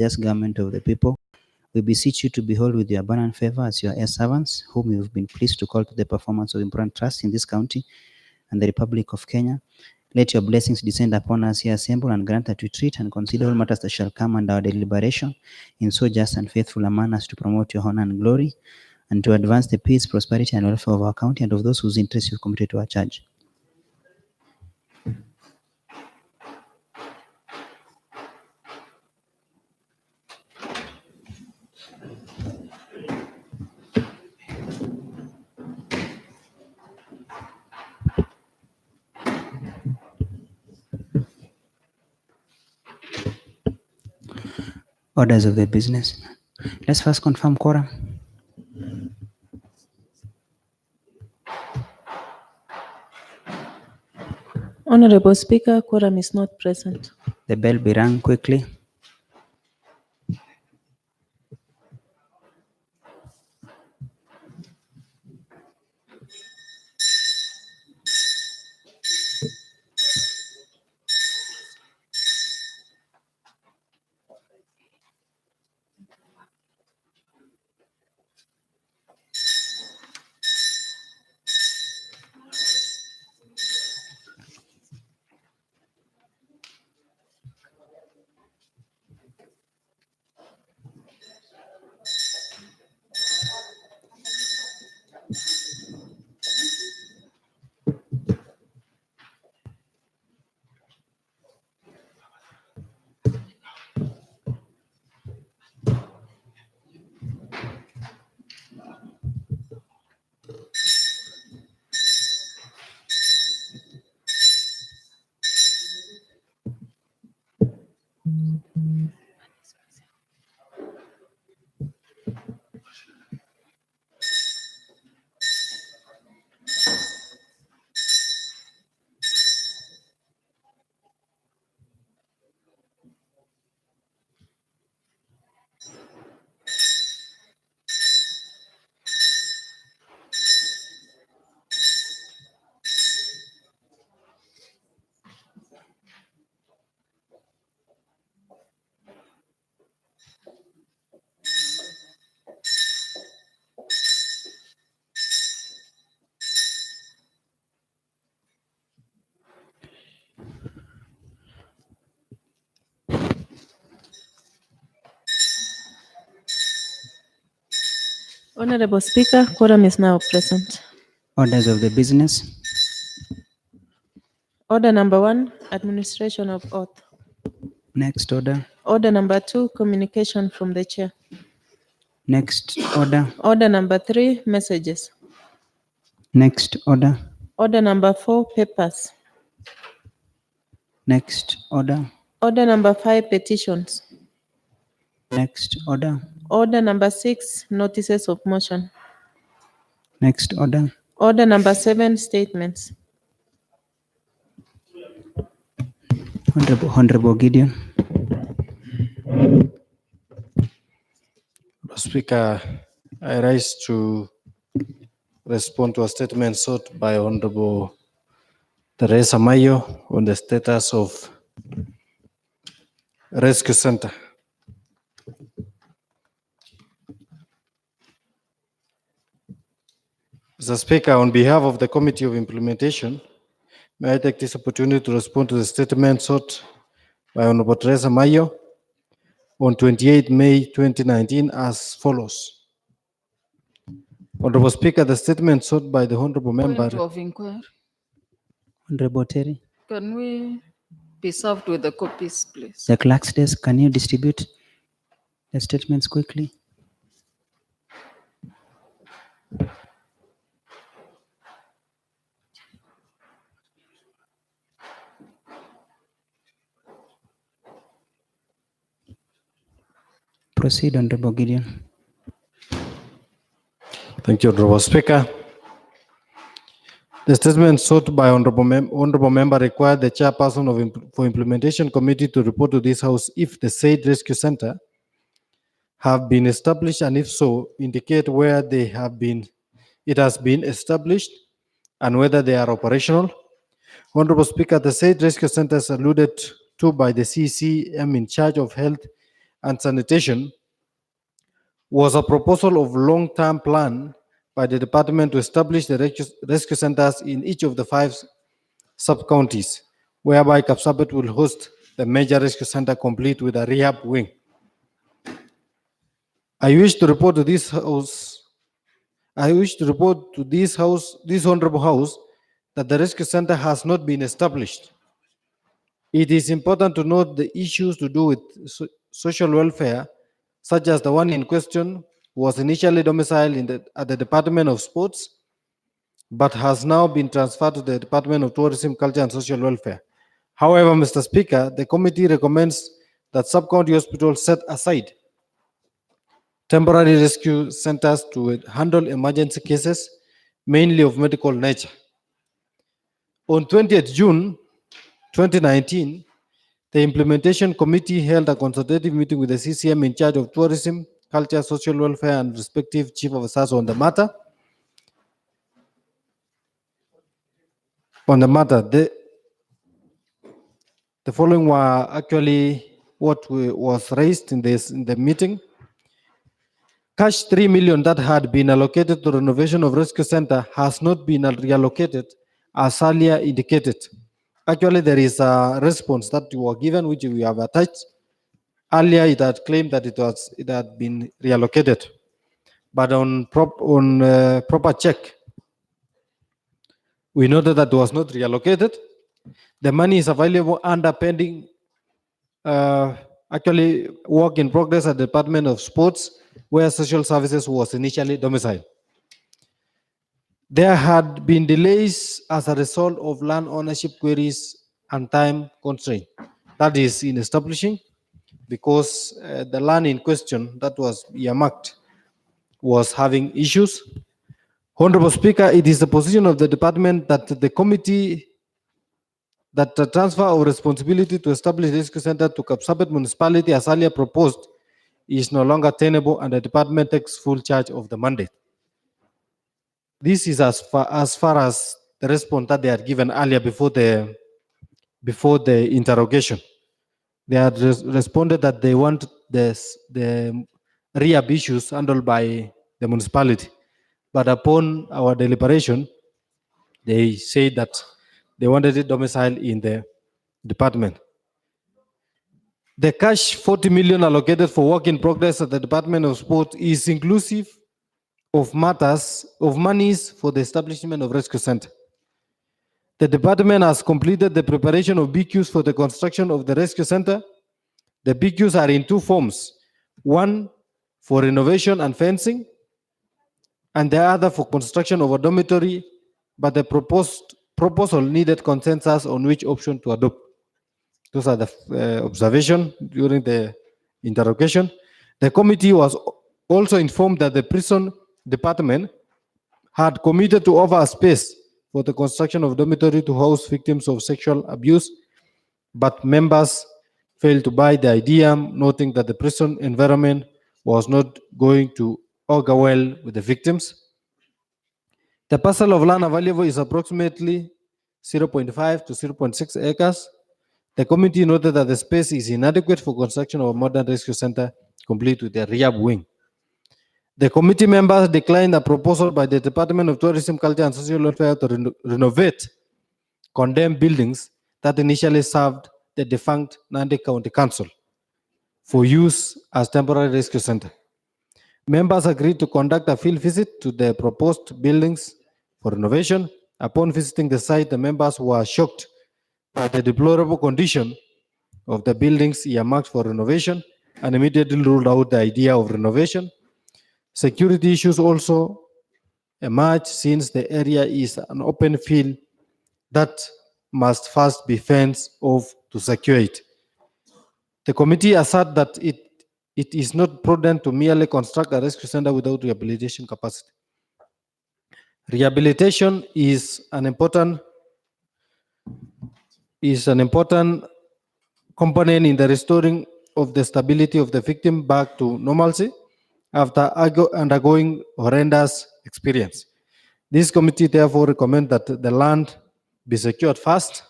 just government of the people. We beseech you to behold with your abundant favor as your servants, whom you have been pleased to call to the performance of important trust in this county and the Republic of Kenya. Let your blessings descend upon us here assembled, and grant that we treat and consider all matters that shall come under our deliberation in so just and faithful a manner as to promote your honor and glory, and to advance the peace, prosperity, and welfare of our county and of those whose interests you've committed to our charge. Orders of the business. Let's first confirm quorum. Honorable Speaker, quorum is not present. The bell be rung quickly. Honorable Speaker, quorum is now present. Orders of the business. Order number 1, administration of oath. Next order. Order number 2, communication from the chair. Next order. Order number 3, messages. Next order. Order number 4, papers. Next order. Order number 5, petitions. Next order. Order number 6, notices of motion. Next order. Order number 7, statements. Honorable Gideon. Speaker, I rise to respond to a statement sought by Honorable Teresa Mayo on the status of Rescue Center. Mr. Speaker, on behalf of the Committee of Implementation, may I take this opportunity to respond to the statement sought by Honorable Teresa Mayo on 28 May 2019 as follows. Honorable Speaker, the statement sought by the Honorable Member. Point of inquiry. Honorable Terry. Can we be served with the copies, please? The clerk's desk, can you distribute the statements quickly? Proceed, Honorable Gideon. Thank you, Honorable Speaker. The statement sought by Honorable Member required the chairperson for Implementation Committee to report to this House if the said rescue center have been established, and if so, indicate where it has been established and whether they are operational. Honorable Speaker, the said rescue centers alluded to by the CCM in charge of health and Sanitation was a proposal of long-term plan by the department to establish the rescue centers in each of the 5 sub-counties, whereby Kapsabet will host the major rescue center complete with a rehab wing. I wish to report to this honorable house, that the rescue center has not been established. It is important to note the issues to do with social welfare, such as the one in question was initially domiciled at the Department of Sports, but has now been transferred to the Department of Tourism, Culture and Social Welfare. However, Mr. Speaker, the committee recommends that sub-county hospitals set aside temporary rescue centers to handle emergency cases, mainly of medical nature. On 20th June 2019, the implementation committee held a consultative meeting with the CCM in charge of tourism, culture, social welfare, and respective chief officers on the matter. The following were actually what was raised in the meeting. Cash 3 million that had been allocated to renovation of rescue center has not been reallocated as earlier indicated. Actually, there is a response that you were given, which we have attached. Earlier, it had claimed that it had been reallocated, but on proper check, we noted that it was not reallocated. The money is available under pending, actually work in progress at the Department of Sports, where social services was initially domiciled. There had been delays as a result of land ownership queries and time constraint. That is in establishing, because the land in question that was earmarked was having issues. Honorable Speaker, it is the position of the department that the committee that the transfer of responsibility to establish rescue center to Kapsabet municipality as earlier proposed is no longer tenable, and the department takes full charge of the mandate. This is as far as the response that they had given earlier before the interrogation. They had responded that they want the rehab issues handled by the municipality. But upon our deliberation, they said that they wanted it domiciled in the department. The cash 40 million allocated for work in progress at the Department of Sport is inclusive of monies for the establishment of rescue center. The department has completed the preparation of BQs for the construction of the rescue center. The BQs are in 2 forms: one for renovation and fencing, and the other for construction of a dormitory, but the proposal needed consensus on which option to adopt. Those are the observation during the interrogation. The committee was also informed that the prison department had committed to offer a space for the construction of dormitory to house victims of sexual abuse, but members failed to buy the idea, noting that the prison environment was not going to augur well with the victims. The parcel of land available is approximately 0.5 to 0.6 acres. The committee noted that the space is inadequate for construction of a modern rescue center complete with a rehab wing. The committee members declined a proposal by the Department of Tourism, Culture and Social Welfare to renovate condemned buildings that initially served the defunct Nandi County Council for use as temporary rescue center. Members agreed to conduct a field visit to the proposed buildings for renovation. Upon visiting the site, the members were shocked by the deplorable condition of the buildings earmarked for renovation and immediately ruled out the idea of renovation. Security issues also emerged since the area is an open field that must first be fenced off to secure it. The committee asserted that it is not prudent to merely construct a rescue center without rehabilitation capacity. Rehabilitation is an important component in the restoring of the stability of the victim back to normalcy after undergoing horrendous experience. This committee therefore recommends that the land be secured first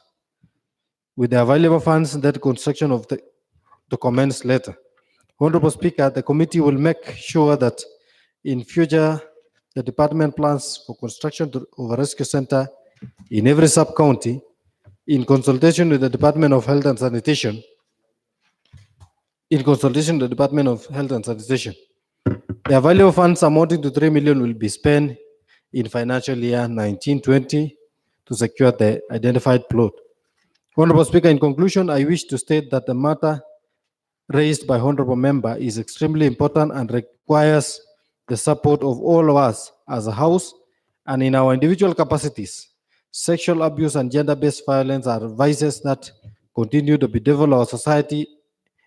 with the available funds, that construction of to commence later. Honorable Speaker, the committee will make sure that in future, the department plans for construction of a rescue center in every sub-county in consultation with the Department of Health and Sanitation. The available funds amounting to 3 million will be spent in financial year 1920 to secure the identified plot. Honorable Speaker, in conclusion, I wish to state that the matter raised by Honorable Member is extremely important and requires the support of all of us as a House and in our individual capacities. Sexual abuse and gender-based violence are vices that continue to bedevil our society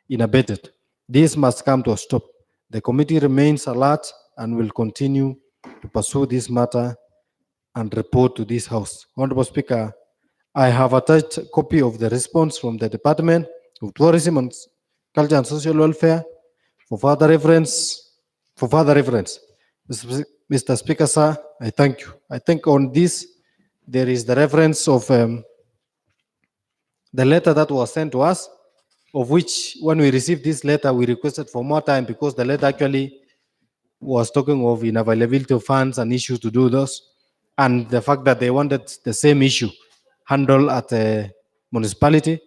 unabated. This must come to a stop. The committee remains alert and will continue to pursue this matter and report to this House. Honorable Speaker, I have attached a copy of the response from the Department of Tourism and Culture and Social Welfare for further reference. Mr. Speaker, sir, I thank you. I think on this, there is the reference of the letter that was sent to us, of which when we received this letter, we requested for more time because the letter actually was talking of inavailability of funds and issues to do those, and the fact that they wanted the same issue handled at a municipality,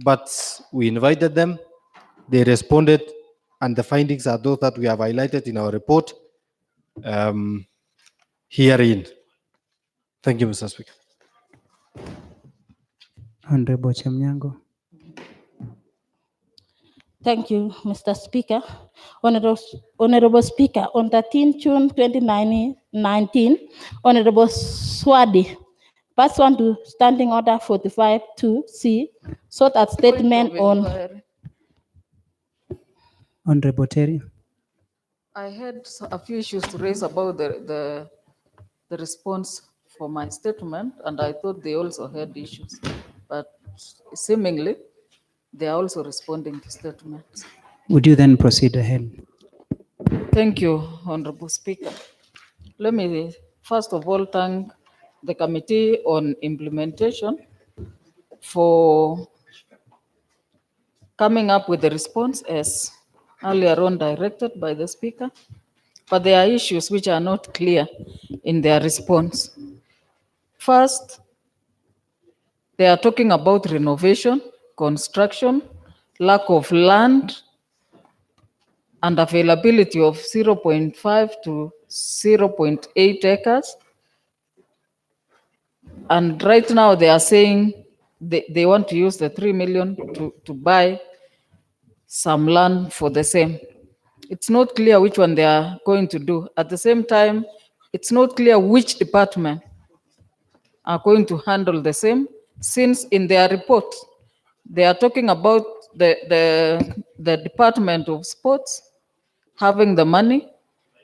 but we invited them, they responded, and the findings are those that we have highlighted in our report herein. Thank you, Mr. Speaker. Honorable Chamnyango. Thank you, Mr. Speaker. Honorable Speaker, on 13 June 2019, Honorable Swadi, pursuant to Standing Order 45-2C, sought a statement on... Honorable Terry. I had a few issues to raise about the response for my statement, and I thought they also had issues, but seemingly they are also responding to statements. Would you then proceed ahead? Thank you, Honorable Speaker. Let me first of all thank the Committee on Implementation for coming up with the response as earlier on directed by the Speaker, but there are issues which are not clear in their response. First, they are talking about renovation, construction, lack of land, and availability of 0.5 to 0.8 acres. And right now they are saying they want to use the 3 million to buy some land for the same. It's not clear which one they are going to do. At the same time, it's not clear which department are going to handle the same, since in their report, they are talking about the Department of Sports having the money,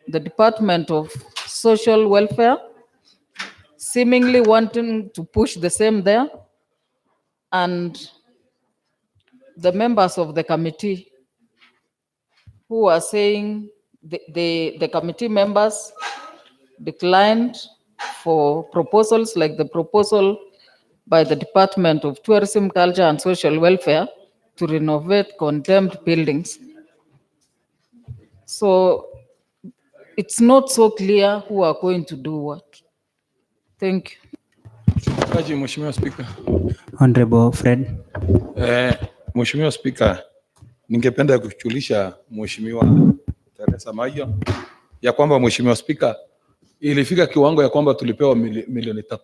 the Department of Social Welfare seemingly wanting to push the same there, and the members of the committee who are saying the committee members declined for proposals like the proposal by the Department of Tourism, Culture and Social Welfare to renovate condemned buildings. So it's not so clear who are going to do what. Thank you. Mheshimiwa Spika. Honorable Fred. Mheshimiwa Spika, ningependa kujulisha Mheshimiwa Teresa Maio ya kwamba Mheshimiwa Spika, ilifika kiwango ya kwamba tulipewa milioni 3.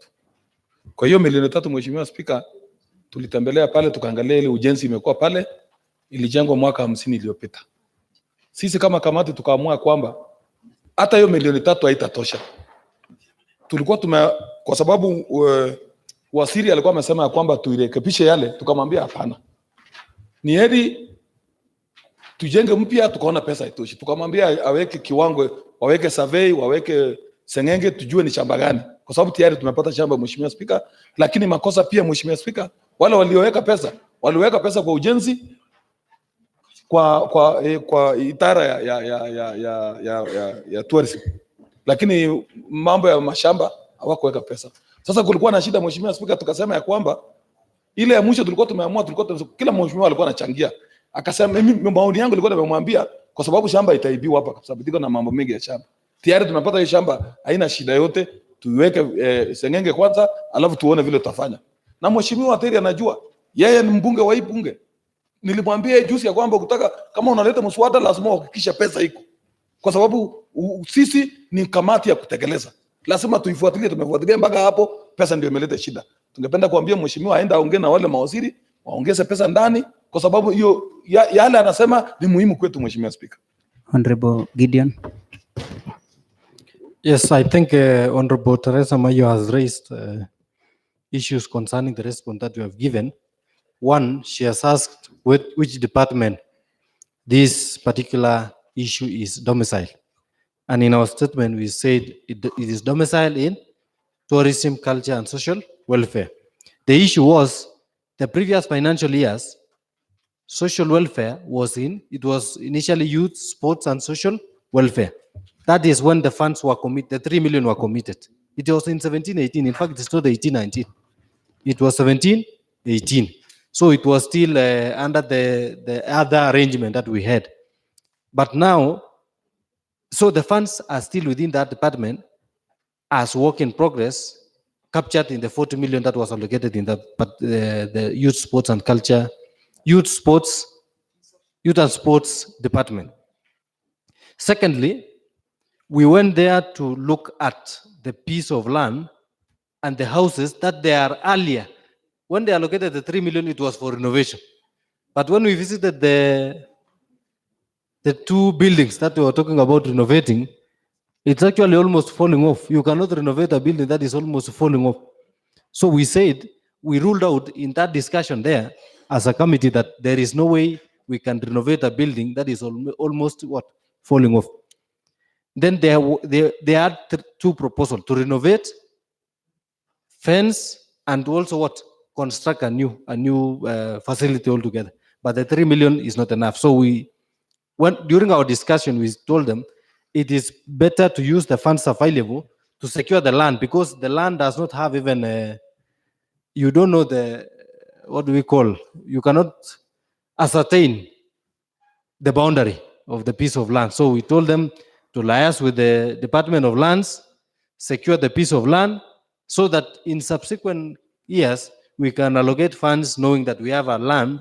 Kwa hiyo milioni 3 Mheshimiwa Spika, tulitembelea pale tukaangalia ile ujenzi imekuwa pale, ilijengwa mwaka 50 iliyopita. Sisi kama kamati tukaamua kwamba hata hiyo milioni 3 haitatosha. Tulikuwa kwa sababu waziri alikuwa amesema kwamba tuirekebishe yale, tukamwambia hapana. Ni heri tujenge mpya, tukaona pesa haitoshi. Tukamwambia aweke kiwango, waweke survey, waweke sengenge, tujue ni shamba gani. Kwa sababu tayari tumepata shamba Mheshimiwa Spika, lakini makosa pia Mheshimiwa Spika, wale walioweka pesa kwa ujenzi kwa idara ya tourism. Lakini mambo ya mashamba hawakuweka pesa. Sasa kulikuwa na shida Mheshimiwa Spika, tukasema ya kwamba ile ya mwisho tulikuwa tumeamua, kila mheshimiwa alikuwa anachangia Akasema mimi maoni yangu nilikuwa nimemwambia kwa sababu shamba itaibiwa hapa kwa sababu tiko na mambo mengi ya shamba. Tayari tumepata hii shamba haina shida yote, tuiweke sengenge kwanza alafu tuone vile tutafanya. Na mheshimiwa Ateri anajua yeye ni mbunge wa hii bunge. Nilimwambia juzi ya kwamba ukitaka kama unaleta mswada lazima uhakikishe pesa iko. Kwa sababu sisi ni kamati ya kutekeleza. Lazima tuifuatilie, tumefuatilia mpaka hapo pesa ndio imeleta shida. Tungependa kuambia mheshimiwa aenda aongee na wale mawaziri waongeze pesa ndani kwa sababu hiyo yale anasema ni muhimu kwetu mheshimiwa Speaker. Honorable Gideon. Yes, I think Honorable Teresa Mayo has raised issues concerning the response that you have given. One, she has asked which department this particular issue is domiciled. And in our statement, we said it is domiciled in tourism, culture, and social welfare. The issue was the previous financial years, social welfare was it was initially youth, sports, and social welfare. That is when the funds were committed, the 3 million were committed. It was in 17-18. In fact, it's not 18-19. It was 17-18. So it was still under the other arrangement that we had. But now, so the funds are still within that department as work in progress, captured in the 40 million that was allocated in the youth, sports, and culture, youth and sports department. Secondly, we went there to look at the piece of land and the houses that they are earlier. When they allocated the 3 million, it was for renovation. But when we visited the two buildings that we were talking about renovating, it's actually almost falling off. You cannot renovate a building that is almost falling off. So we said, we ruled out in that discussion there as a committee that there is no way we can renovate a building that is almost what? Falling off. Then they had two proposals: to renovate, fence, and also what? Construct a new facility altogether. But the 3 million is not enough. So during our discussion, we told them it is better to use the funds available to secure the land, because the land does not have even you don't know what do we call? You cannot ascertain the boundary of the piece of land. So we told them to liaise with the Department of Lands, secure the piece of land, so that in subsequent years, we can allocate funds knowing that we have a land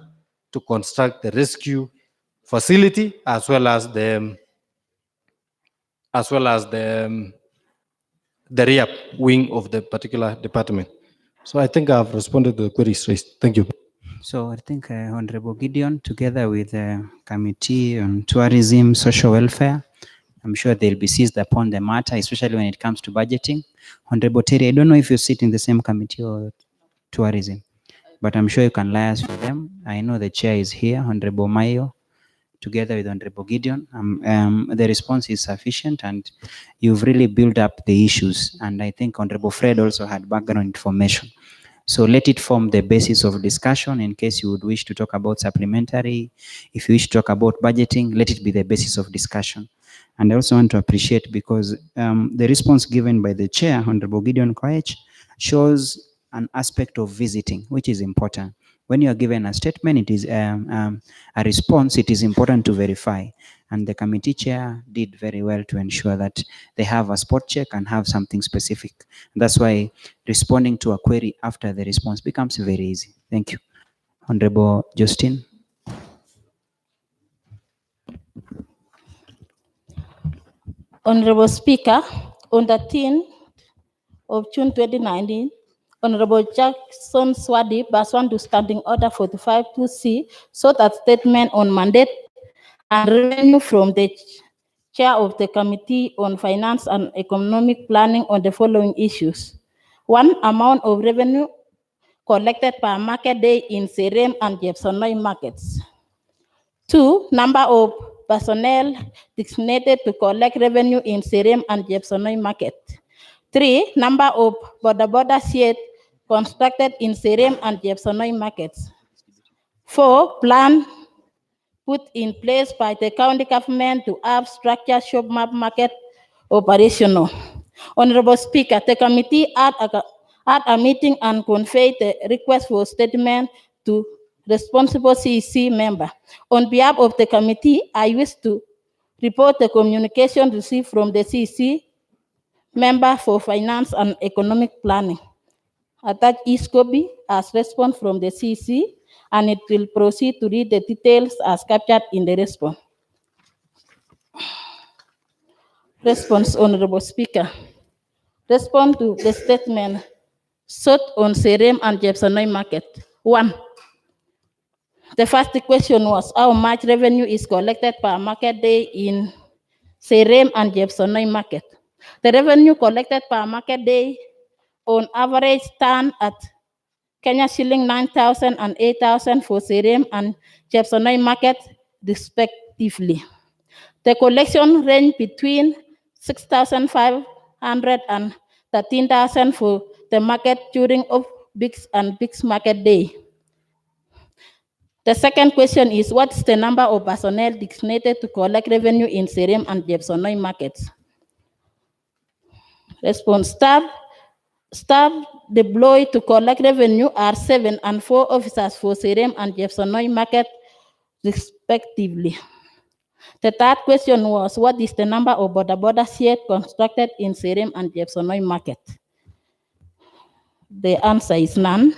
to construct the rescue facility as well as the rear wing of the particular department. So I think I've responded to the queries raised. Thank you. So I think Honorable Gideon, together with the Committee on Tourism, Social Welfare, I'm sure they'll be seized upon the matter, especially when it comes to budgeting. Honorable Terry, I don't know if you sit in the same committee or tourism, but I'm sure you can liaise with them. I know the chair is here, Honorable Mayo, together with Honorable Gideon. The response is sufficient and you've really built up the issues. And I think Honorable Fred also had background information. So let it form the basis of discussion in case you would wish to talk about supplementary. If you wish to talk about budgeting, let it be the basis of discussion. And I also want to appreciate because the response given by the chair, Honorable Gideon Koech, shows an aspect of visiting, which is important. When you are given a statement, it is a response, it is important to verify. And the committee chair did very well to ensure that they have a spot check and have something specific. That's why responding to a query after the response becomes very easy. Thank you. Honorable Justin. Honorable Speaker, on the 13th of June 2019, Honorable Jackson Swadi pursuant to Standing Order 45-2C sought a statement on mandate and revenue from the Chair of the Committee on Finance and Economic Planning on the following issues. 1. Amount of revenue collected per market day in Serem and Jepsonoi markets. 2. Number of personnel designated to collect revenue in Serem and Jepsonoi market. 3. Number of border sheds constructed in Serem and Jepsonoi markets. 4. Plan put in place by the county government to have structured shop map market operational. Honorable Speaker, the committee had a meeting and conveyed the request for statement to responsible CEC member. On behalf of the committee, I wish to report the communication received from the CEC member for finance and economic planning. Attached is copy as response from the CEC, and it will proceed to read the details as captured in the response. Response, Honorable Speaker. Response to the statement sought on Serem and Jepsonoi market. 1. The first question was how much revenue is collected per market day in Serem and Jepsonoi market. The revenue collected per market day on average stand at Kenya shilling 9,000 and 8,000 for Serem and Jepsonoi market respectively. The collection range between 6,500 and 13,000 for the market during off-peak and peak market day. The second question is, what is the number of personnel designated to collect revenue in Serem and Jepsonoi markets? Response, staff deployed to collect revenue are 7 and 4 officers for Serem and Jepsonoi market respectively. The third question was, what is the number of border sheds constructed in Serem and Jepsonoi market? The answer is none.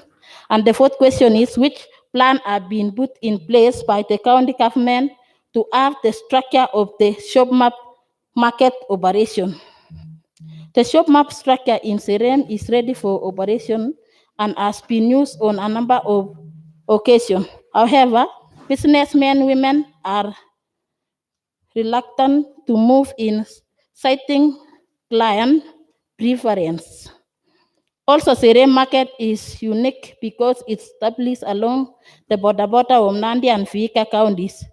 And the fourth question is, which plan are being put in place by the county government to have the structure of the shop map market operation? The shop map structure in Serem is ready for operation and has been used on a number of occasions. However, businessmen and women are reluctant to move in, citing client preference. Also, Serem market is unique because it's established along the border of Nandi and Vihiga counties.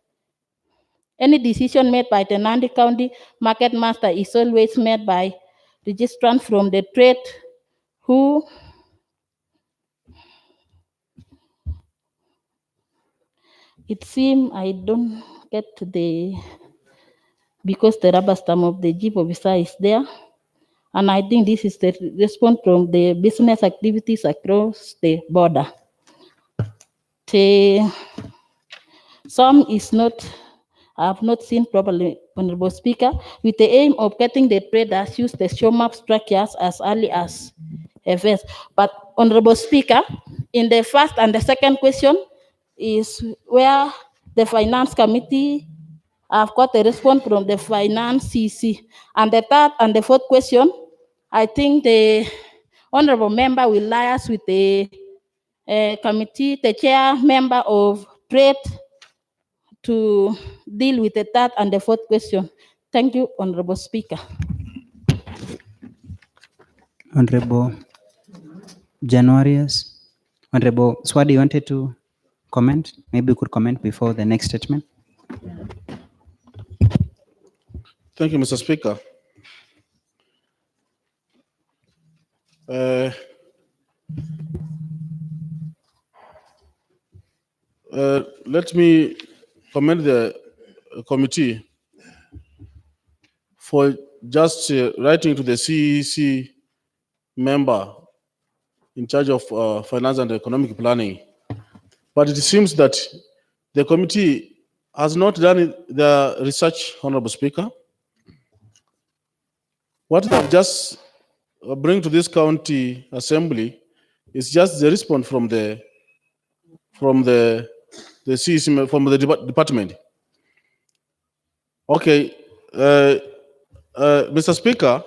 Any decision made by the Nandi County market master is always made by registrants from the trade who it seems I don't get to the, because the rubber stamp of the chief officer is there. And I think this is the response from the business activities across the border. Some is not, I have not seen properly, Honorable Speaker, with the aim of getting the traders use the show map structures as early as FS. But Honorable Speaker, in the first and the second question is where the Finance Committee have got a response from the Finance CC. And the third and the fourth question, I think the Honorable Member will liaise with the committee, the chair member of trade, to deal with the third and the fourth question. Thank you, Honorable Speaker. Honorable Januarius. Honorable Swadi, you wanted to comment? Maybe you could comment before the next statement. Thank you, Mr. Speaker. Let me commend the committee for just writing to the CEC member in charge of finance and economic planning. But it seems that the committee has not done the research, Honorable Speaker. What they just bring to this county assembly is just the response from the CEC, from the department. Okay, Mr. Speaker,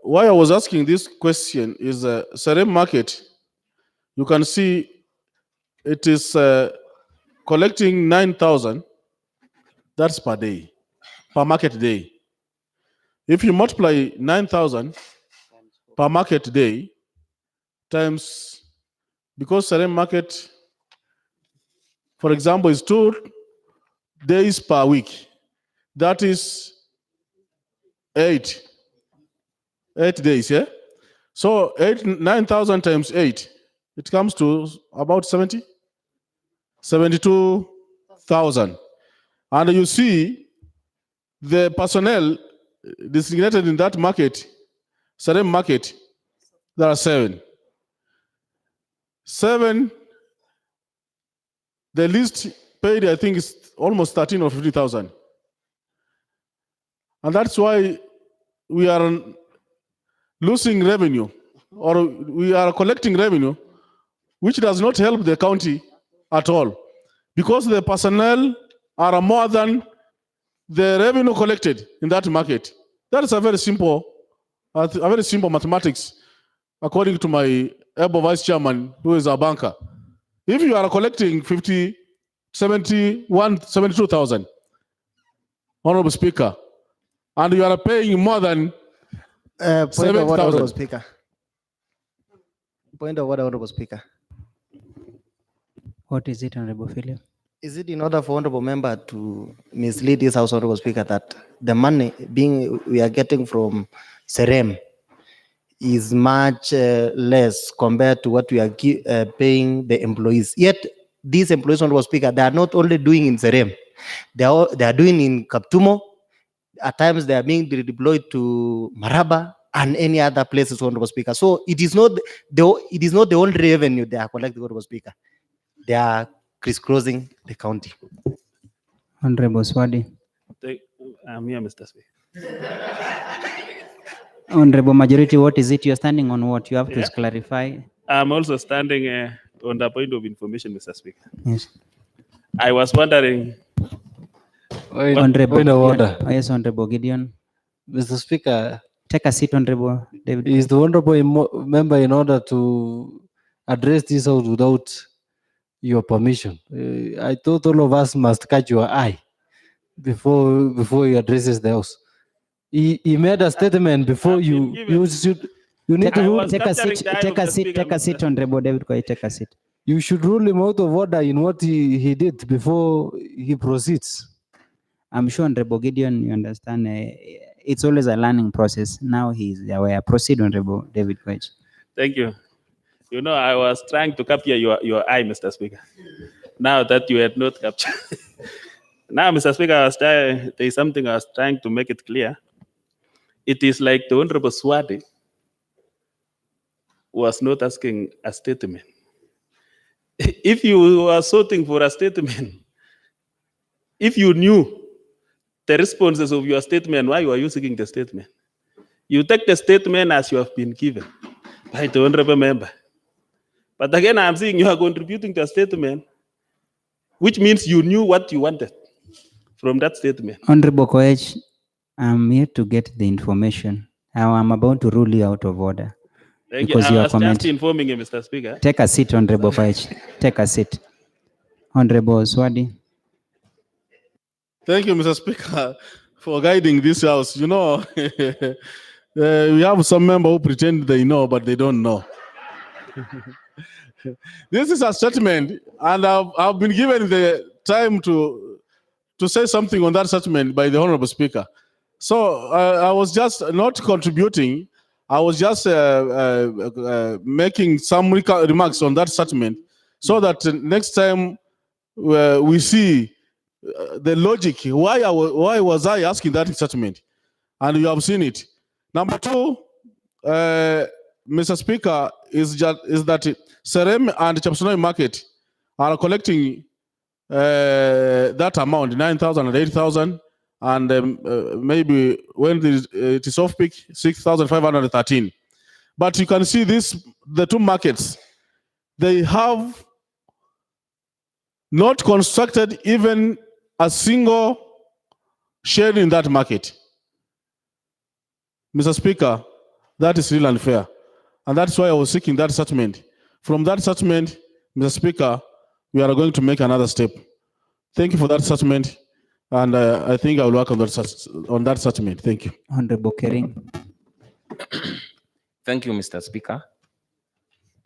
why I was asking this question is Serem market, you can see it is collecting 9,000, that's per day, per market day. If you multiply 9,000 per market day times, because Serem market, for example, is 2 days per week, that is 8 days, yeah? So 9,000 times 8, it comes to about 72,000. And you see the personnel designated in that market, Serem market, there are 7. 7, the least paid, I think, is almost 13 or 50,000. And that's why we are losing revenue, or we are collecting revenue, which does not help the county at all, because the personnel are more than the revenue collected in that market. That is a very simple mathematics, according to my able vice chairman, who is a banker. If you are collecting 72,000, Honorable Speaker, and you are paying more than Point of order, 7,000. Honorable Speaker. Point of order, Honorable Speaker. What is it, Honorable Philip? Is it in order for Honorable Member to mislead this House, Honorable Speaker, that the money we are getting from Serem is much less compared to what we are paying the employees? Yet these employees, Honorable Speaker, they are not only doing in Serem, they are doing in Kaptumo. At times they are being redeployed to Maraba and any other places, Honorable Speaker. So it is not the only revenue they are collecting, Honorable Speaker. They are crisscrossing the county. Honorable Swadi. I'm here, Mr. Speaker. Honorable Majority, what is it? You're standing on what? You have to clarify. I'm also standing on the point of information, Mr. Speaker. Yes. I was wondering. Honorable Point of order. Yes, Honorable Gideon. Mr. Speaker, Take a seat, Honorable David. is the honorable member in order to address this out without your permission? I thought all of us must catch your eye before he addresses the house. He made a statement before you need to rule. Take a seat, Honorable David Koi, take a seat. You should rule him out of order in what he did before he proceeds. I'm sure, Honorable Gideon, you understand. It's always a learning process. Now he's aware. Proceed, Honorable David Koech. Thank you. You know, I was trying to capture your eye, Mr. Speaker. Now that you had not captured. Now, Mr. Speaker, there is something I was trying to make it clear. It is like the Honorable Swadi was not asking a statement. If you were sorting for a statement, if you knew the responses of your statement, why were you seeking the statement? You take the statement as you have been given by the honorable member. But again, I'm seeing you are contributing to a statement, which means you knew what you wanted from that statement. Honorable Koech, I'm here to get the information. I'm about to rule you out of order. Thank Because you. you I are was comment. just informing you, Mr. Speaker. Take a seat, Honorable Koech. Take a seat. Honorable Swadi. Thank you, Mr. Speaker, for guiding this house. You know, we have some members who pretend they know, but they don't know. This is a statement, and I've been given the time to say something on that statement by the Honorable Speaker. So I was just not contributing. I was just making some remarks on that statement, so that next time we see the logic. Why was I asking that statement? And you have seen it. Number two, Mr. Speaker, is that Serem and Chapsonoi Market are collecting that amount, 9,000 and 8,000, and maybe when it is off peak, 6,513. But you can see the two markets, they have not constructed even a single shed in that market. Mr. Speaker, that is really unfair. And that's why I was seeking that statement. From that statement, Mr. Speaker, we are going to make another step. Thank you for that statement. And I think I will work on that statement. Thank you. Honorable Kering. Thank you, Mr. Speaker.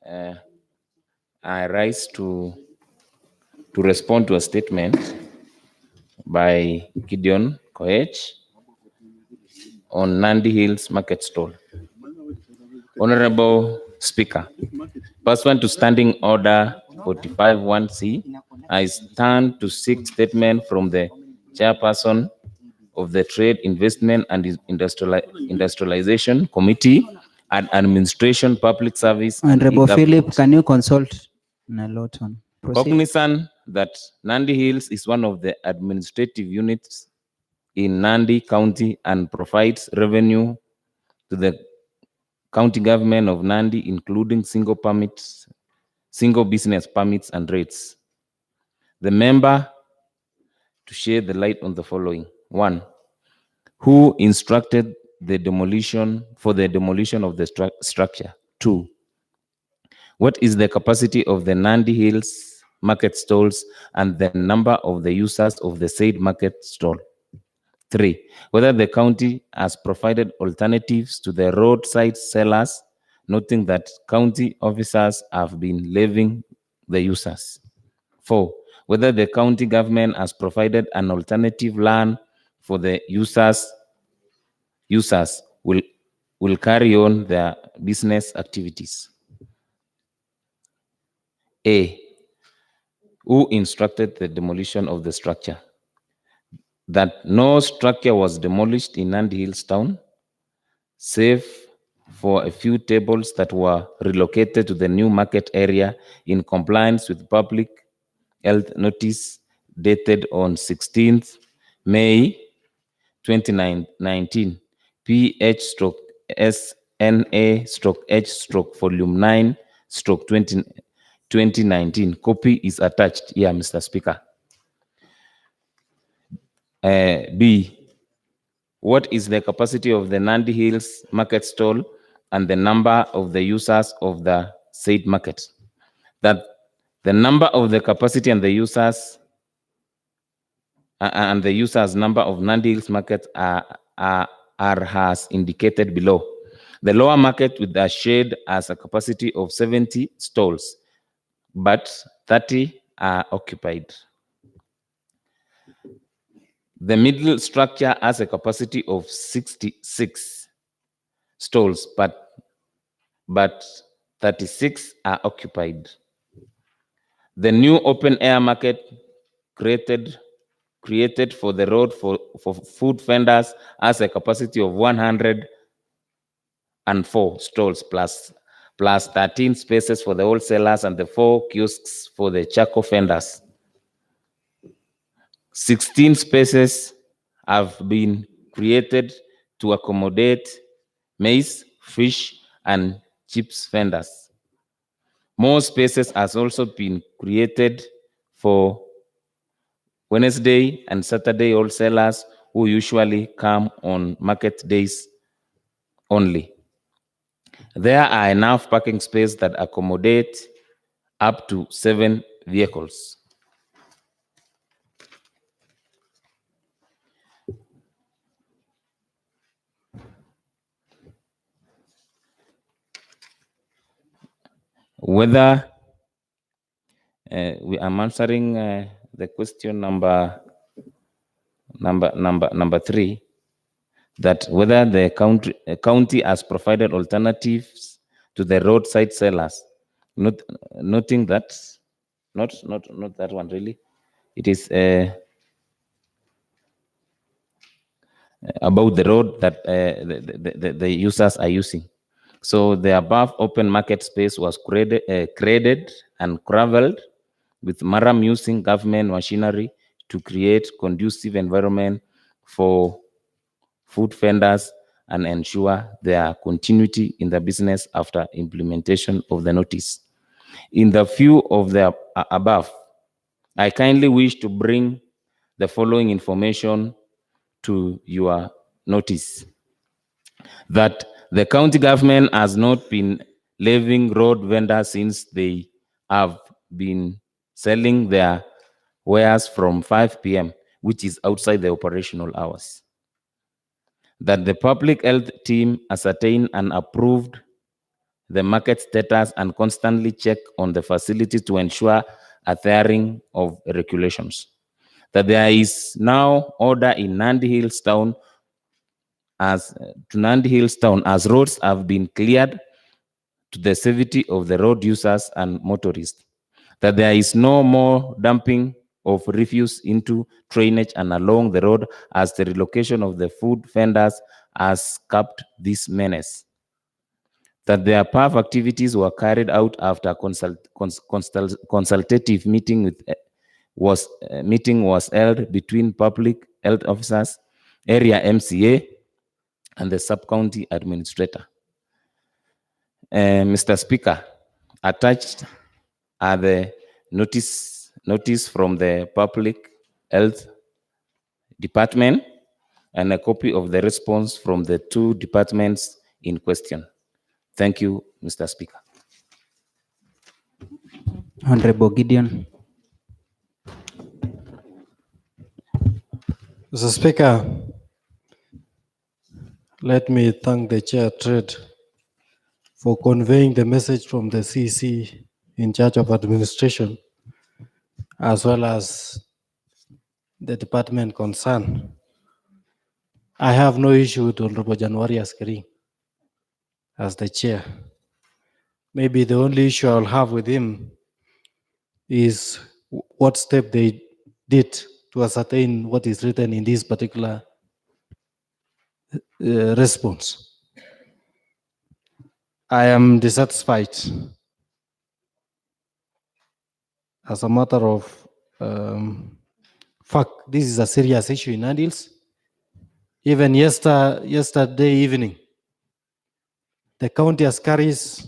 I rise to respond to a statement by Gideon Koech on Nandi Hills Market Stall. Honorable Speaker, pursuant to Standing Order 45-1C, I stand to seek statement from the chairperson of the Trade, Investment and Industrialization Committee administration, public service, and Honorable Philip, e-government. can you consult Naloton? Proceed. Cognizant that Nandi Hills is one of the administrative units in Nandi County and provides revenue to the county government of Nandi, including single permits, single business permits and rates. The member to shed the light on the following. 1. Who instructed the demolition of the structure? 2. What is the capacity of the Nandi Hills market stalls and the number of the users of the said market stall? 3. Whether the county has provided alternatives to the roadside sellers, noting that county officers have been levying the users. 4. Whether the county government has provided an alternative land for the users will carry on their business activities. A. Who instructed the demolition of the structure? That no structure was demolished in Nandi Hills town, save for a few tables that were relocated to the new market area in compliance with public health notice dated on 16th May 2019, PH/SNA/H/volume 9/2019. Copy is attached here, Mr. Speaker. B. What is the capacity of the Nandi Hills market stall and the number of the users of the said market? That the number of the capacity and the users number of Nandi Hills market are as indicated below. The lower market with a shade has a capacity of 70 stalls, but 30 are occupied. The middle structure has a capacity of 66 stalls, but 36 are occupied. The new open air market created for the road for food vendors has a capacity of 104 stalls plus 13 spaces for the wholesalers and the 4 kiosks for the charcoal vendors. 16 spaces have been created to accommodate maize, fish, and chips vendors. More spaces has also been created for Wednesday and Saturday wholesalers who usually come on market days only. There are enough parking space that accommodate up to 7 vehicles. Whether we are answering the question number 3, that whether the county has provided alternatives to the roadside sellers, noting that not that one really. It is about the road that the users are using. So the above open market space was graded and gravelled with Maram using government machinery to create conducive environment for food vendors and ensure their continuity in the business after implementation of the notice. In the view of the above, I kindly wish to bring the following information to your notice. That the county government has not been levying road vendors since they have been selling their wares from 5 p.m., which is outside the operational hours. That the public health team ascertained and approved the market status and constantly check on the facility to ensure adhering of regulations. That there is now order in Nandi Hills town as roads have been cleared to the safety of the road users and motorists. That there is no more dumping of refuse into drainage and along the road as the relocation of the food vendors has capped this menace. that the above activities were carried out after consultative meeting was held between public health officers, area MCA, and the sub-county administrator. Mr. Speaker, attached are the notice from the Public Health Department and a copy of the response from the two departments in question. Thank you, Mr. Speaker. Honorable Gideon. Mr. Speaker, let me thank the Chair Trade for conveying the message from the CC in charge of administration, as well as the department concerned. I have no issue with Honorable January Askari as the chair. Maybe the only issue I'll have with him is what step they did to ascertain what is written in this particular response. I am dissatisfied. As a matter of fact, this is a serious issue in Nandils. Even yesterday evening, the county askaris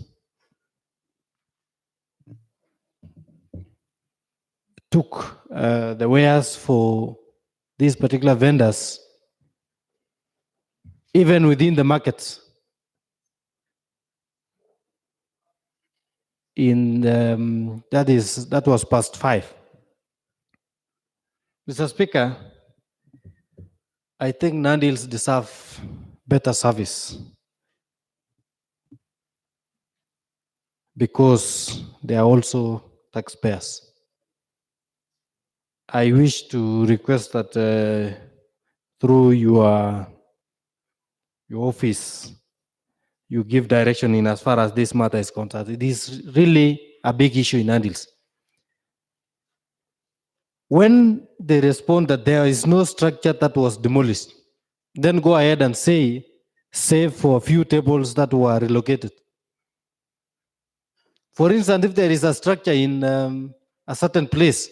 took the wares for these particular vendors, even within the markets. That was past 5. Mr. Speaker, I think Nandils deserve better service because they are also taxpayers. I wish to request that through your office, you give direction in as far as this matter is concerned. It is really a big issue in Nandils. When they respond that there is no structure that was demolished, then go ahead and say, save for a few tables that were relocated. For instance, if there is a structure in a certain place,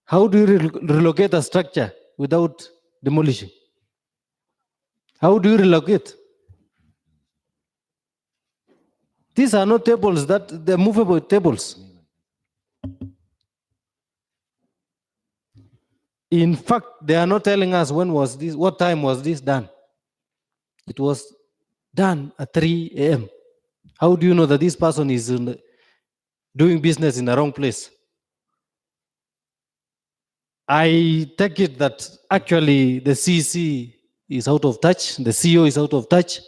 how do you relocate a structure without demolishing? How do you relocate? These are not tables, they're movable tables. In fact, they are not telling us what time was this done. It was done at 3 a.m. How do you know that this person is doing business in the wrong place? I take it that actually the CC is out of touch, the CEO is out of touch,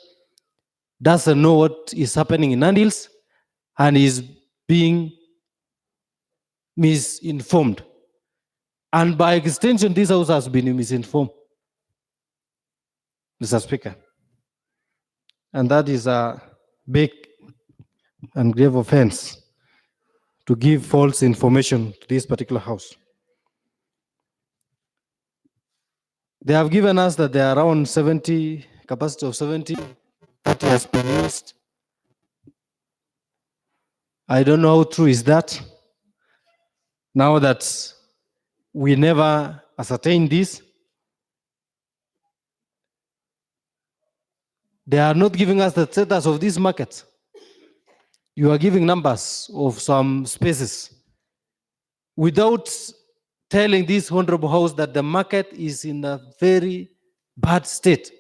doesn't know what is happening in Nandils, and is being misinformed. And by extension, this house has been misinformed, Mr. Speaker. And that is a big and grave offense to give false information to this particular house. They have given us that there are around 70, capacity of 70, that has been used. I don't know how true is that. Now that we never ascertained this, they are not giving us the status of this market. You are giving numbers of some spaces without telling this honorable house that the market is in a very bad state.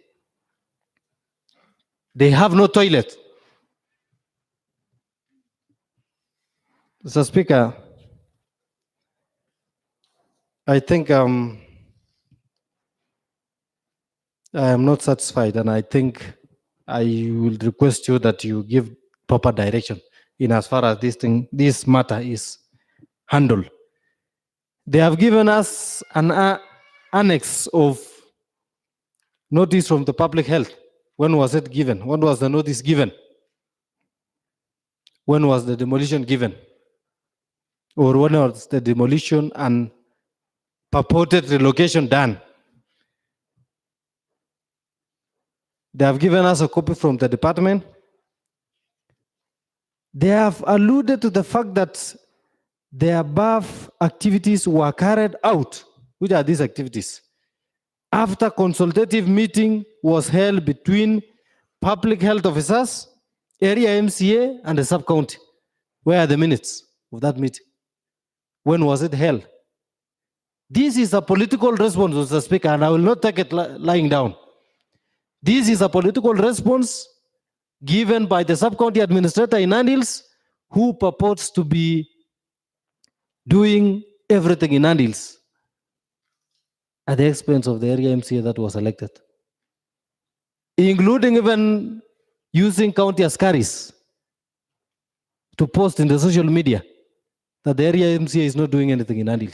They have no toilet. Mr. Speaker, I think I am not satisfied, and I think I will request you that you give proper direction in as far as this matter is handled. They have given us an annex of notice from the public health. When was it given? When was the notice given? When was the demolition given? Or when was the demolition and purported relocation done? They have given us a copy from the department. They have alluded to the fact that the above activities were carried out. Which are these activities? After consultative meeting was held between public health officers, area MCA, and the sub-county. Where are the minutes of that meeting? When was it held? This is a political response, Mr. Speaker, and I will not take it lying down. This is a political response given by the sub-county administrator in Nandi, who purports to be doing everything in Nandi at the expense of the area MCA that was elected, including even using county askaris to post in the social media that the area MCA is not doing anything in Nandi.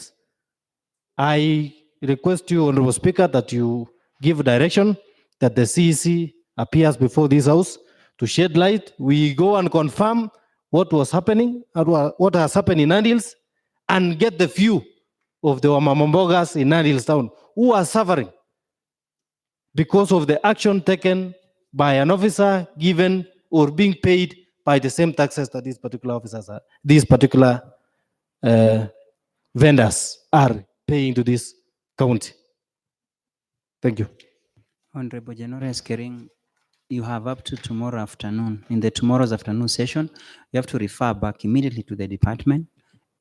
I request you, Honorable Speaker, that you give direction that the CEC appears before this House to shed light. We go and confirm what was happening, what has happened in Nandi, and get the view of the Wamamambogas in Nandi town who are suffering because of the action taken by an officer given or being paid by the same taxes that these particular officers are, these particular vendors are paying to this county. Thank you. Honorable Generous Kering, you have up to tomorrow afternoon. In the tomorrow's afternoon session, you have to refer back immediately to the department.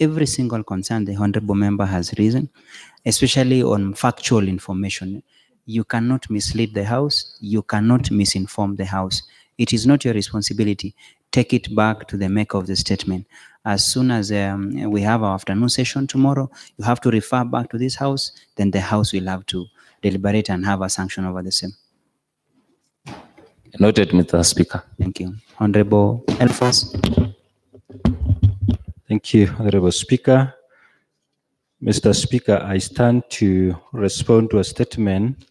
Every single concern the honorable member has risen, especially on factual information. You cannot mislead the House. You cannot misinform the House. It is not your responsibility. Take it back to the maker of the statement. As soon as we have our afternoon session tomorrow, you have to refer back to this House, then the House will have to deliberate and have a sanction over the same. Noted, Mr. Speaker. Thank you. Honorable Elfas. Thank you, Honorable Speaker. Mr. Speaker, I stand to respond to a statement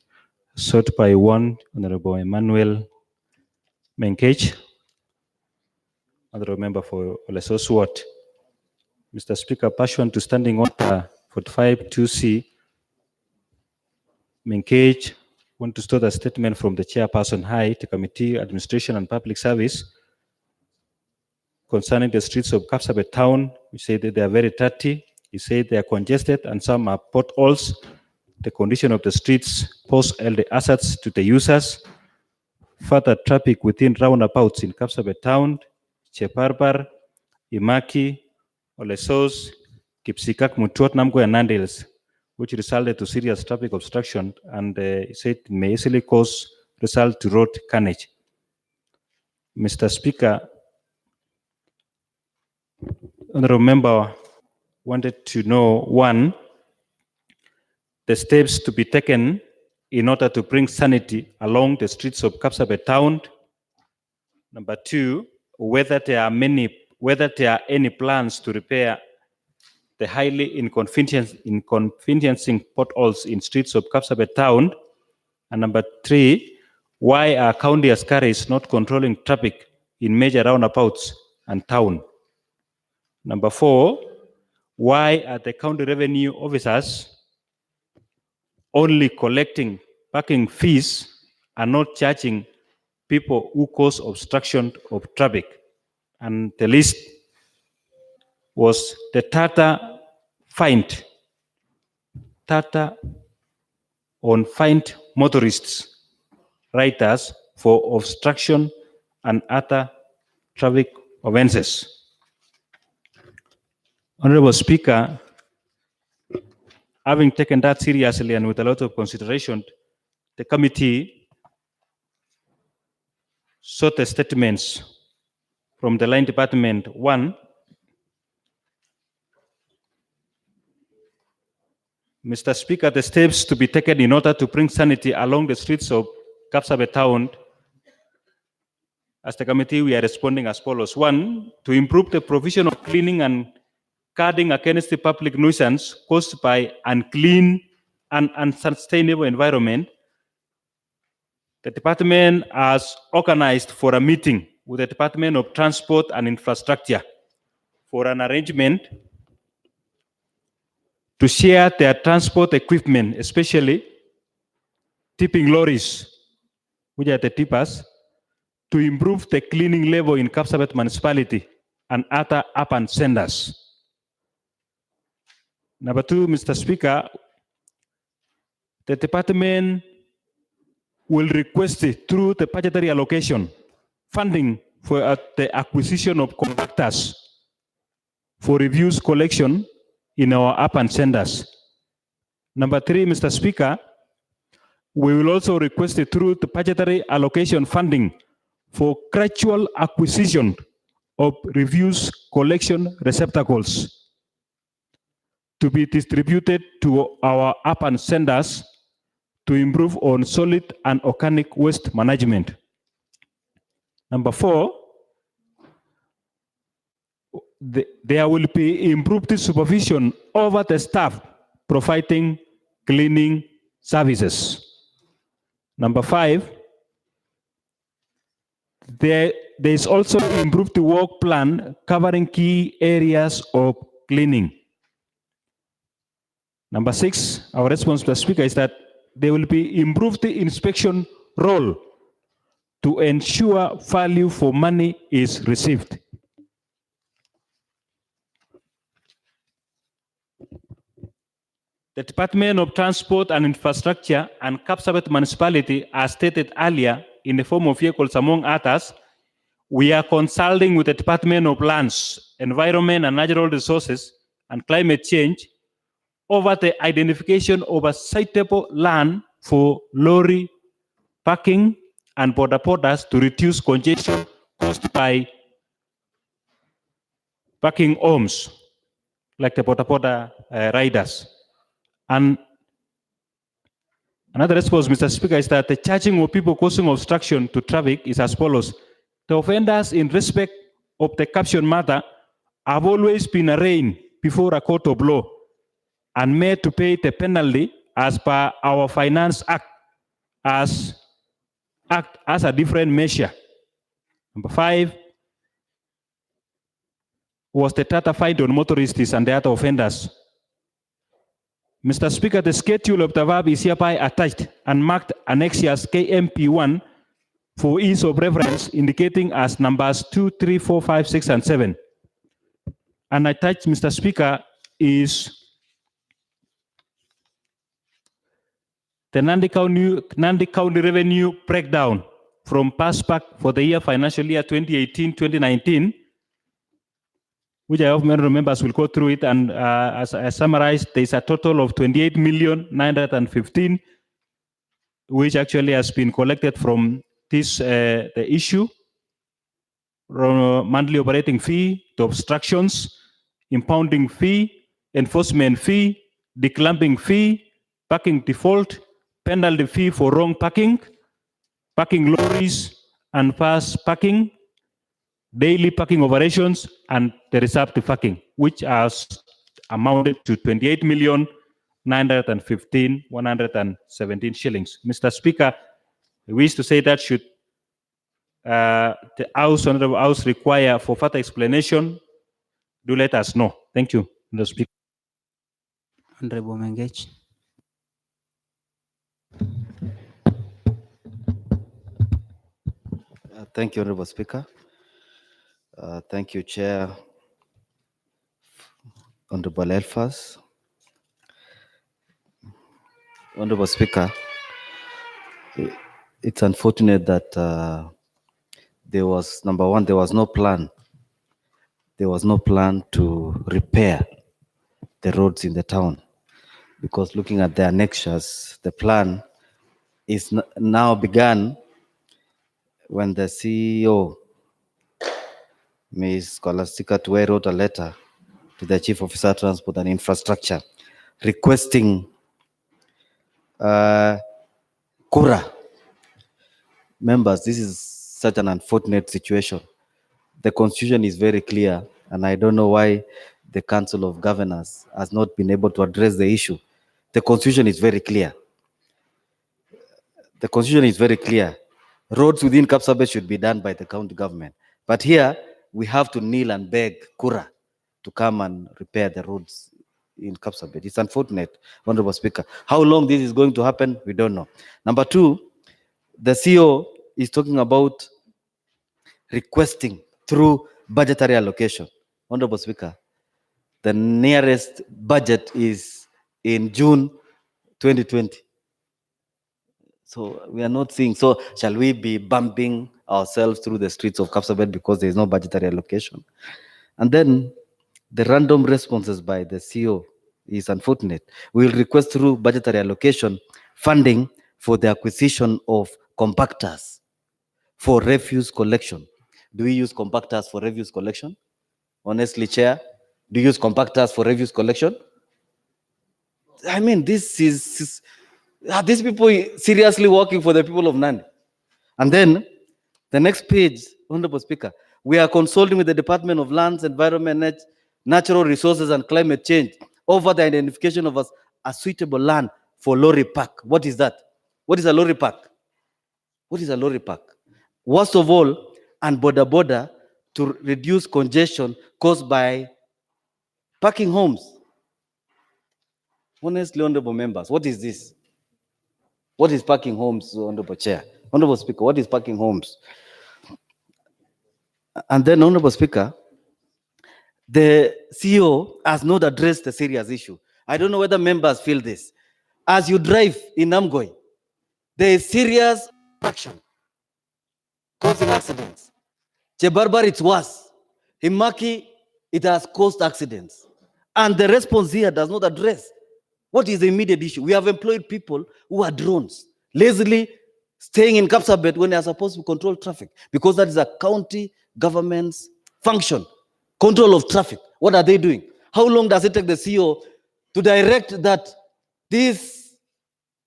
sought by one Honorable Emmanuel Menkage, Honorable Member for Olesos Ward. Mr. Speaker, pursuant to Standing Order 45-2C, Menkage want to start a statement from the Chairperson High to Committee Administration and Public Service concerning the streets of Kapsabet town. We say that they are very dirty. He said they are congested and some are potholes. The condition of the streets pose elder hazards to the users. Further traffic within roundabouts in Kapsabet town, Cheparbar, Imaki, Olesos, Kipsikak, Mutuot, Namgo, and Nandils, which resulted to serious traffic obstruction and he said it may easily result to road carnage. Mr. Speaker, Honorable Member wanted to know, one, the steps to be taken in order to bring sanity along the streets of Kapsabet town. Number two, whether there are any plans to repair the highly inconveniencing potholes in streets of Kapsabet town. And number three, why are county askaris not controlling traffic in major roundabouts and town? Number four, why are the county revenue officers only collecting parking fees and not charging people who cause obstruction of traffic? And the list was the Tata on fined motorists, riders for obstruction and other traffic offences. Honorable Speaker, having taken that seriously and with a lot of consideration, the committee sought the statements from the line department. One, Mr. Speaker, the steps to be taken in order to bring sanity along the streets of Kapsabet town. As the committee, we are responding as follows. One, to improve the provision of cleaning and guarding against the public nuisance caused by unclean and unsustainable environment. The department has organized for a meeting with the Department of Transport and Infrastructure for an arrangement to share their transport equipment, especially tipping lorries, which are the tippers, to improve the cleaning level in Kapsabet municipality and other urban centers. Number two, Mr. Speaker, the department will request it through the budgetary allocation funding for the acquisition of contractors for reviews collection in our urban centers. Number three, Mr. Speaker, we will also request it through the budgetary allocation funding for gradual acquisition of reviews collection receptacles to be distributed to our urban centers to improve on solid and organic waste management. Number four, there will be improved supervision over the staff providing cleaning services. Number five, there is also improved work plan covering key areas of cleaning. Number six, our response to the Speaker is that there will be improved inspection role to ensure value for money is received. The Department of Transport and Infrastructure and Kapsabet Municipality, as stated earlier, in the form of vehicles among others, we are consulting with the Department of Lands, Environment and Natural Resources and Climate Change over the identification of a suitable land for lorry parking and border borders to reduce congestion caused by parking homes, like the border riders. And another response, Mr. Speaker, is that the charging of people causing obstruction to traffic is as follows. The offenders in respect of the caption matter have always been arraigned before a court of law and made to pay the penalty as per our Finance Act as a different measure. Number five was the data fine on motorists and the other offenders. Mr. Speaker, the schedule of the verb is hereby attached and marked annexures KMP1 for ease of reference, indicating as numbers 2, 3, 4, 5, 6, and 7. And attached, Mr. Speaker, is the Nandi County revenue breakdown from PASPAC for the financial year 2018-2019, which I hope many members will go through it. And as I summarized, there is a total of 28,915,000, which actually has been collected from this the issue, monthly operating fee, the obstructions, impounding fee, enforcement fee, declumping fee, parking default, penalty fee for wrong parking, parking lorries and fast parking, daily parking operations, and the reserved parking, which has amounted to 28,915,117 shillings. Mr. Speaker, we wish to say that should the Honorable House require for further explanation, do let us know. Thank you, Mr. Speaker. Honorable Mengech. Thank you, Honorable Speaker. Thank you, Chair, Honorable Elfas. Honorable Speaker, it's unfortunate that there was, number one, there was no plan. There was no plan to repair the roads in the town, because looking at the annexures, the plan is now begun when the CEO, Ms. Scholastica Tuwe, wrote a letter to the Chief Officer of Transport and Infrastructure requesting Kura. Members, this is such an unfortunate situation. The Constitution is very clear, and I don't know why the Council of Governors has not been able to address the issue. The Constitution is very clear. The Constitution is very clear. Roads within Kapsabet should be done by the county government. But here, we have to kneel and beg Kura to come and repair the roads in Kapsabet. It's unfortunate, Honorable Speaker. How long this is going to happen, we don't know. Number two, the CEO is talking about requesting through budgetary allocation. Honorable Speaker, the nearest budget is in June 2020. So we are not seeing, so shall we be bumping ourselves through the streets of Kapsabet because there is no budgetary allocation? And then the random responses by the CEO is unfortunate. We will request through budgetary allocation funding for the acquisition of compactors for refuse collection. Do we use compactors for refuse collection? Honestly, Chair, do you use compactors for refuse collection? I mean, are these people seriously working for the people of Nandi? And then the next page, Honorable Speaker, we are consulting with the Department of Lands, Environment, Natural Resources and Climate Change over the identification of a suitable land for lorry park. What is that? What is a lorry park? What is a lorry park? Worst of all, and border to reduce congestion caused by parking homes. Honestly, honorable members, what is this? What is parking homes, Honorable Chair? Honorable Speaker, what is parking homes? And then, Honorable Speaker, the CEO has not addressed the serious issue. I don't know whether members feel this. As you drive in Namgoi, there is serious action causing accidents. Chebarbar, it's worse. Himaki, it has caused accidents. And the response here does not address what is the immediate issue. We have employed people who are drones, lazily staying in Kapsabet when they are supposed to control traffic, because that is a county government's function, control of traffic. What are they doing? How long does it take the CEO to direct that these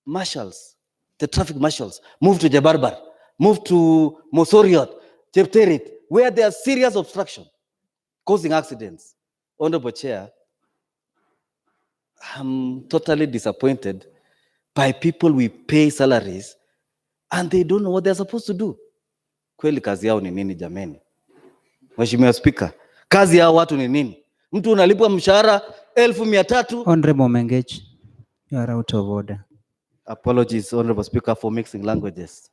marshals, the traffic marshals, move to Jabarbar, move to Mosoriot, Chepterit, where there are serious obstruction causing accidents? Honorable Chair, I'm totally disappointed by people we pay salaries and they don't know what they're supposed to do. Kweli kazi yao ni nini jameni? Mheshimiwa Speaker, kazi yao watu ni nini? Mtu unalipwa mshahara 1,300. Honorable Mengech, you are out of order. Apologies, Honorable Speaker, for mixing languages.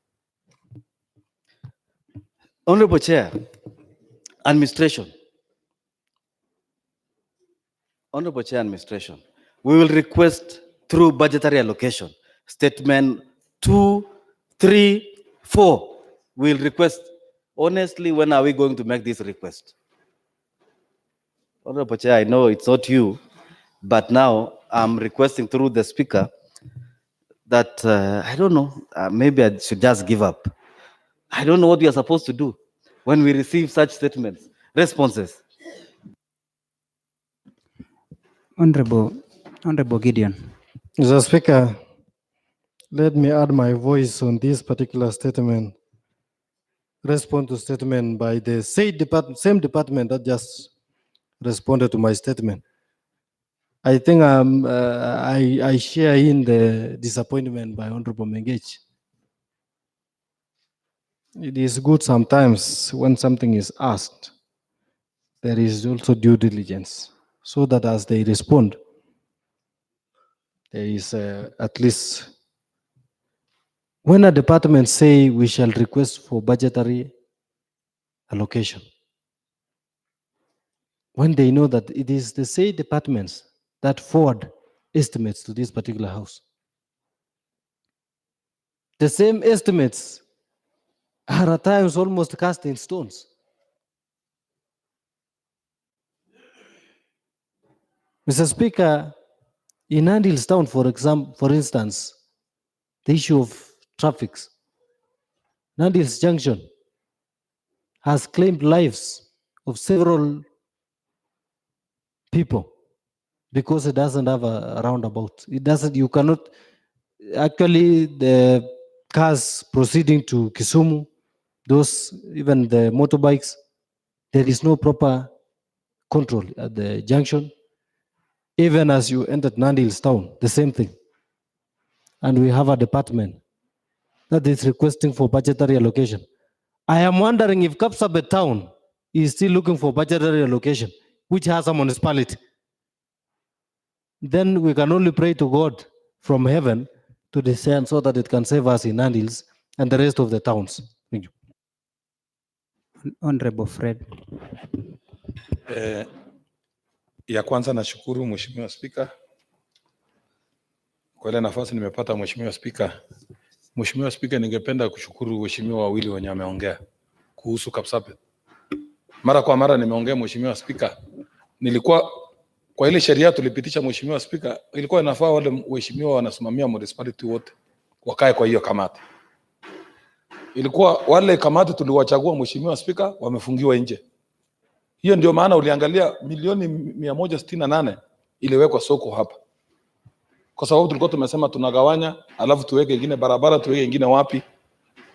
Honorable Chair, administration. Honorable Chair, administration. We will request through budgetary allocation, statement 2, 3, 4. We will request. Honestly, when are we going to make this request? Honorable Chair, I know it's not you, but now I'm requesting through the Speaker that, I don't know, maybe I should just give up. I don't know what we are supposed to do when we receive such statements, responses. Honorable Gideon. Mr. Speaker, let me add my voice on this particular statement. Respond to statement by the same department that just responded to my statement. I think I share in the disappointment by Honorable Mengech. It is good sometimes when something is asked, there is also due diligence, so that as they respond, there is at least, when a department say we shall request for budgetary allocation, when they know that it is the same departments that forward estimates to this particular house. The same estimates are at times almost cast in stones. Mr. Speaker, in Nandi town, for instance, the issue of traffic, Nandi Junction has claimed lives of several people because it doesn't have a roundabout. It doesn't, you cannot, actually the cars proceeding to Kisumu, those, even the motorbikes, there is no proper control at the junction. Even as you entered Nandi Hills town, the same thing. And we have a department that is requesting for budgetary allocation. I am wondering if Kapsabet town is still looking for budgetary allocation, which has a municipality. Then we can only pray to God from heaven to descend so that it can save us in Nandi Hills and the rest of the towns. Thank you. Honorable Fred. Ya kwanza nashukuru Mheshimiwa Spika kwa ile nafasi nimepata. Mheshimiwa Spika, Mheshimiwa Spika, ningependa kushukuru waheshimiwa wawili wenye wameongea kuhusu Kapsabet. Mara kwa mara nimeongea Mheshimiwa Spika, nilikuwa kwa ile sheria tulipitisha Mheshimiwa Spika, ilikuwa inafaa wale waheshimiwa wanasimamia municipality wote wakae kwa hiyo kamati. Ilikuwa wale kamati tuliwachagua Mheshimiwa Spika wamefungiwa nje. Hiyo ndio maana uliangalia milioni 168 iliwekwa soko hapa, kwa sababu tulikuwa tumesema tunagawanya, alafu tuweke ingine barabara, tuweke ingine wapi.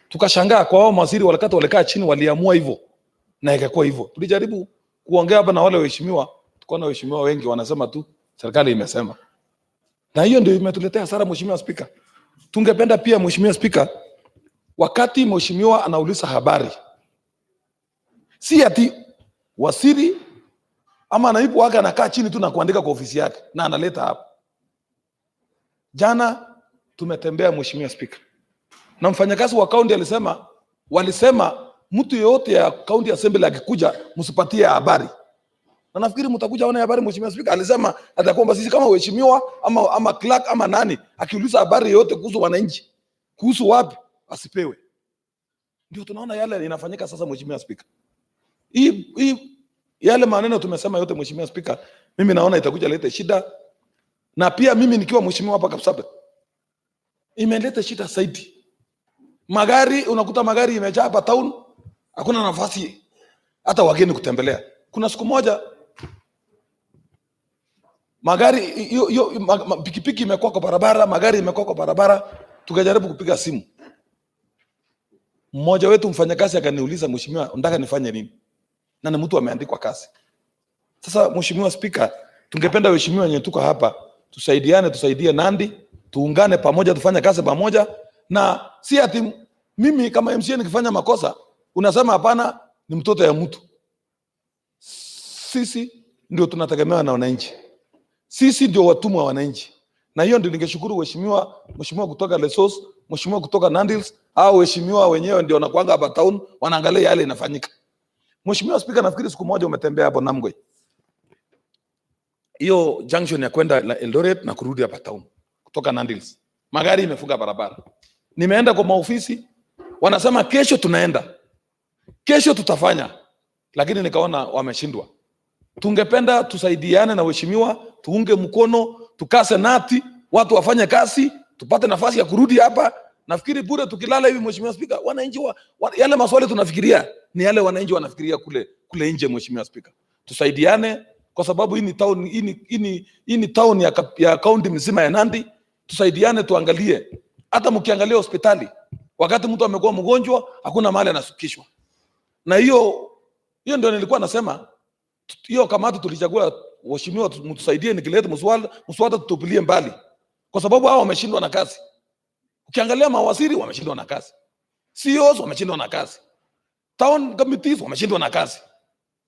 Tukashangaa kwa wao mawaziri walikaa chini, waliamua hivyo na ikakuwa hivyo. Tulijaribu kuongea hapa na wale waheshimiwa, tuko na waheshimiwa wengi wanasema tu serikali imesema, na hiyo ndio imetuletea hasara. Mheshimiwa Spika, tungependa pia Mheshimiwa Spika, wakati mheshimiwa anauliza habari, si ati waziri ama naibu wake anakaa chini tu na kuandika kwa ofisi yake na analeta hapa. Jana tumetembea Mheshimiwa Spika, na mfanyakazi wa kaunti walisema mtu yeyote ya county assembly akikuja msipatie habari, na nafikiri mtakuja ona habari. Mheshimiwa Spika alisema atakwamba sisi kama waheshimiwa ama clerk ama nani akiuliza habari yoyote kuhusu wananchi, kuhusu wapi, asipewe. Ndio tunaona yale inafanyika sasa. Mheshimiwa Spika, hii yale maneno tumesema yote Mheshimiwa Spika, mimi naona itakuja lete shida, na pia mimi nikiwa mheshimiwa hapa Kapsabet imeleta shida zaidi. Magari, unakuta magari imejaa hapa town, hakuna nafasi hata wageni kutembelea. Kuna siku moja magari pikipiki imekuwa kwa barabara, magari imekuwa kwa barabara, tukajaribu kupiga simu. Mmoja wetu mfanyakazi akaniuliza, mheshimiwa, unataka nifanye nini? Na ni mtu ameandikwa kazi. Sasa Mheshimiwa Spika, tungependa waheshimiwa wenye tuko hapa tusaidiane, tusaidie Nandi, tuungane pamoja, tufanye kazi pamoja, na si ati mimi kama MCA nikifanya makosa unasema hapana, ni mtoto ya mtu. Sisi ndio tunategemewa na wananchi, sisi ndio watumwa wa wananchi, na hiyo ndio ningeshukuru mheshimiwa kutoka Lesos, mheshimiwa kutoka Nandils, au waheshimiwa wenyewe ndio wanakuanga hapa town wanaangalia yale inafanyika. Mheshimiwa Spika, nafikiri siku moja umetembea hapo Namgwe, hiyo junction ya kwenda Eldoret na kurudi hapa town kutoka Nandils, magari imefunga barabara. Nimeenda kwa maofisi, wanasema kesho tunaenda, kesho tutafanya, lakini nikaona wameshindwa. Tungependa tusaidiane na waheshimiwa, tuunge mkono, tukase nati, watu wafanye kazi, tupate nafasi ya kurudi hapa. Nafikiri bure tukilala hivi Mheshimiwa Spika, wananchi yale maswali tunafikiria ni yale wananchi wanafikiria kule nje. Mheshimiwa Spika, tusaidiane kwa sababu hii ni town ya kaunti mzima ya Nandi. Tusaidiane, tuangalie, hata mkiangalia hospitali wakati mtu amekuwa mgonjwa hakuna mahali anasukishwa. Na hiyo ndio nilikuwa nasema, hiyo kamati tulichagua waheshimiwa mtusaidie, nikileta mswada tutupilie mbali, kwa sababu hao wameshindwa na kazi. Ukiangalia mawaziri wameshindwa na kazi, CEOs wameshindwa na kazi, town committees wameshindwa na kazi.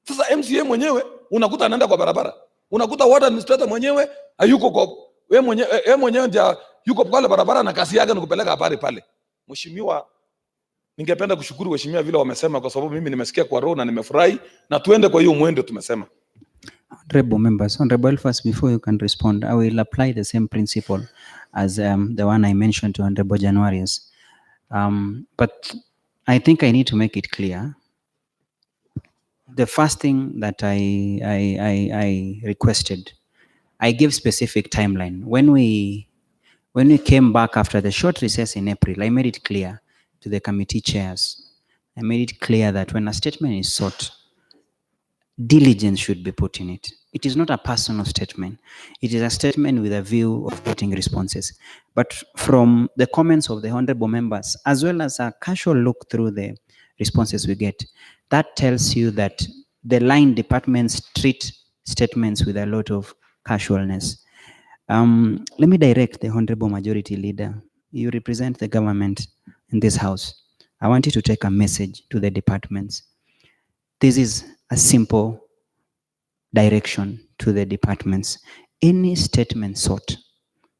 Sasa MCA mwenyewe unakuta anaenda kwa barabara, unakuta ward administrator mwenyewe hayuko kwa yeye mwenyewe ndio yuko pale barabara na kazi yake ni kupeleka habari pale. Mheshimiwa, ningependa kushukuru waheshimiwa vile wamesema, kwa sababu mimi nimesikia kwa roho na nimefurahi, na tuende kwa hiyo mwendo tumesema. Honorable members, Honorable Elfas, before you can respond, I will apply the same principle as the one I mentioned to Honorable Januarius. But I think I need to make it clear. The first thing that I requested, I gave specific timeline. When we came back after the short recess in April, I made it clear to the committee chairs. I made it clear that when a statement is sought, diligence should be put in it. It is not a personal statement. It is a statement with a view of getting responses. But from the comments of the honorable members, as well as a casual look through the responses we get, that tells you that the line departments treat statements with a lot of casualness. Let me direct the honorable majority leader. You represent the government in this house. I want you to take a message to the departments. This is a simple direction to the departments. Any statement sought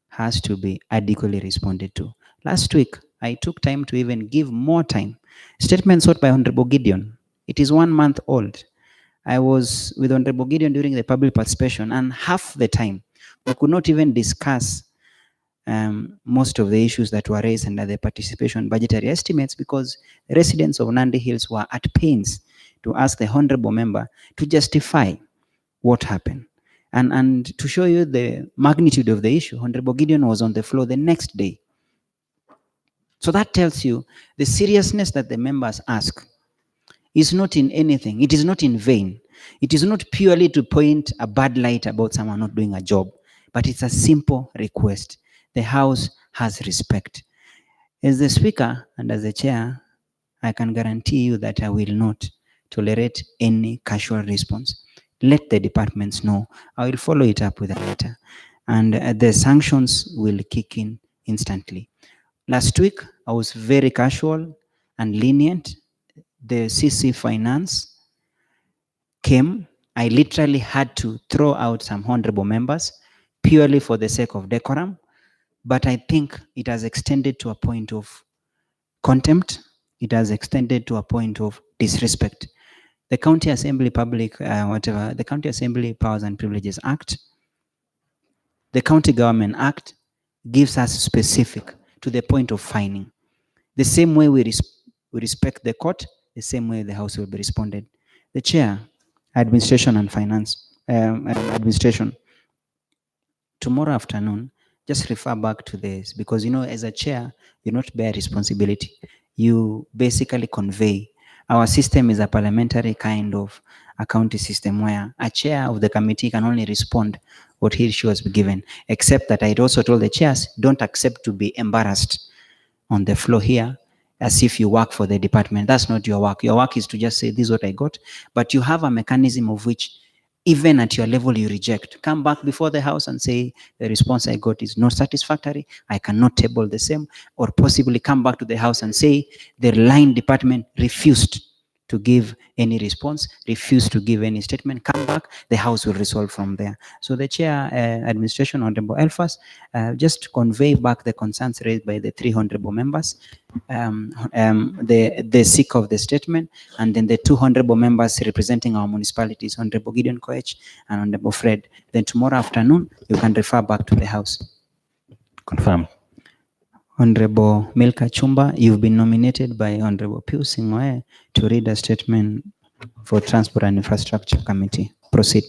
has to be adequately responded to. Last week, I took time to even give more time. Statement sought by Honorable Gideon. It is 1 month old. I was with Honorable Gideon during the public participation, and half the time we could not even discuss most of the issues that were raised under the participation budgetary estimates because residents of Nandi Hills were at pains to ask the honorable member to justify what happened. And to show you the magnitude of the issue, Honorable Gideon was on the floor the next day. So that tells you the seriousness that the members ask is not in anything. It is not in vain. It is not purely to point a bad light about someone not doing a job, but it's a simple request. The House has respect. As the Speaker and as the Chair, I can guarantee you that I will not tolerate any casual response. Let the departments know. I will follow it up with a letter. And the sanctions will kick in instantly. Last week, I was very casual and lenient. The CC Finance came. I literally had to throw out some honorable members purely for the sake of decorum. But I think it has extended to a point of contempt. It has extended to a point of disrespect. The County Assembly the County Assembly Powers and Privileges Act, the County Government Act gives us specific to the point of fining. The same way we respect the court, the same way the House will be responded. The Chair, Administration and Finance, Administration, tomorrow afternoon, just refer back to this because, you know, as a chair, you not bear responsibility. You basically convey. Our system is a parliamentary kind of a county system where a chair of the committee can only respond what he or she was given, except that I also told the chairs, don't accept to be embarrassed on the floor here as if you work for the department. That's not your work. Your work is to just say, this is what I got. But you have a mechanism of which even at your level you reject. Come back before the House and say, the response I got is not satisfactory, I cannot table the same, or possibly come back to the House and say, the line department refused to give any response, refused to give any statement. Come back, the House will resolve from there. So the Chair, Administration, Honorable Elfas, just convey back the concerns raised by the 3 honorable members, the seek of the statement, and then the 2 honorable members representing our municipalities, Honorable Gideon Koech and Honorable Fred. Then tomorrow afternoon, you can refer back to the House. Confirmed. Honorable Milka Chumba, you've been nominated by Honorable Pius Sing'oei to read a statement for Transport and Infrastructure Committee. Proceed.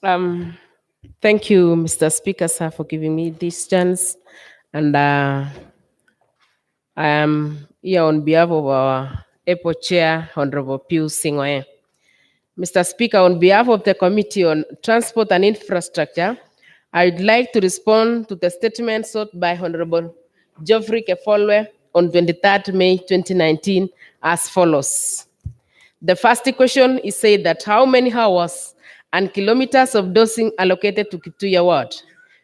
Thank you, Mr. Speaker, sir, for giving me this chance. And I am here on behalf of our EPO Chair, Honorable Pius Sing'oei. Mr. Speaker, on behalf of the Committee on Transport and Infrastructure, I would like to respond to the statement sought by Honorable Geoffrey Kefolwe on 23rd May 2019 as follows. The first question is said that how many hours and kilometers of dosing allocated to Kituya Ward?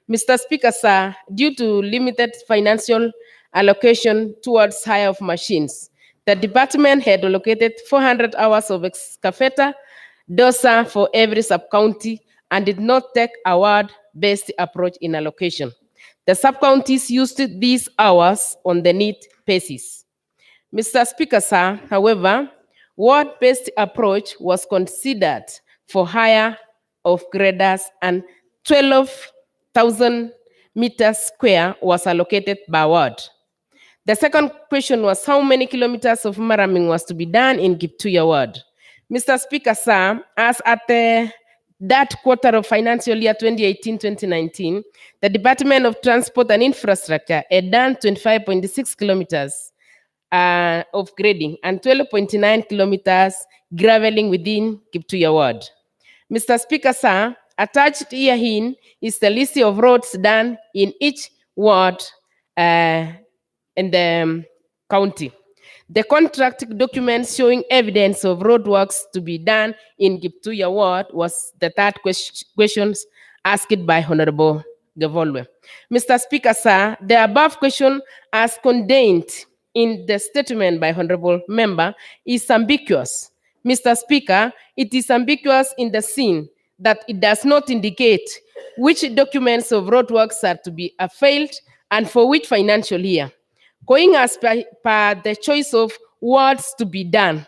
Mr. Speaker, sir, due to limited financial allocation towards hire of machines, the department had allocated 400 hours of excavator doser for every sub-county and did not take a ward-based approach in allocation. The sub-counties used these hours on the need basis. Mr. Speaker, sir, however, ward-based approach was considered for hire of graders and 12,000 meters square was allocated by ward. The second question was how many kilometers of maraming was to be done in Kiptuya ward. Mr. Speaker, sir, as at that quarter of financial year 2018-2019, the Department of Transport and Infrastructure had done 25.6 kilometers of grading and 12.9 kilometers graveling within Kiptuya ward. Mr. Speaker, sir, attached herein is the list of roads done in each ward in the county. The contract documents showing evidence of roadworks to be done in Kiptuya ward was the third question asked by Honorable Gevolwe. Mr. Speaker, sir, the above question as contained in the statement by Honorable Member is ambiguous. Mr. Speaker, it is ambiguous in the sense that it does not indicate which documents of roadworks are to be failed and for which financial year. Going as per the choice of what's to be done.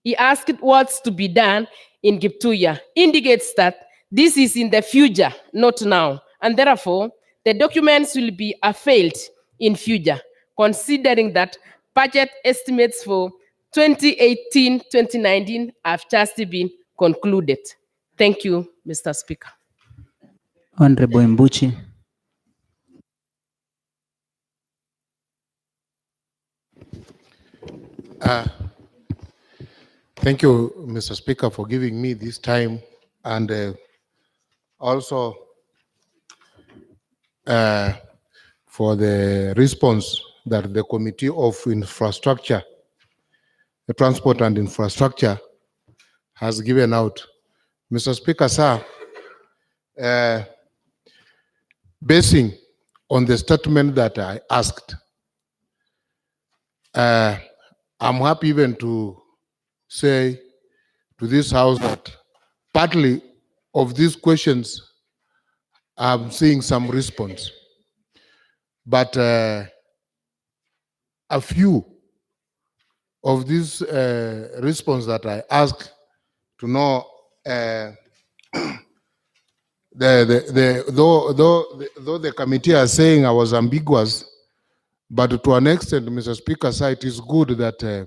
He asked what's to be done in Kiptuya, indicates that this is in the future, not now, and therefore the documents will be failed in future, considering that budget estimates for 2018-2019 have just been concluded. Thank you, Mr. Speaker. Honorable Mbuchi. Thank you, Mr. Speaker, for giving me this time, and also for the response that the Committee of Infrastructure, the Transport and Infrastructure has given out. Mr. Speaker, sir, basing on the statement that I asked, I'm happy even to say to this House that partly of these questions I'm seeing some response, but a few of these response that I asked to know, though the committee are saying I was ambiguous, but to an extent, Mr. Speaker, sir, it is good that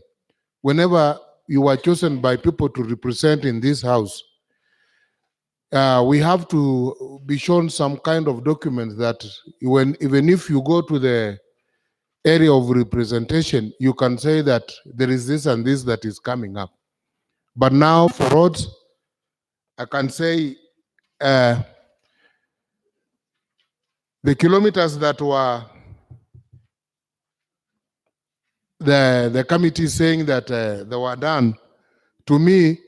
whenever you are chosen by people to represent in this House, we have to be shown some kind of document that even if you go to the area of representation, you can say that there is this and this that is coming up. But now for roads, I can say the kilometers that were the committee saying that they were done, to me,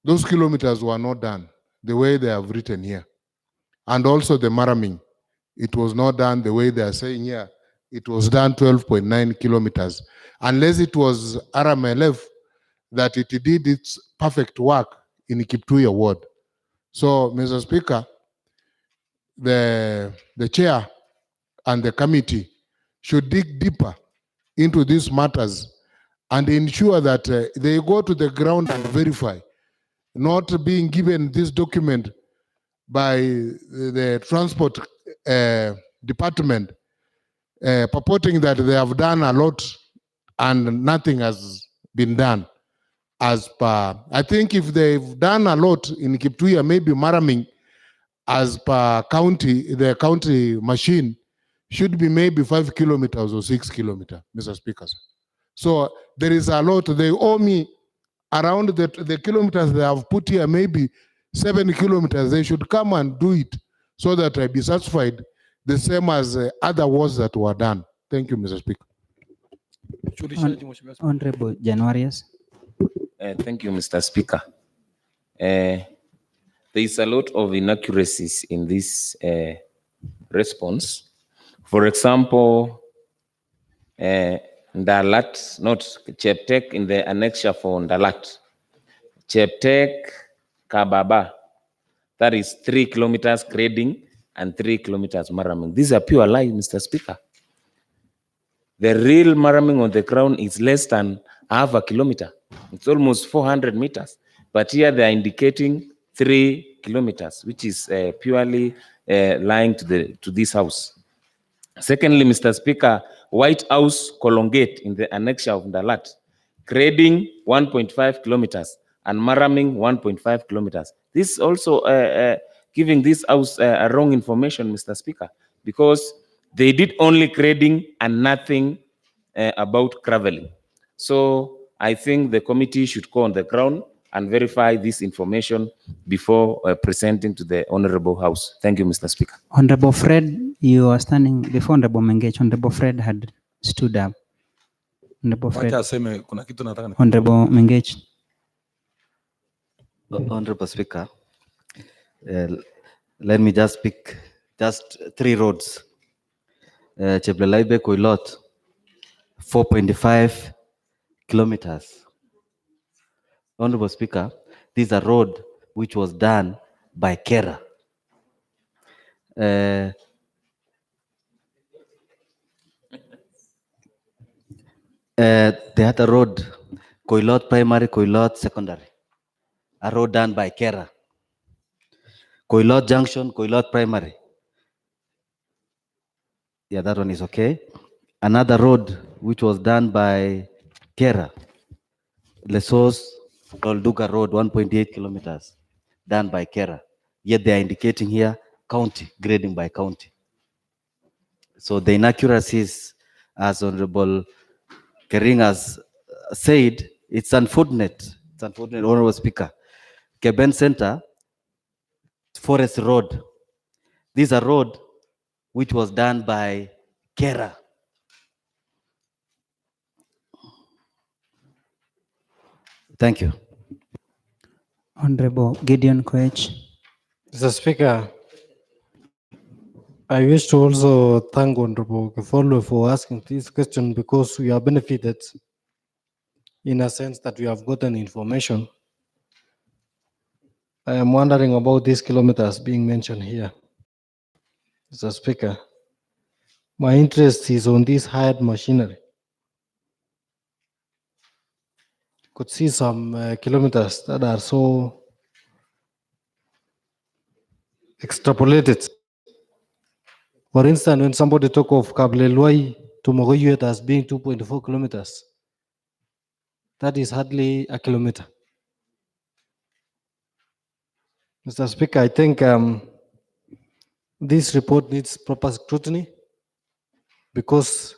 those kilometers were not done the way they have written here. And also the Maraming, it was not done the way they are saying here. It was done 12.9 kilometers. Unless it was RMLF that it did its perfect work in Kiptuya ward. So, Mr. Speaker, the chair and the committee should dig deeper into these matters and ensure that they go to the ground and verify, not being given this document by the transport department purporting that they have done a lot and nothing has been done. As per, I think if they've done a lot in Kiptuya, maybe Maraming, as per county, the county machine should be maybe 5 kilometers or 6 kilometers, Mr. Speaker. So there is a lot. They owe me around the kilometers they have put here, maybe 7 kilometers. They should come and do it so that I be satisfied, the same as other works that were done. Thank you, Mr. Speaker. Honorable Januarius. Thank you, Mr. Speaker. There is a lot of inaccuracies in this response. For example, Ndalat, not Cheptek in the annexure for Ndalat. Cheptek, Kababa, that is 3 kilometers grading and 3 kilometers Maraming. These are pure lies, Mr. Speaker. The real Maraming on the ground is less than half a kilometer. It's almost 400 meters. But here they are indicating 3 kilometers, which is purely lying to this House. Secondly, Mr. Speaker, White House Kolongate in the annexure of Ndalat, grading 1.5 kilometers and Maraming 1.5 kilometers. This is also giving this House wrong information, Mr. Speaker, because they did only grading and nothing about graveling. So I think the committee should go on the ground and verify this information before presenting to the Honorable House. Thank you, Mr. Speaker. Honorable Fred, you are standing before Honorable Mengech. Honorable Fred had stood up. Honorable Fred. Honorable Mengech. Honorable Speaker, let me just pick just 3 roads. Cheblelaibe Koilot, 4.5 kilometers. Honorable Speaker, this is a road which was done by Kera. Uh, the other road, Koilot Primary, Koilot Secondary, a road done by Kera. Koilot Junction, Koilot Primary. Yeah, that one is okay. Another road which was done by Kera, Lesos Olduga Road, 1.8 kilometers, done by Kera. Yet they are indicating here county, grading by county. So the inaccuracies, as Honorable Kering has said, it's unfortunate. It's unfortunate, Honorable Speaker. Keben Center, Forest Road. This is a road which was done by Kera. Thank you. Honorable Gideon Koech. Mr. Speaker, I wish to also thank Honorable Kefolo for asking this question because we are benefited in a sense that we have gotten information. I am wondering about these kilometers being mentioned here. Mr. Speaker, my interest is on this hired machinery. Could see some kilometers that are so extrapolated. For instance, when somebody talk of Kablelwai to Mogoyuet as being 2.4 kilometers, that is hardly a kilometer. Mr. Speaker, I think this report needs proper scrutiny because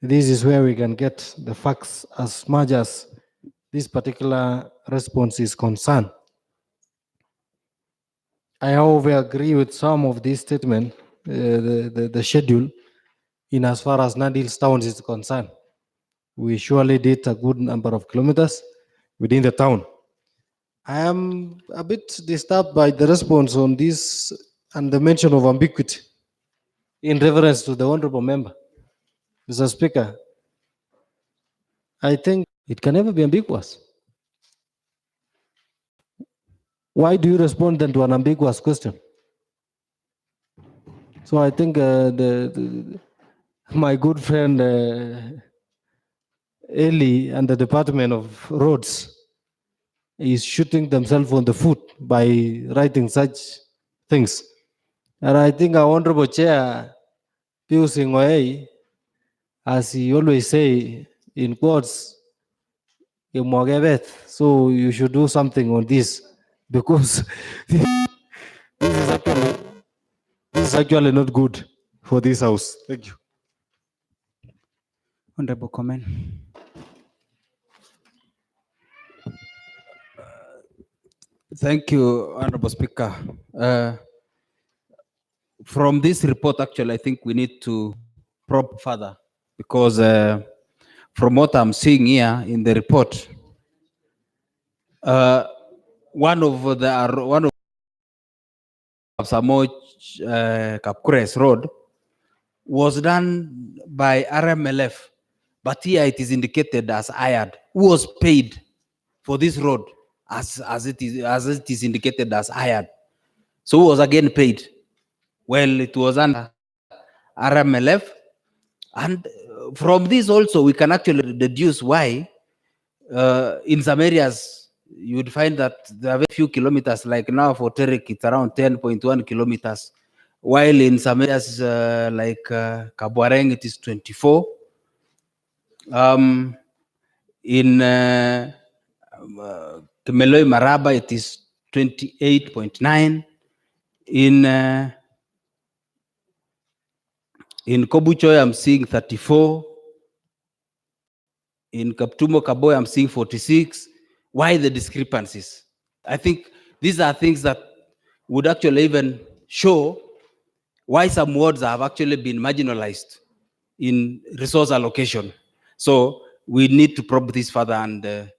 this is where we can get the facts as much as this particular response is concerned. I, however, agree with some of these statements, the schedule, in as far as Nandi town is concerned. We surely did a good number of kilometers within the town. I am a bit disturbed by the response on this and the mention of ambiguity in reference to the honorable member. Mr. Speaker, I think it can never be ambiguous. Why do you respond then to an ambiguous question? So I think my good friend Eli and the Department of Roads is shooting themselves on the foot by writing such things. And I think our honorable chair, Pius Ngoei, as he always say in quotes, so you should do something on this because this is actually not good for this house. Thank you. Honorable comment. Thank you, Honorable Speaker. From this report, actually, I think we need to probe further because from what I'm seeing here in the report, one of Samoch Kapkures Road was done by RMLF, but here it is indicated as hired. Who was paid for this road as it is indicated as hired? So who was again paid? Well, it was under RMLF, and from this also we can actually deduce why in some areas you would find that there are very few kilometers, like now for Terek it's around 10.1 kilometers, while in some areas like Kabwareng it is 24. In Kemeloi Maraba it is 28.9. In Kobuchoy I'm seeing 34. In Kaptumo Kaboy I'm seeing 46. Why the discrepancies? I think these are things that would actually even show why some wards have actually been marginalized in resource allocation. So we need to probe this further and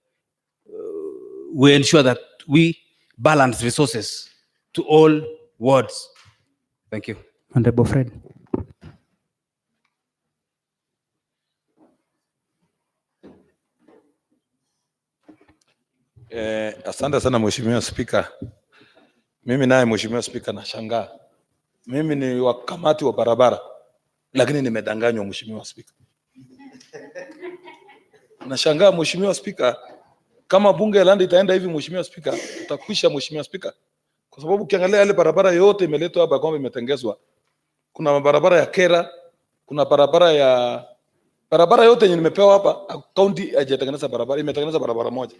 we ensure that we balance resources to all wards. Thank you. Honorable Fred. Asante sana Mheshimiwa Spika. Mimi naye Mheshimiwa Spika nashangaa Mimi ni wakamati wa barabara, lakini nimedanganywa Mheshimiwa Spika. Nashangaa Mheshimiwa Spika, kama bunge la Nandi itaenda hivi Mheshimiwa Spika, utakwisha Mheshimiwa Spika. Kwa sababu ukiangalia ile barabara yote imeletwa hapa kwamba imetengezwa. Kuna barabara ya Kera, kuna barabara yote yenye nimepewa hapa, county haijatengeneza barabara, imetengeneza barabara moja.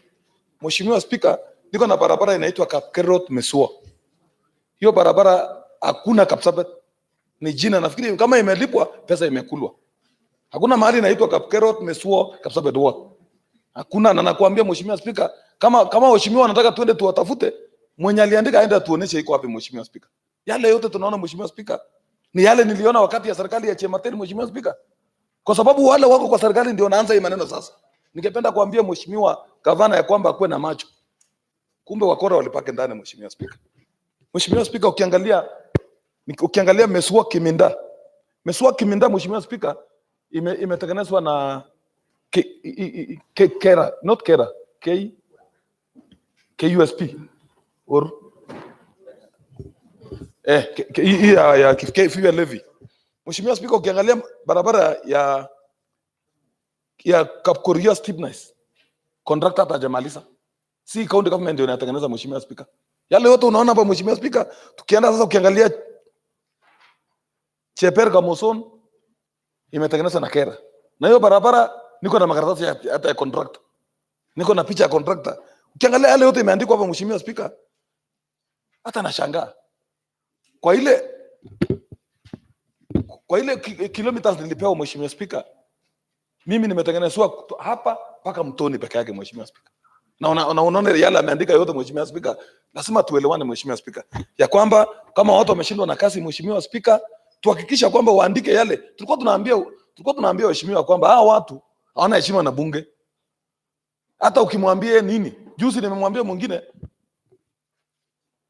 Mheshimiwa Spika, niko na barabara inaitwa Kapkerot Mesua. Hiyo barabara hakuna Kapsabet. Ni jina, nafikiri kama imelipwa pesa imekulwa. Hakuna mahali inaitwa Kapkerot Mesua Kapsabet wa. Hakuna, na nakuambia Mheshimiwa Spika, kama waheshimiwa wanataka tuende tuwatafute, mwenye aliandika aende tuoneshe iko wapi Mheshimiwa Spika. Yale yote tunaona Mheshimiwa Spika ni yale niliona wakati ya serikali ya Chemateni Mheshimiwa Spika. Kwa sababu wale wako kwa serikali ndio wanaanza hii maneno sasa. Ningependa kuambia Mheshimiwa Gavana ya kwamba akuwe na macho. Kumbe wakora walipake ndani Mheshimiwa Spika. Mheshimiwa Spika, ukiangalia Mesua Kiminda. Mesua Kiminda Mheshimiwa Spika imetengenezwa na Kera, not Kera, KUSP or ya Fuel Levy. Mheshimiwa Spika, ukiangalia barabara ya Kapkoria Steepness, contractor hajamaliza. Si county government ndio inatengeneza Mheshimiwa Spika. Yale yote unaona hapa Mheshimiwa Spika, tukienda sasa ukiangalia Cheper Kamoson imetengenezwa na Kera. Na hiyo barabara niko na makaratasi hata ya contractor. Niko na picha ya contractor. Ukiangalia yale yote imeandikwa hapa Mheshimiwa Spika, hata nashangaa. Kwa ile kilometers nilipewa Mheshimiwa Spika, mimi nimetengenezwa hapa mpaka Mtoni peke yake Mheshimiwa Spika. Na unaona yale ameandika yote Mheshimiwa Spika. Lazima tuelewane Mheshimiwa Spika, ya kwamba kama watu wameshindwa na kazi Mheshimiwa Spika, tuhakikisha kwamba waandike yale. Tulikuwa tunaambia waheshimiwa kwamba hao watu hawana heshima na bunge. Hata ukimwambia nini, juzi nimemwambia mwingine,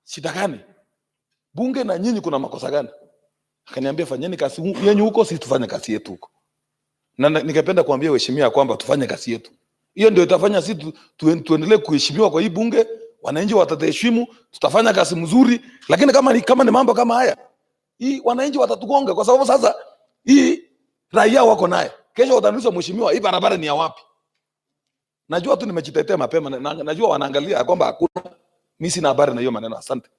shida gani? Bunge na nyinyi kuna makosa gani? Akaniambia fanyeni kazi yenu huko, sisi tufanye kazi yetu huko. Na ningependa kuambia waheshimiwa kwamba tufanye kazi yetu. Hiyo ndio itafanya sisi tuendelee kuheshimiwa kwa hii bunge, wananchi wataheshimu, tutafanya kazi mzuri. Lakini kama ni mambo kama haya, hii wananchi watatugonga, kwa sababu sasa hii raia wako naye. Kesho wataniuliza mheshimiwa, hii barabara ni ya wapi? Najua tu nimejitetea mapema, najua wanaangalia kwamba hakuna, mimi sina habari na hiyo maneno. Asante.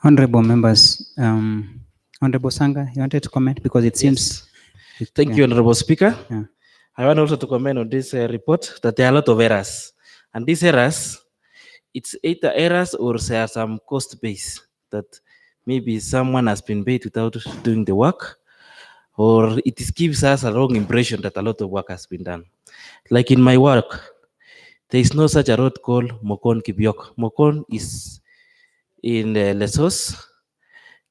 Honorable members, Honorable Sanga, you wanted to comment because it seems. Thank you, Honorable Speaker. Yeah. I want also to comment on this report that there are a lot of errors, and these errors, it's either errors or there are some cost base that maybe someone has been paid without doing the work, or it gives us a wrong impression that a lot of work has been done. Like in my work, there is no such a road called Mokon Kibyok. Mokon is in Lesos,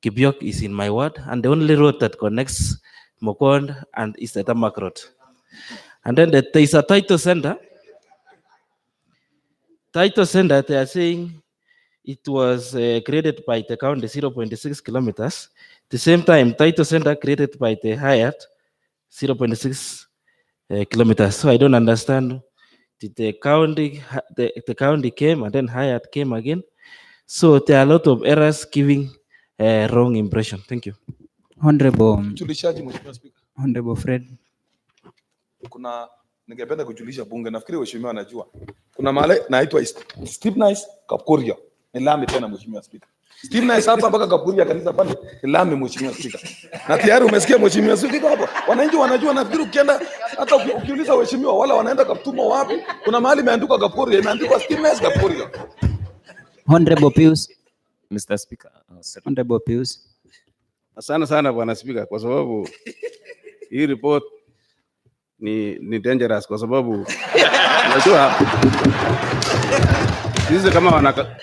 Kibyok is in my ward, and the only road that connects Mokon and is the Tamak Road. And then there is a title center. Title center, they are saying it was created by the county 0.6 kilometers. The same time, title center created by the Hyatt 0.6 kilometers. So I don't understand. Did the county came and then Hyatt came again? So there are a lot of errors giving a wrong impression. Thank you. Honorable Fred. Ningependa kujulisha bunge, nafikiri waheshimiwa wanajua. Kuna mahali naitwa Steepness Kapkoria. Ni lami tena Mheshimiwa Spika. Steepness hapa mpaka Kapkoria kanisa pale ni lami Mheshimiwa Spika. Na tayari umesikia Mheshimiwa Spika hapa. Wananchi wanajua, nafikiri ukienda hata ukiuliza waheshimiwa wala wanaenda Kaptumo wapi, kuna mahali imeandikwa Kapkoria, imeandikwa Steepness Kapkoria. Honorable Pius. Mr. Speaker. Honorable Pius. Asante sana Bwana Spika, kwa sababu hii report ni dangerous, kwa sababu unajua sisi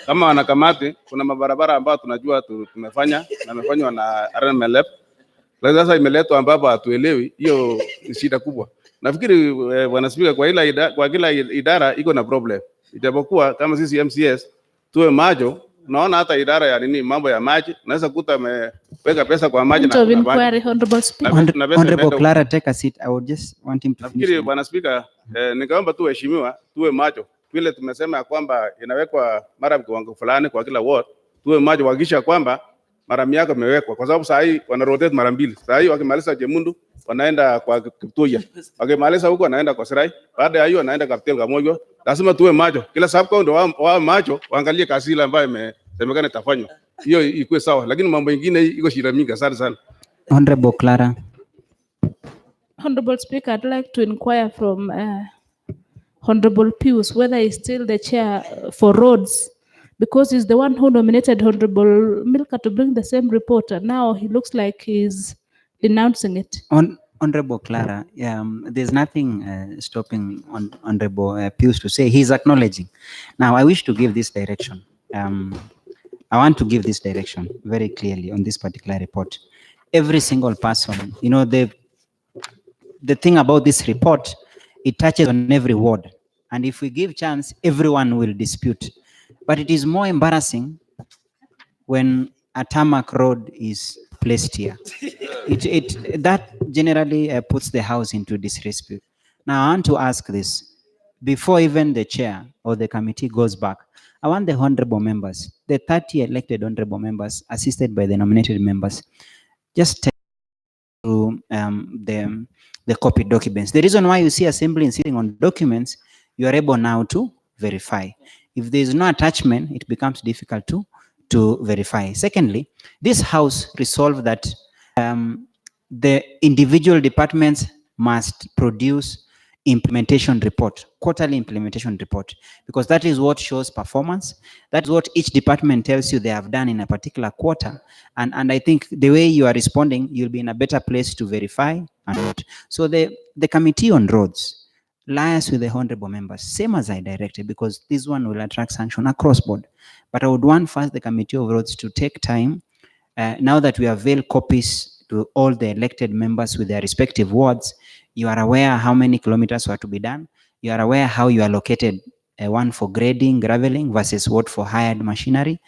kama wanakamati kuna mabarabara ambayo tunajua tumefanya na imefanywa na RMLF, lakini sasa imeletwa ambapo hatuelewi. Hiyo ni shida kubwa. Nafikiri Bwana Spika, kwa kila idara iko na problem, ijapokuwa kama sisi MCS tuwe macho. Unaona hata idara ya mambo ya maji, unaweza kuta ameweka pesa kwa maji na Honorable Clara, take a seat. I would just want him to finish. Nafikiri Bwana Spika, nikaomba tu waheshimiwa tuwe macho. Vile tumesema kwamba inawekwa mara kiwango fulani kwa kila ward, tuwe macho kuhakikisha kwamba mara miaka imewekwa, kwa sababu saa hii wana rotate mara mbili. Saa hii wakimaliza Jemundu wanaenda kwa Kiptuya, wakimaliza huko wanaenda kwa Sirai, baada ya hiyo wanaenda Kaptel Kamojo. Lazima tuwe macho, kila sub county wa macho, waangalie kazi ile ambayo imesemekana itafanywa, hiyo ikuwe sawa, lakini mambo mengine iko shida mingi. Asante sana. Honorable Clara. Honorable Speaker, I'd like to inquire from Honorable Pius whether he's still the chair for roads, because he's the one who nominated Honorable Milka to bring the same report, and now he looks like he's denouncing it. Honorable Clara, there's nothing stopping Honorable Pius to say. He's acknowledging. Now, I wish to give this direction. I want to give this direction very clearly on this particular report. Every single person, you know, the thing about this report, it touches on every word. And if we give chance, everyone will dispute. But it is more embarrassing when a tarmac road is placed here. That generally puts the house into disrepute. Now I want to ask this, before even the chair or the committee goes back, I want the honorable members, the 30 elected honorable members, assisted by the nominated members, just take through the copied documents. The reason why you see assembly sitting on documents, you are able now to verify. If there is no attachment, it becomes difficult to verify. Secondly, this house resolved that the individual departments must produce implementation report, quarterly implementation report, because that is what shows performance. That's what each department tells you they have done in a particular quarter. And I think the way you are responding, you'll be in a better place to verify and not. So the committee on roads liaise with the honorable members, same as I directed, because this one will attract sanction across board. But I would want first the committee of roads to take time, now that we have veiled copies to all the elected members with their respective wards. You are aware how many kilometers were to be done. You are aware how you allocated one for grading, graveling versus what for hired machinery.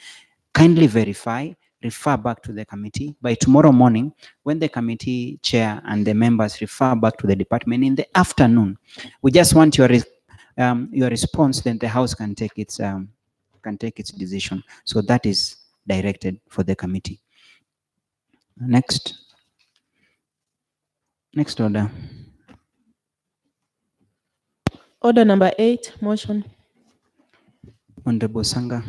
Kindly verify, refer back to the committee. By tomorrow morning, when the committee chair and the members refer back to the department in the afternoon, we just want your response, then the house can take its decision. So that is directed for the committee. Next order. Order number 8, motion. Honorable Sanga.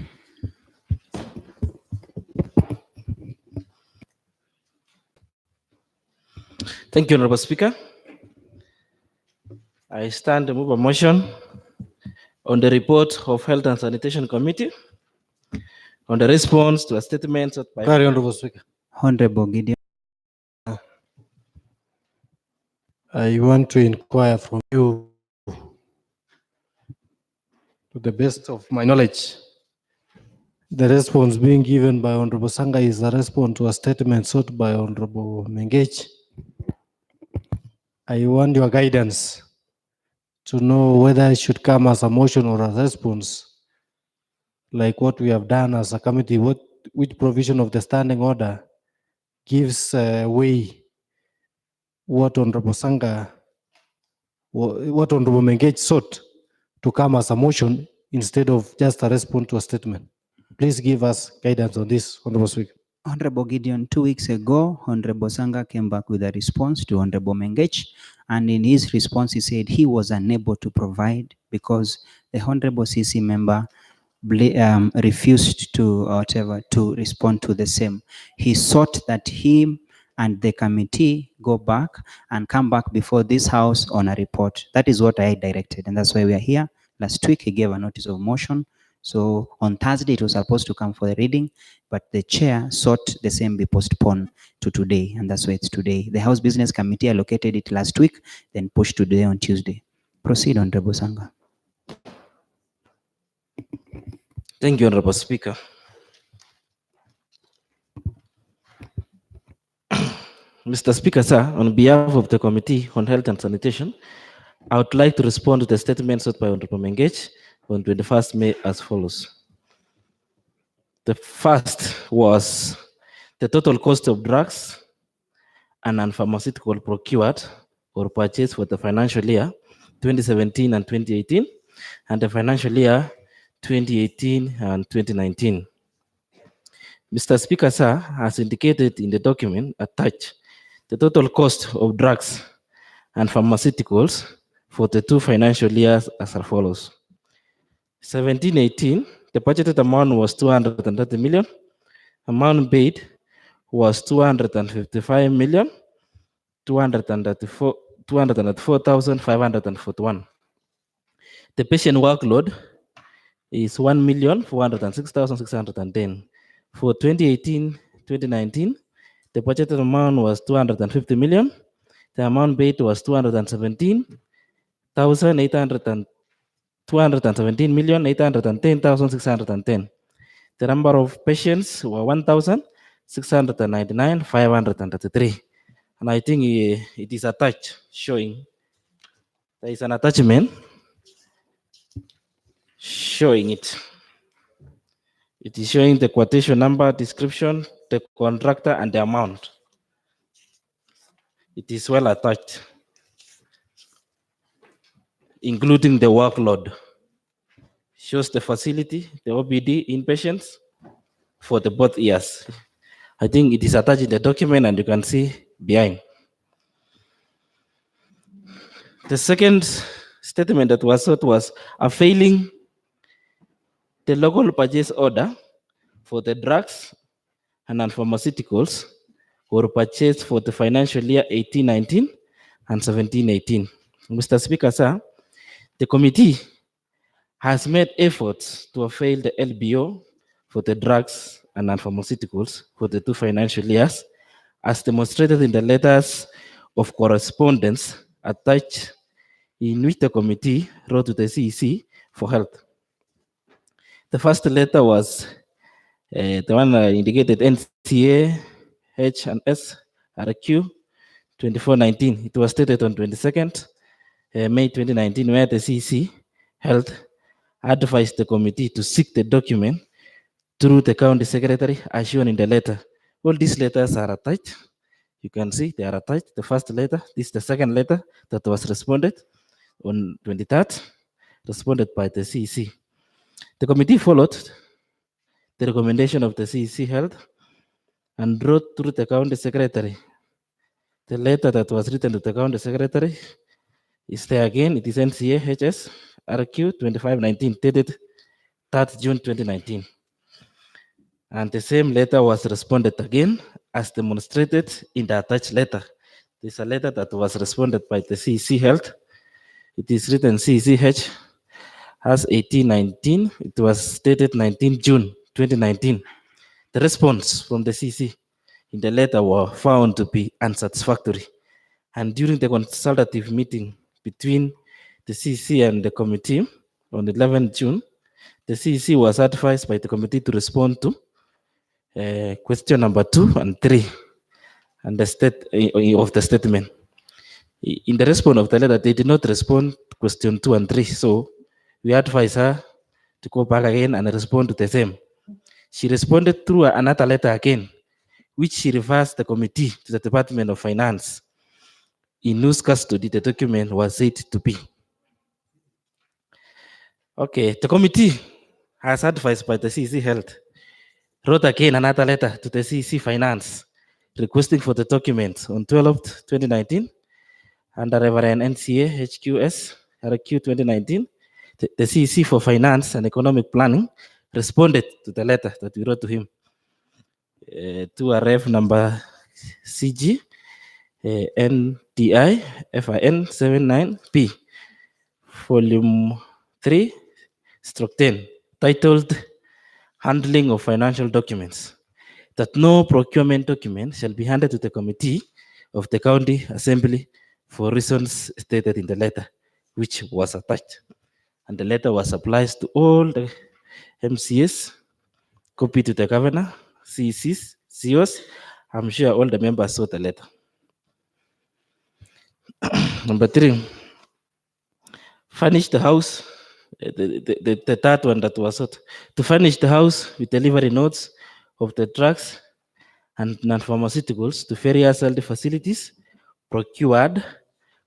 Thank you, Honorable Speaker. I stand to move a motion on the report of Health and Sanitation Committee on the response to a statement by Honorable Speaker. Honorable Gideon. I want to inquire from you, to the best of my knowledge, the response being given by Honorable Sanga is a response to a statement sought by Honorable Mengech. I want your guidance to know whether it should come as a motion or a response, like what we have done as a committee. Which provision of the standing order gives way what Honorable Sanga, what Honorable Mengech sought to come as a motion instead of just a response to a statement. Please give us guidance on this, Honorable Speaker. Honorable Gideon, 2 weeks ago, Honorable Sanga came back with a response to Honorable Mengech, and in his response, he said he was unable to provide because the Honorable CC member refused to respond to the same. He sought that him and the committee go back and come back before this house on a report. That is what I directed, and that's why we are here. Last week, he gave a notice of motion. So on Thursday, it was supposed to come for the reading, but the chair sought the same be postponed to today, and that's why it's today. The House Business Committee allocated it last week, then pushed today on Tuesday. Proceed, Honorable Sanga. Thank you, Honorable Speaker. Mr. Speaker, sir, on behalf of the Committee on Health and Sanitation, I would like to respond to the statement sought by Honorable Mengech on 21st May as follows. The first was the total cost of drugs and non-pharmaceutical procured or purchased for the financial year 2017 and 2018, and the financial year 2018 and 2019. Mr. Speaker, sir, as indicated in the document attached, the total cost of drugs and pharmaceuticals for the 2 financial years as follows. 17-18, the budgeted amount was 230 million. Amount paid was 255 million, 234,541. The patient workload is 1,406,610. For 2018-2019, the budgeted amount was 250 million. The amount paid was 217,810,610. The number of patients were 1,699,533. And I think it is attached, showing there is an attachment showing it. It is showing the quotation number, description, the contractor, and the amount. It is well attached, including the workload. Shows the facility, the OBD inpatients for the both years. I think it is attached in the document, and you can see behind. The second statement that was sought was availing the local purchase order for the drugs and non-pharmaceuticals were purchased for the financial year 18-19 and 17-18. Mr. Speaker, sir, the committee has made efforts to avail the LBO for the drugs and non-pharmaceuticals for the 2 financial years, as demonstrated in the letters of correspondence attached, in which the committee wrote to the CEC for health. The first letter was the one indicated NCA H&S RQ 2419. It was stated on 22nd May 2019, where the CEC Health advised the committee to seek the document through the county secretary as shown in the letter. All these letters are attached. You can see they are attached. The first letter, this is the second letter that was responded on 23rd, responded by the CEC. The committee followed the recommendation of the CEC Health and wrote through the county secretary. The letter that was written to the county secretary is there again. It is NCA HS RQ 2519, dated 3rd June 2019. And the same letter was responded again as demonstrated in the attached letter. This is a letter that was responded by the CEC Health. It is written CECH as 1819. It was dated 19 June 2019. The response from the CEC in the letter were found to be unsatisfactory. And during the consultative meeting between the CEC and the committee on 11 June, the CEC was advised by the committee to respond to question number 2 and 3 and the of the statement. In the response of the letter, they did not respond to question 2 and 3. So we advise her to go back again and respond to the same. She responded through another letter again, which she refers the committee to the Department of Finance, in whose custody the document was said to be. Okay, the committee, as advised by the CEC Health, wrote again another letter to the CEC Finance, requesting for the documents on 12th 2019, under Reverend NCA HQS RQ 2019. The CEC for Finance and Economic Planning responded to the letter that we wrote to him, to a ref number CG NDI FIN 79P, volume 3/10, titled Handling of Financial Documents, that no procurement document shall be handed to the committee of the county assembly for reasons stated in the letter, which was attached. And the letter was supplied to all the MCS, copied to the governor, CECs, CEOs. I'm sure all the members saw the letter. Number 3, furnish the house. The third one that was sought, to furnish the house with delivery notes of the drugs and non-pharmaceuticals to various health facilities procured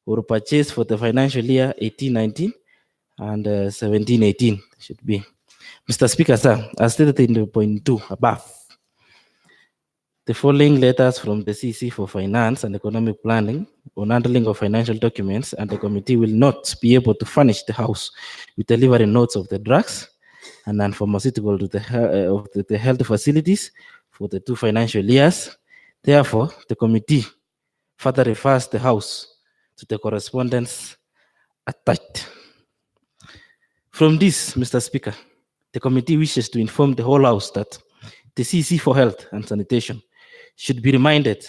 or purchased for the financial year 18-19 and 17-18 should be. Mr. Speaker, sir, as stated in the point 2 above, the following letters from the CC for Finance and Economic Planning on handling of financial documents, and the committee will not be able to furnish the House with delivery notes of the drugs and non-pharmaceutical to the health facilities for the 2 financial years. Therefore, the committee further refers the House to the correspondence attached. From this, Mr. Speaker, the committee wishes to inform the whole House that the CC for Health and Sanitation should be reminded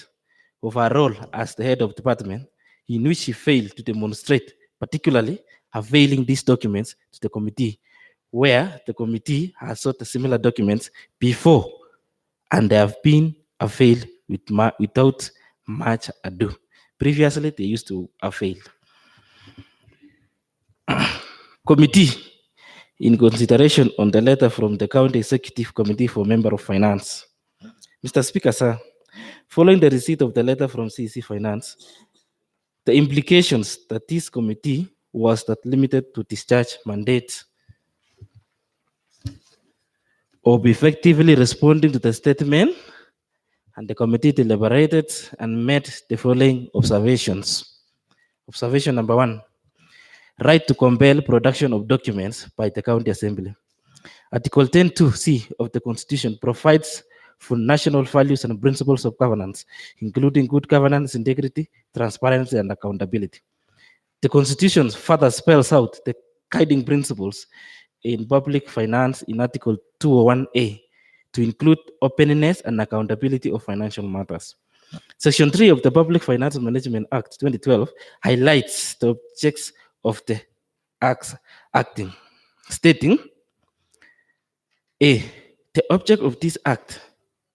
of her role as the head of department, in which she failed to demonstrate, particularly availing these documents to the committee, where the committee has sought similar documents before, and they have been availed without much ado. Previously, they used to avail. Committee, in consideration on the letter from the County Executive Committee for Member of Finance. Mr. Speaker, sir, following the receipt of the letter from CC Finance, the implications that this committee was not limited to discharge mandates of effectively responding to the statement, and the committee deliberated and made the following observations. Observation number 1, right to compel production of documents by the County Assembly. Article 10(2)(c) of the Constitution provides for national values and principles of governance, including good governance, integrity, transparency, and accountability. The Constitution further spells out the guiding principles in public finance in Article 201(a) to include openness and accountability of financial matters. Section 3 of the Public Finance Management Act 2012 highlights the objects of the acts acting, stating, A, the object of this act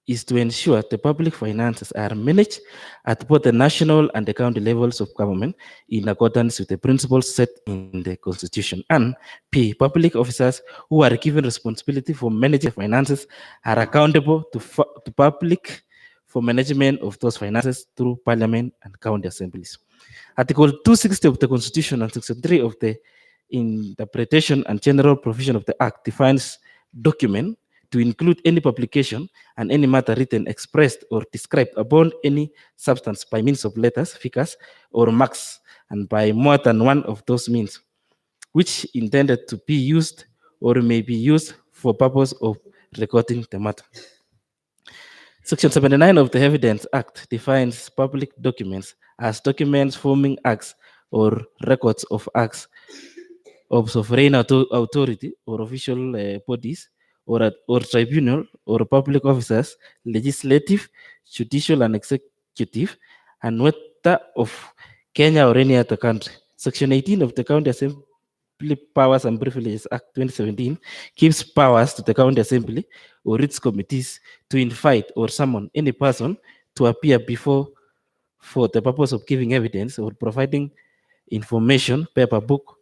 is to ensure the public finances are managed at both the national and the county levels of government in accordance with the principles set in the Constitution. And P, public officers who are given responsibility for managing finances are accountable to public for management of those finances through Parliament and county assemblies. Article 260 of the Constitution and Section 3 of the Interpretation and General Provision of the Act defines document to include any publication and any matter written, expressed, or described upon any substance by means of letters, figures, or marks, and by more than one of those means, which intended to be used or may be used for purpose of recording the matter. Section 79 of the Evidence Act defines public documents as documents forming acts or records of acts of sovereign authority or official bodies or tribunal or public officers, legislative, judicial, and executive, and whether of Kenya or any other country. Section 18 of the County Assembly Powers and Privileges Act 2017 gives powers to the County Assembly or its committees to invite or summon any person to appear before for the purpose of giving evidence or providing information, paper, book,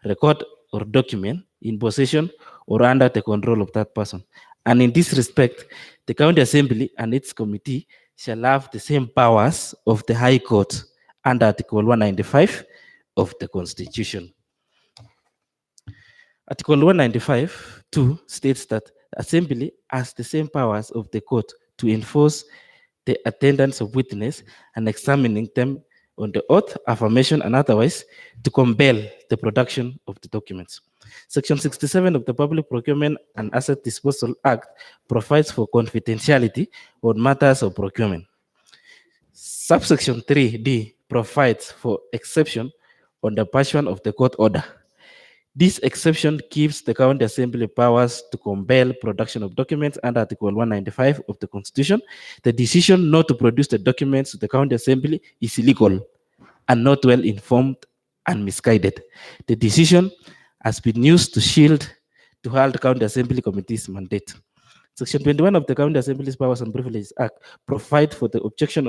record, or document in possession or under the control of that person. And in this respect, the County Assembly and its committee shall have the same powers of the High Court under Article 195 of the Constitution. Article 195(2) states that the Assembly has the same powers of the court to enforce the attendance of witness and examining them on the oath, affirmation, and otherwise to compel the production of the documents. Section 67 of the Public Procurement and Asset Disposal Act provides for confidentiality on matters of procurement. Subsection 3D provides for exception on the passion of the court order. This exception gives the County Assembly powers to compel production of documents under Article 195 of the Constitution. The decision not to produce the documents to the County Assembly is illegal and not well informed and misguided. The decision has been used to halt County Assembly Committee's mandate. Section 21 of the County Assembly's Powers and Privileges Act provides for the objection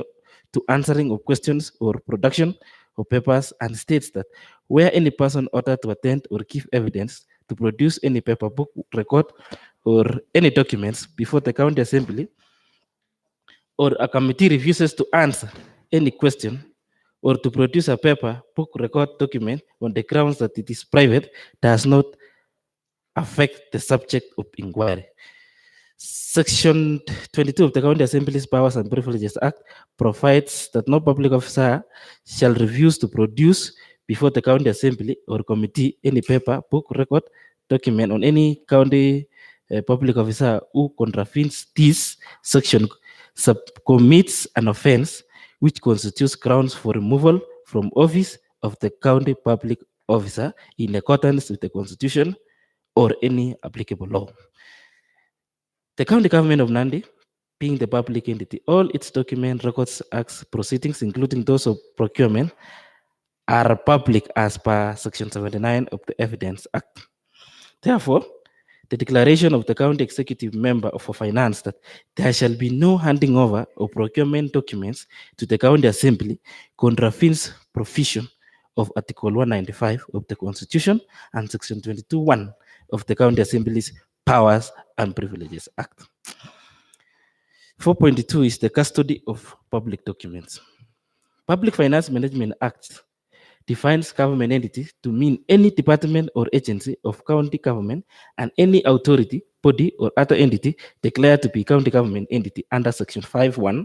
to answering of questions or production of papers and states that where any person ordered to attend or give evidence to produce any paper, book, record, or any documents before the County Assembly, or a committee refuses to answer any question or to produce a paper, book, record, document on the grounds that it is private, does not affect the subject of inquiry. Section 22 of the County Assembly's Powers and Privileges Act provides that no public officer shall refuse to produce before the County Assembly or committee any paper, book, record, document on any county public officer who contravenes this section, commits an offense which constitutes grounds for removal from office of the county public officer in accordance with the Constitution or any applicable law. The county government of Nandi, being the public entity, all its document, records, acts, proceedings, including those of procurement, are public as per Section 79 of the Evidence Act. Therefore, the declaration of the county executive member for finance that there shall be no handing over of procurement documents to the county assembly contravenes provision of Article 195 of the Constitution and Section 22(1) of the County Assembly's Powers and Privileges Act. 4.2 is the custody of public documents. Public Finance Management Act defines government entity to mean any department or agency of county government and any authority, body, or other entity declared to be county government entity under Section 5(1),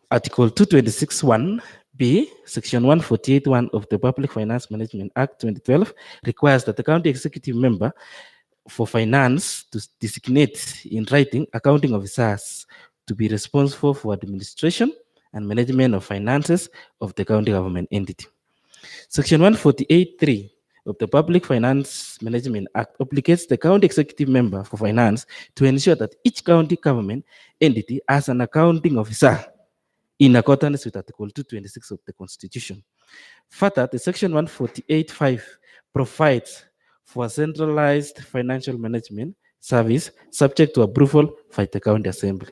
Article 226(1)(b), Section 148(1) of the Public Finance Management Act 2012 requires that the county executive member for finance to designate in writing accounting officers to be responsible for administration and management of finances of the county government entity. Section 148(3) of the Public Finance Management Act obligates the county executive member for finance to ensure that each county government entity has an accounting officer in accordance with Article 226 of the Constitution. Further, the Section 148(5) provides for a centralized financial management service subject to approval by the county assembly.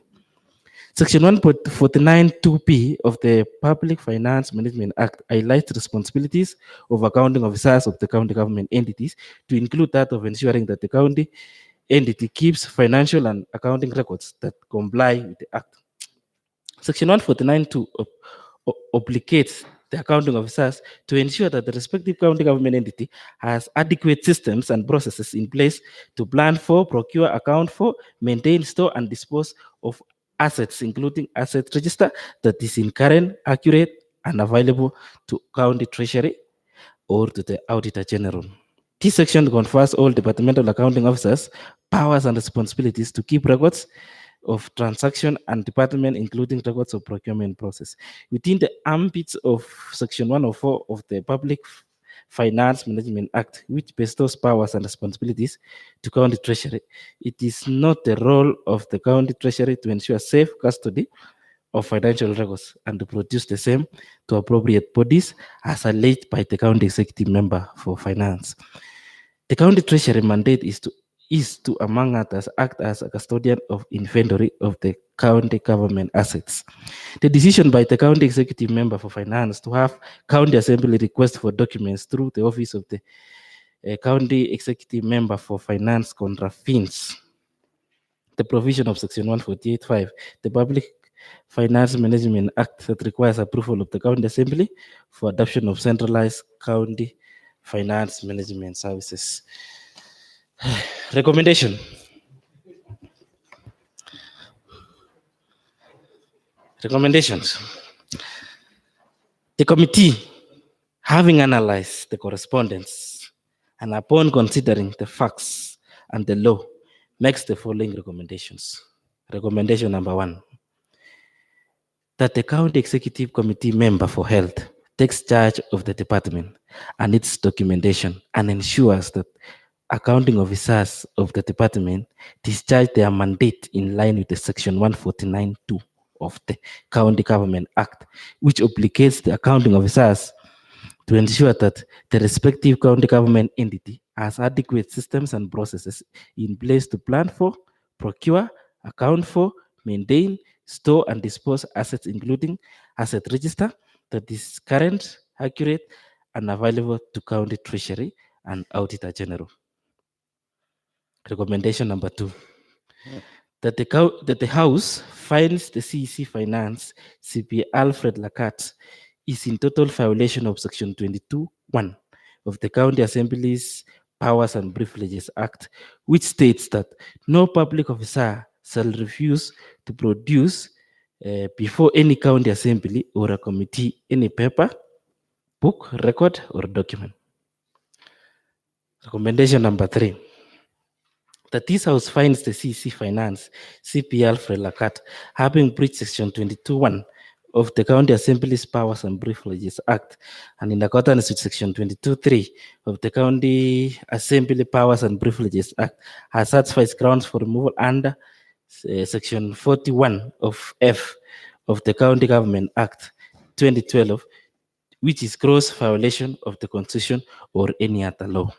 Section 149(2)(b) of the Public Finance Management Act highlights responsibilities of accounting officers of the county government entities to include that of ensuring that the county entity keeps financial and accounting records that comply with the Act. Section 149(2) obligates the accounting officers to ensure that the respective county government entity has adequate systems and processes in place to plan for, procure, account for, maintain, store, and dispose of assets, including asset register that is in current, accurate, and available to county treasury or to the auditor general. This section confers all departmental accounting officers powers and responsibilities to keep records of transaction and department, including records of procurement process. Within the ambit of Section 104 of the Public Finance Management Act, which bestows powers and responsibilities to county treasury, it is not the role of the county treasury to ensure safe custody of financial records and to produce the same to appropriate bodies as alleged by the county executive member for finance. The county treasury mandate is to, among others, act as a custodian of inventory of the county government assets. The decision by the county executive member for finance to have county assembly request for documents through the office of the county executive member for finance contravenes the provision of Section 148(5), the Public Finance Management Act, that requires approval of the county assembly for adoption of centralized county finance management services. Recommendation. Recommendations. The committee, having analyzed the correspondence and upon considering the facts and the law, makes the following recommendations. Recommendation number 1, that the county executive committee member for health takes charge of the department and its documentation and ensures that accounting officers of the department discharge their mandate in line with the Section 149(2) of the County Government Act, which obligates the accounting officers to ensure that the respective county government entity has adequate systems and processes in place to plan for, procure, account for, maintain, store, and dispose assets, including asset register that is current, accurate, and available to county treasury and auditor general. Recommendation number 2, that the House finds the CEC Finance CP Alfred Lacat is in total violation of Section 22(1) of the County Assembly's Powers and Privileges Act, which states that no public officer shall refuse to produce before any county assembly or a committee any paper, book, record, or document. Recommendation number 3. That this House finds the CC Finance, CP Alfred Lacat, having breached Section 22(1) of the County Assembly's Powers and Privileges Act, and in accordance with Section 22(3) of the County Assembly Powers and Privileges Act, has satisfied grounds for removal under Section 41 of F of the County Government Act 2012, which is gross violation of the Constitution or any other law.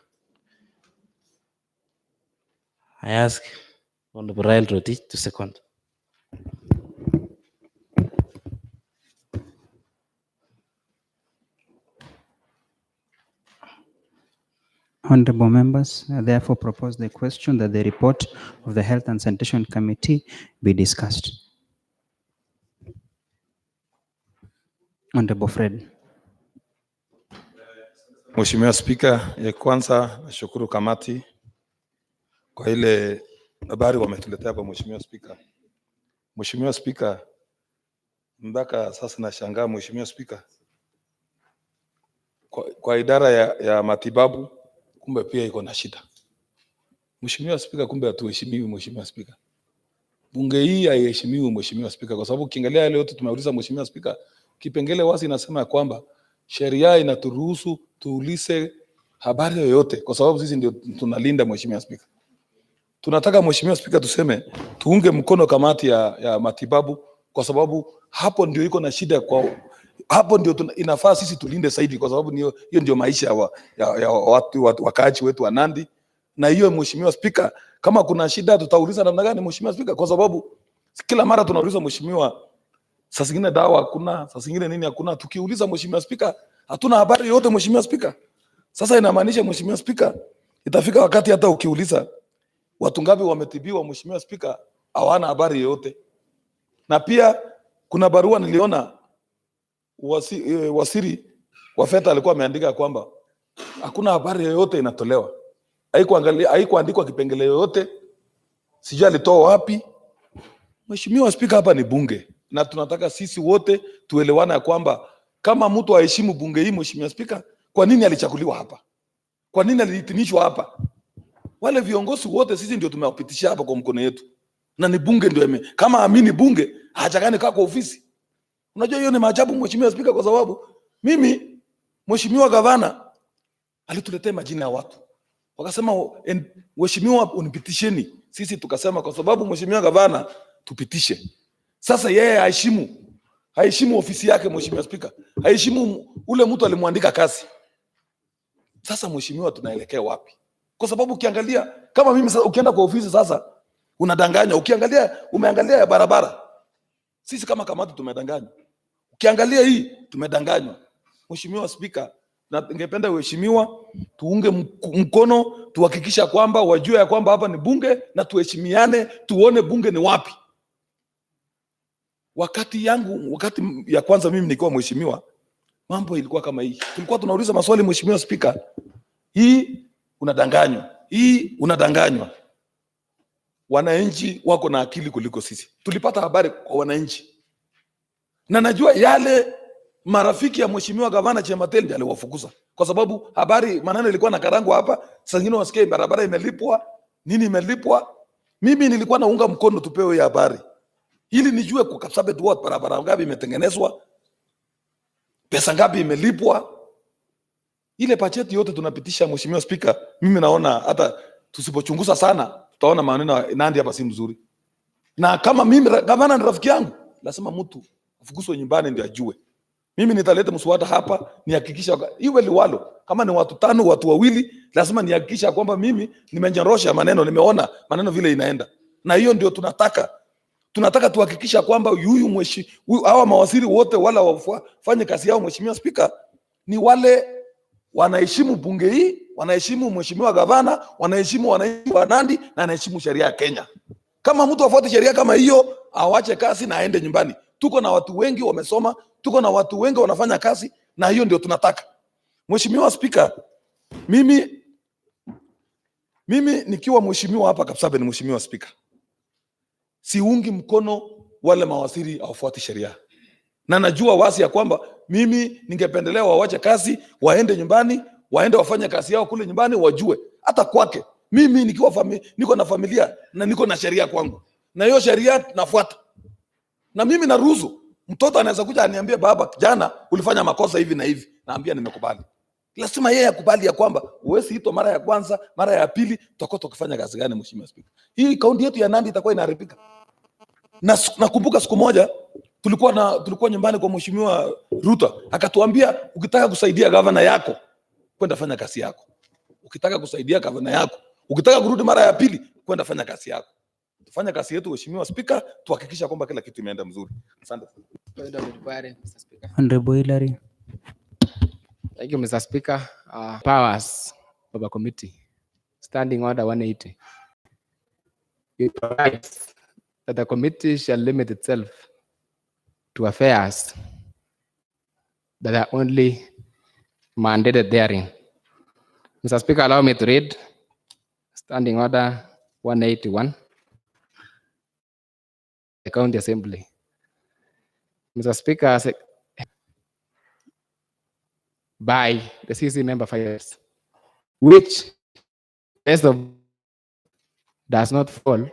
I ask Honorable Rael Rotich to second. Honorable members, I therefore propose the question that the report of the Health and Sanitation Committee be discussed. Honorable Fred. Mheshimiwa Spika, ya kwanza nashukuru kamati kwa ile habari wametuletea hapa. Mheshimiwa Spika, Mheshimiwa Spika, mpaka sasa nashangaa Mheshimiwa Spika, kwa idara ya matibabu kumbe pia iko na shida. Mheshimiwa Spika, kumbe hatuheshimiwi Mheshimiwa Spika. Bunge hii haiheshimiwi Mheshimiwa Spika, kwa sababu ukiangalia yale yote tumeuliza Mheshimiwa Spika, kipengele wazi inasema ya kwamba sheria inaturuhusu tuulize habari yoyote kwa sababu sisi ndio tunalinda. Mheshimiwa Spika, tunataka Mheshimiwa Spika tuseme tuunge mkono kamati ya matibabu kwa sababu hapo ndio iko na shida, kwa hapo ndio inafaa sisi tulinde zaidi kwa sababu hiyo ndio maisha ya watu wakaaji wetu wa Nandi. Na hiyo Mheshimiwa Spika, kama kuna shida tutauliza namna gani Mheshimiwa Spika, kwa sababu kila mara tunauliza Mheshimiwa, saa zingine dawa hakuna, saa zingine nini hakuna. Tukiuliza Mheshimiwa Spika hatuna habari yote Mheshimiwa Spika. Sasa inamaanisha Mheshimiwa Spika, itafika wakati hata ukiuliza watu ngapi wametibiwa Mheshimiwa Spika, hawana habari yote. Na pia kuna barua niliona waziri wa fedha alikuwa ameandika kwamba hakuna habari yoyote inatolewa. Haikuandikwa kipengele yoyote, sijui alitoa wapi. Mheshimiwa Spika, hapa ni bunge na tunataka sisi wote tuelewane ya kwamba kama mtu aheshimu bunge hii Mheshimiwa Spika, kwa nini alichaguliwa hapa? Kwa nini alihitimishwa hapa? Wale viongozi wote sisi ndio tumewapitisha hapa kwa mkono yetu. Na ni bunge ndio kama amini bunge hajakani kwa ofisi. Unajua hiyo ni maajabu Mheshimiwa Spika, kwa sababu mimi Mheshimiwa Gavana alituletea majina ya watu. Wakasema Mheshimiwa unipitisheni. Sisi tukasema kwa sababu Mheshimiwa Gavana tupitishe. Sasa yeye haheshimu ofisi yake Mheshimiwa Spika. Haheshimu ule mtu alimwandika kazi. Sasa Mheshimiwa tunaelekea wapi? Kwa sababu ukiangalia kama mimi sasa, ukienda kwa ofisi sasa unadanganya. Umeangalia ya barabara, sisi kama kamati tumedanganywa. Ukiangalia hii tumedanganywa. Mheshimiwa Spika, na ningependa uheshimiwa tuunge mkono, tuhakikisha kwamba wajue ya kwamba hapa ni bunge na tuheshimiane, tuone bunge ni wapi. Wakati ya kwanza mimi nikiwa mheshimiwa, mambo ilikuwa kama hii. Tulikuwa tunauliza maswali Mheshimiwa Spika, hii unadanganywa, hii unadanganywa. Wananchi wako na akili kuliko sisi. Tulipata habari kwa wananchi. Na najua yale marafiki ya Mheshimiwa Gavana Chematel ndiye aliwafukuza. Kwa sababu habari maneno ilikuwa na karangwa hapa, saa nyingine wasikia barabara imelipwa, nini imelipwa. Mimi nilikuwa naunga mkono tupewe ya habari. Ili nijue kwa Kapsabet Ward barabara ngapi imetengenezwa, pesa ngapi imelipwa. Ile bajeti yote tunapitisha Mheshimiwa Spika, mimi naona hata tusipochunguza sana tutaona maneno Nandi hapa si mzuri. Na kama mimi Gavana ni rafiki yangu, lazima mtu afukuzwe nyumbani ndio ajue. Mimi nitaleta mswada hapa nihakikisha iwe liwalo, kama ni watu 5 watu 2, lazima nihakikisha kwamba mimi nimenyorosha maneno, nimeona maneno vile inaenda. Na hiyo ndio tunataka tuhakikisha kwamba hawa mawaziri wote wala wafanye kazi yao Mheshimiwa Spika ni wale wanaheshimu bunge hii, wanaheshimu Mheshimiwa Gavana, wanaheshimu wananchi wa Nandi na wanaheshimu sheria ya Kenya. Kama mtu afuate sheria kama hiyo, awache kazi na aende nyumbani. Tuko na watu wengi wamesoma, tuko na watu wengi wanafanya kazi, na hiyo ndio tunataka. Mheshimiwa Spika, mimi Mimi nikiwa mheshimiwa hapa Kapsabet, ni mheshimiwa spika, siungi mkono wale mawaziri hawafuati sheria, na najua wazi ya kwamba mimi ningependelea wawache kazi, waende nyumbani, waende wafanye kazi yao kule nyumbani, wajue hata kwake. Mimi nikiwa niko na familia na niko na sheria kwangu, na hiyo sheria nafuata, na mimi naruhusu mtoto anaweza kuja aniambie, baba, jana ulifanya makosa hivi na hivi, naambia nimekubali. Lazima yeye akubali ya kwamba uwezi hito mara ya kwanza, mara ya pili, tutakuwa tukifanya kazi gani? Mheshimiwa Spika, hii kaunti yetu ya Nandi itakuwa inaharibika. Na nakumbuka siku moja tulikuwa nyumbani kwa Mheshimiwa Ruto, akatuambia ukitaka kusaidia gavana yako kwenda fanya kazi yako, ukitaka kusaidia gavana yako, ukitaka kurudi mara ya pili kwenda fanya kazi yako. Tufanye kazi yetu Mheshimiwa Spika, tuhakikisha kwamba kila kitu imeenda mzuri. Asante. Honorable Hillary. Thank you, Mr. Speaker. Powers of a committee. Standing Order 180. It provides that the committee shall limit itself to affairs that are only mandated therein. Mr. Speaker, allow me to read Standing Order 181. The County Assembly. Mr. Speaker, by the CC member files, which rest of does not fall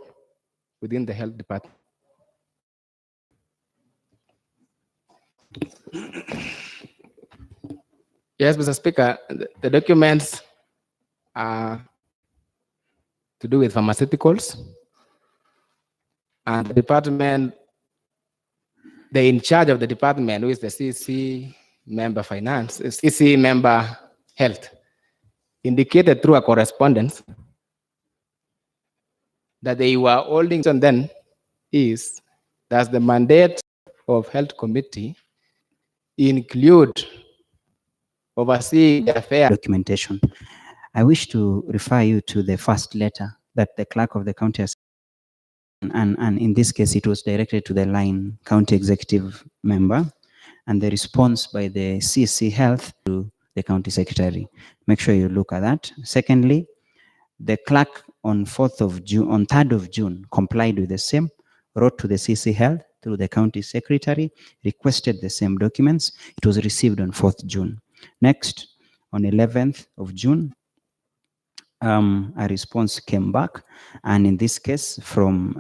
within the health department. Yes, Mr. Speaker, the documents are to do with pharmaceuticals, and the department, the in charge of the department, who is the CC member finance, CC member health, indicated through a correspondence that they were holding, and then is does the mandate of health committee include overseeing the affair Documentation. I wish to refer you to the first letter that the clerk of the county has, and in this case it was directed to the line county executive member, and the response by the CC Health to the county secretary. Make sure you look at that. Secondly, the clerk on 3rd of June complied with the same, wrote to the CC Health through the county secretary, requested the same documents. It was received on 4th June. Next, on 11th of June, a response came back, and in this case from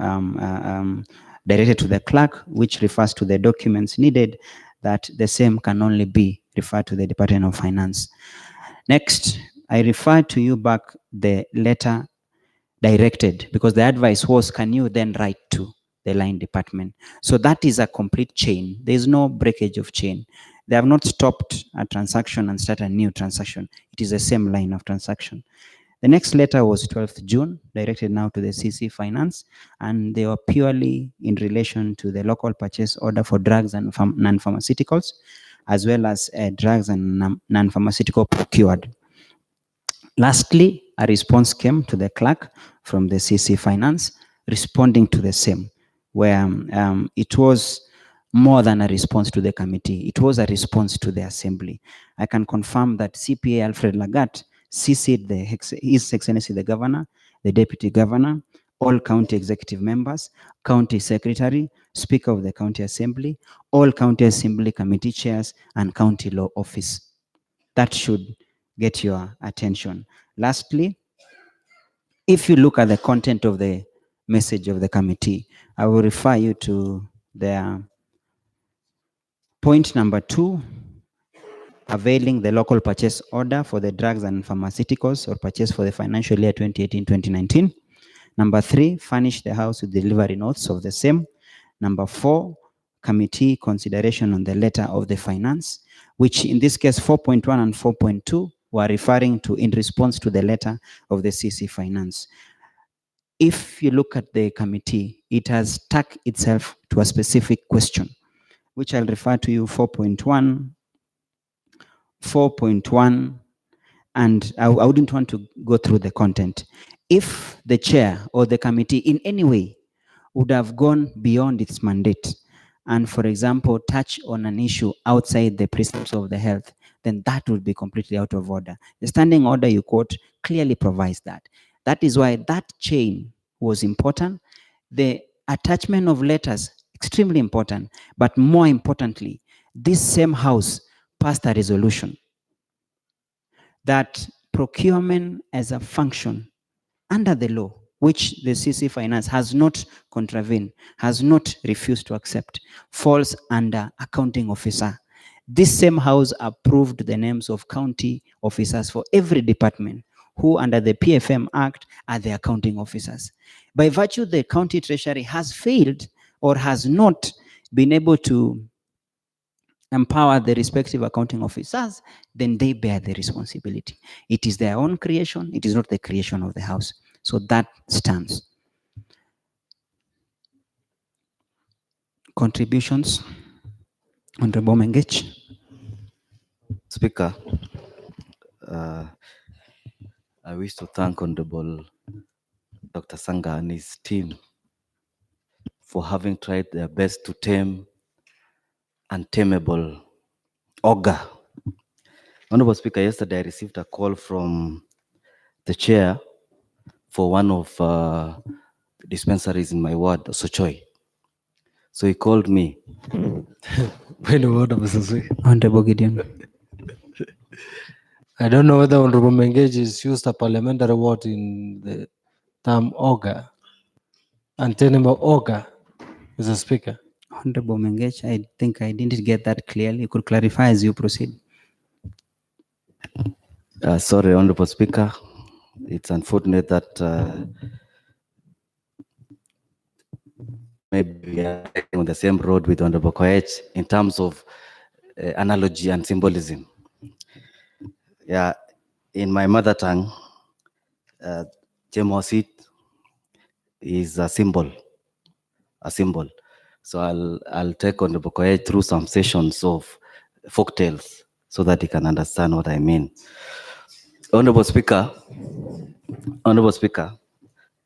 directed to the clerk, which refers to the documents needed, that the same can only be referred to the Department of Finance. Next, I refer to you back the letter directed, because the advice was, can you then write to the line department? So that is a complete chain. There is no breakage of chain. They have not stopped a transaction and started a new transaction. It is the same line of transaction. The next letter was 12th June, directed now to the CC Finance, and they were purely in relation to the local purchase order for drugs and non-pharmaceuticals, as well as drugs and non-pharmaceutical procured. Lastly, a response came to the clerk from the CC Finance, responding to the same, where it was more than a response to the committee. It was a response to the assembly. I can confirm that CPA Alfred Lagat CC'd His Excellency the Governor, the Deputy Governor, all county executive members, county secretary, speaker of the county assembly, all county assembly committee chairs, and county law office. That should get your attention. Lastly, if you look at the content of the message of the committee, I will refer you to their point number 2, availing the local purchase order for the drugs and pharmaceuticals or purchase for the financial year 2018-2019. Number 3, furnish the house with delivery notes of the same. Number 4, committee consideration on the letter of the finance, which in this case 4.1 and 4.2 were referring to in response to the letter of the CC Finance. If you look at the committee, it has stuck itself to a specific question, which I'll refer to you 4.1, and I wouldn't want to go through the content. If the chair or the committee in any way would have gone beyond its mandate and, for example, touch on an issue outside the precepts of the health, then that would be completely out of order. The standing order you quote clearly provides that That is why that chain was important. The attachment of letters, extremely important. But more importantly, this same house passed a resolution that procurement as a function under the law, which the CC Finance has not contravened, has not refused to accept, falls under accounting officer. This same house approved the names of county officers for every department, who under the PFM Act are the accounting officers. By virtue, the county treasury has failed or has not been able to empower the respective accounting officers, then they bear the responsibility. It is their own creation, it is not the creation of the house. So that stands. Contributions, Honorable Mengech. Speaker, I wish to thank Honorable Dr. Sanga and his team for having tried their best to tame untamable ogre. Honorable Speaker, yesterday I received a call from the chair for one of the dispensaries in my ward, Sochoi. So he called me. Honorable Gideon. I don't know whether Honorable Mengage is used a parliamentary word in the term ogre. Untenable ogre, Mr. Speaker. Honorable Mengech, I think I didn't get that clearly. You could clarify as you proceed. Sorry, Honorable Speaker. It's unfortunate that maybe we are on the same road with Honorable Koech in terms of analogy and symbolism. Yeah, in my mother tongue, Jemosit is a symbol, So I'll take Honorable Koech through some sessions of folktales so that he can understand what I mean. Honorable Speaker,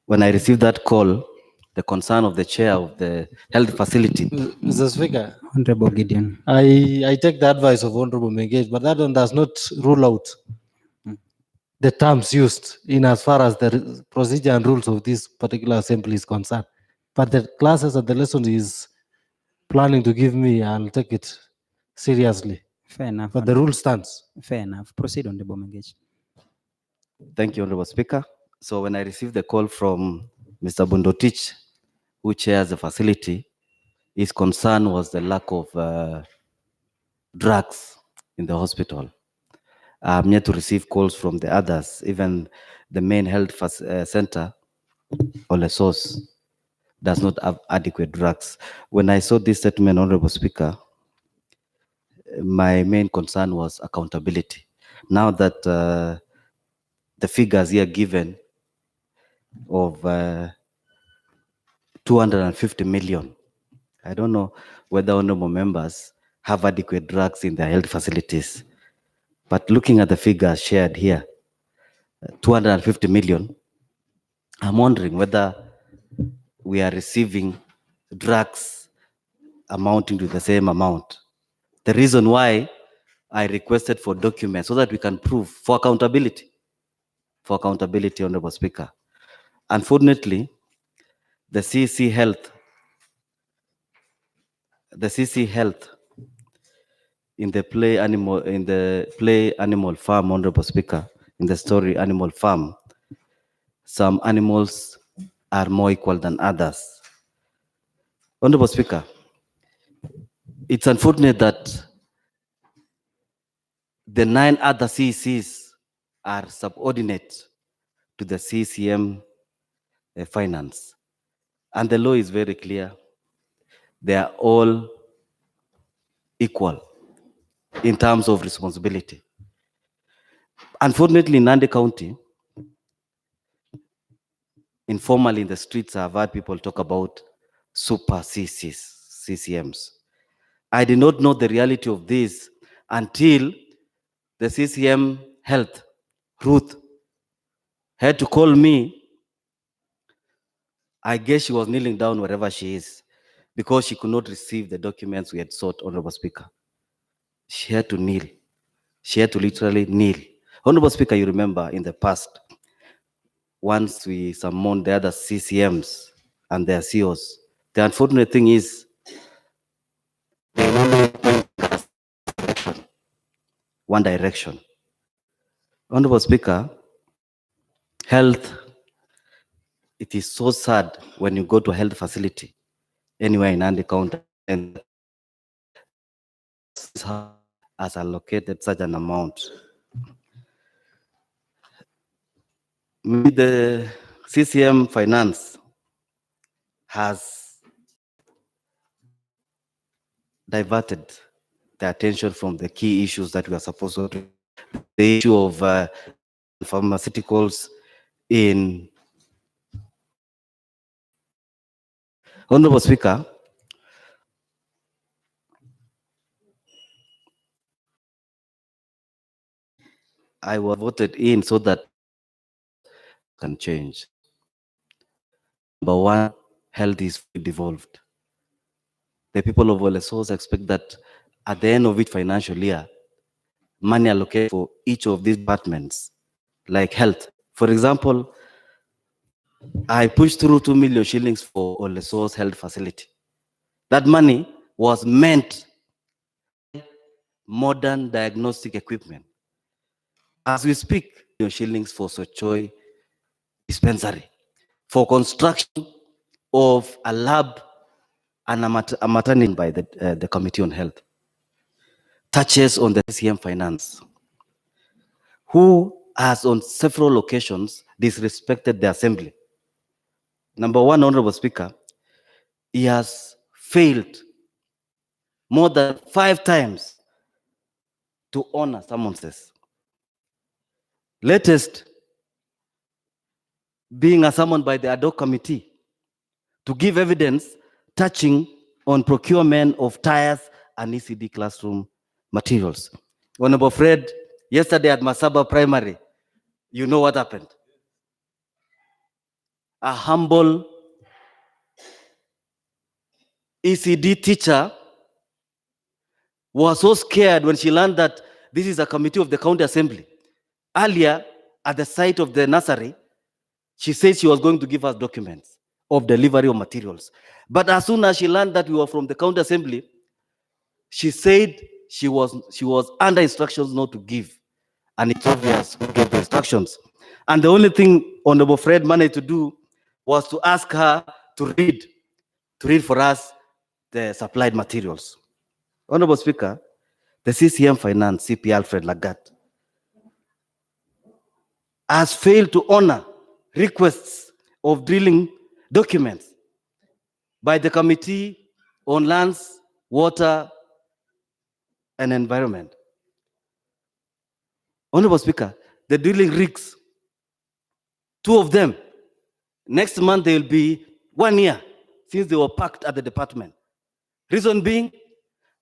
when I received that call, the concern of the chair of the health facility. Mr. Speaker. Honorable Gideon. I take the advice of Honorable Mengage, but that one does not rule out the terms used in as far as the procedure and rules of this particular assembly is concerned. But the classes and the lesson is planning to give me, I'll take it seriously. Fair enough. But the rule stands. Fair enough. Proceed, Honorable Mengage. Thank you, Honorable Speaker. So when I received the call from Mr. Bundotich, who chairs the facility, his concern was the lack of drugs in the hospital. I'm yet to receive calls from the others, even the main health center, or source, does not have adequate drugs. When I saw this statement, Honorable Speaker, my main concern was accountability. Now that the figures here given of 250 million, I don't know whether honorable members have adequate drugs in their health facilities. But looking at the figures shared here, 250 million, I'm wondering whether we are receiving drugs amounting to the same amount. The reason why I requested for documents so that we can prove for accountability, Honorable Speaker. Unfortunately, the CC Health in the play animal farm, Honorable Speaker, in the story Animal Farm, some animals are more equal than others. Honorable Speaker, it's unfortunate that the 9 other CCs are subordinate to the CCM finance. And the law is very clear. They are all equal in terms of responsibility. Unfortunately, in Nandi County, informally in the streets, I've heard people talk about super CCMs. I did not know the reality of this until the CCM Health, Ruth, had to call me. I guess she was kneeling down wherever she is because she could not receive the documents we had sought, Honorable Speaker. She had to kneel. She had to literally kneel. Honorable Speaker, you remember in the past, once we summon the other CCMs and their CEOs. The unfortunate thing is, they only point us one direction. Honorable Speaker, health, it is so sad when you go to a health facility anywhere in Nandi County and has allocated such an amount. Maybe the CCM finance has diverted the attention from the key issues that we are supposed to. The issue of pharmaceuticals in. Honorable Speaker, I was voted in so that can change. Number one, health is devolved. The people of Ole Source expect that at the end of each financial year, money allocated for each of these departments, like health. For example, I pushed through 2 million shillings for Ole Source health facility. That money was meant for modern diagnostic equipment. As we speak, shillings for Sochoi dispensary, for construction of a lab and a maternity by the Committee on Health. Touches on the CCM finance, who has on several occasions disrespected the assembly. Number one, Honorable Speaker, he has failed more than 5 times to honor summonses. Latest being a summoned by the ad hoc committee to give evidence touching on procurement of tires and ECD classroom materials. Honorable Fred, yesterday at Masaba Primary, you know what happened? A humble ECD teacher was so scared when she learned that this is a committee of the county assembly. Earlier, at the site of the nursery, she said she was going to give us documents of delivery of materials. But as soon as she learned that we were from the county assembly, she said she was under instructions not to give. And it's obvious who gave the instructions. And the only thing Honorable Fred managed to do was to ask her to read for us the supplied materials. Honorable Speaker, the CCM Finance, CP Alfred Lagat, has failed to honor requests of drilling documents by the Committee on Lands, Water, and Environment. Honorable Speaker, the drilling rigs, 2 of them, next month they will be 1 year since they were parked at the department. Reason being,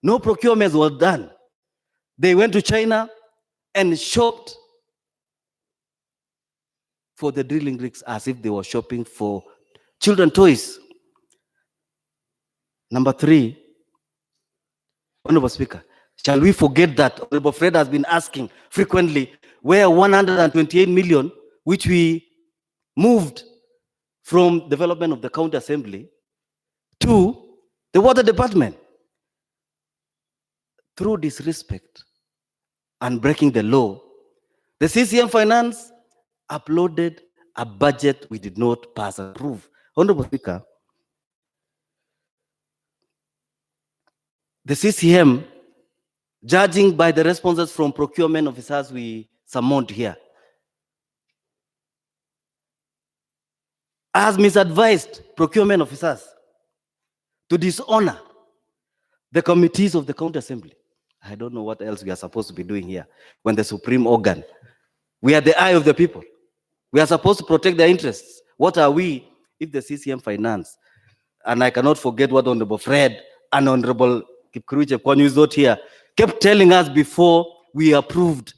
no procurements were done. They went to China and shopped for the drilling rigs as if they were shopping for children toys. Number 3, Honorable Speaker, shall we forget that Honorable Fred has been asking frequently where 128 million, which we moved from development of the county assembly to the water department. Through disrespect and breaking the law, the CCM Finance uploaded a budget we did not pass and approve. Honorable Speaker, the CCM, judging by the responses from procurement officers we summoned here, has misadvised procurement officers to dishonor the committees of the county assembly. I don't know what else we are supposed to be doing here when the supreme organ, we are the eye of the people. We are supposed to protect their interests. What are we if the CCM Finance, and I cannot forget what Honorable Fred and Honorable Kipkurui Chepkwony is not here, kept telling us before we approved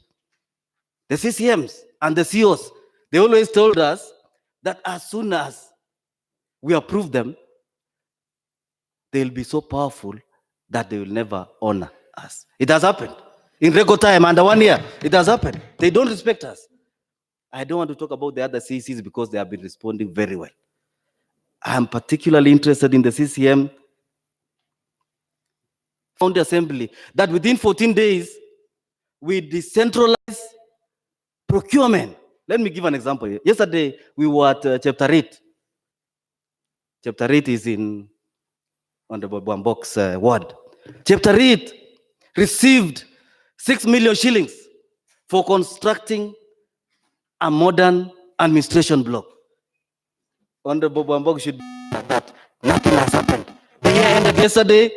the CCMs and the CEOs. They always told us that as soon as we approve them, they'll be so powerful that they will never honor us. It has happened. In record time, under 1 year, it has happened. They don't respect us. I don't want to talk about the other CCs because they have been responding very well. I'm particularly interested in the CCM County Assembly, that within 14 days, we decentralize procurement. Let me give an example. Yesterday, we were at Cheptarit. Cheptarit is in Honorable Bwambok's ward. Cheptarit received 6 million shillings for constructing a modern administration block. Honorable Bwambok should be like that. Nothing has happened. The year ended yesterday,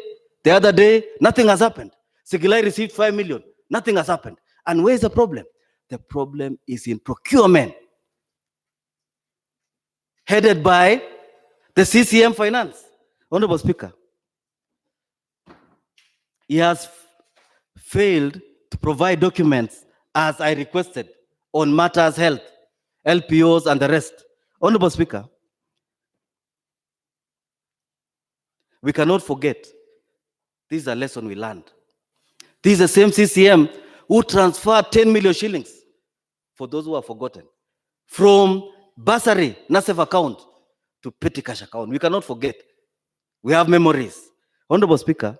the other day, nothing has happened. Sigilai received 5 million. Nothing has happened. And where's the problem? The problem is in procurement, headed by the CCM Finance. Honorable Speaker, he has failed to provide documents as I requested on matters health, LPOs, and the rest. Honorable Speaker, we cannot forget, this is a lesson we learned. This is the same CCM who transferred 10 million shillings, for those who have forgotten, from bursary, NASEF account, to petty cash account. We cannot forget. We have memories. Honorable Speaker,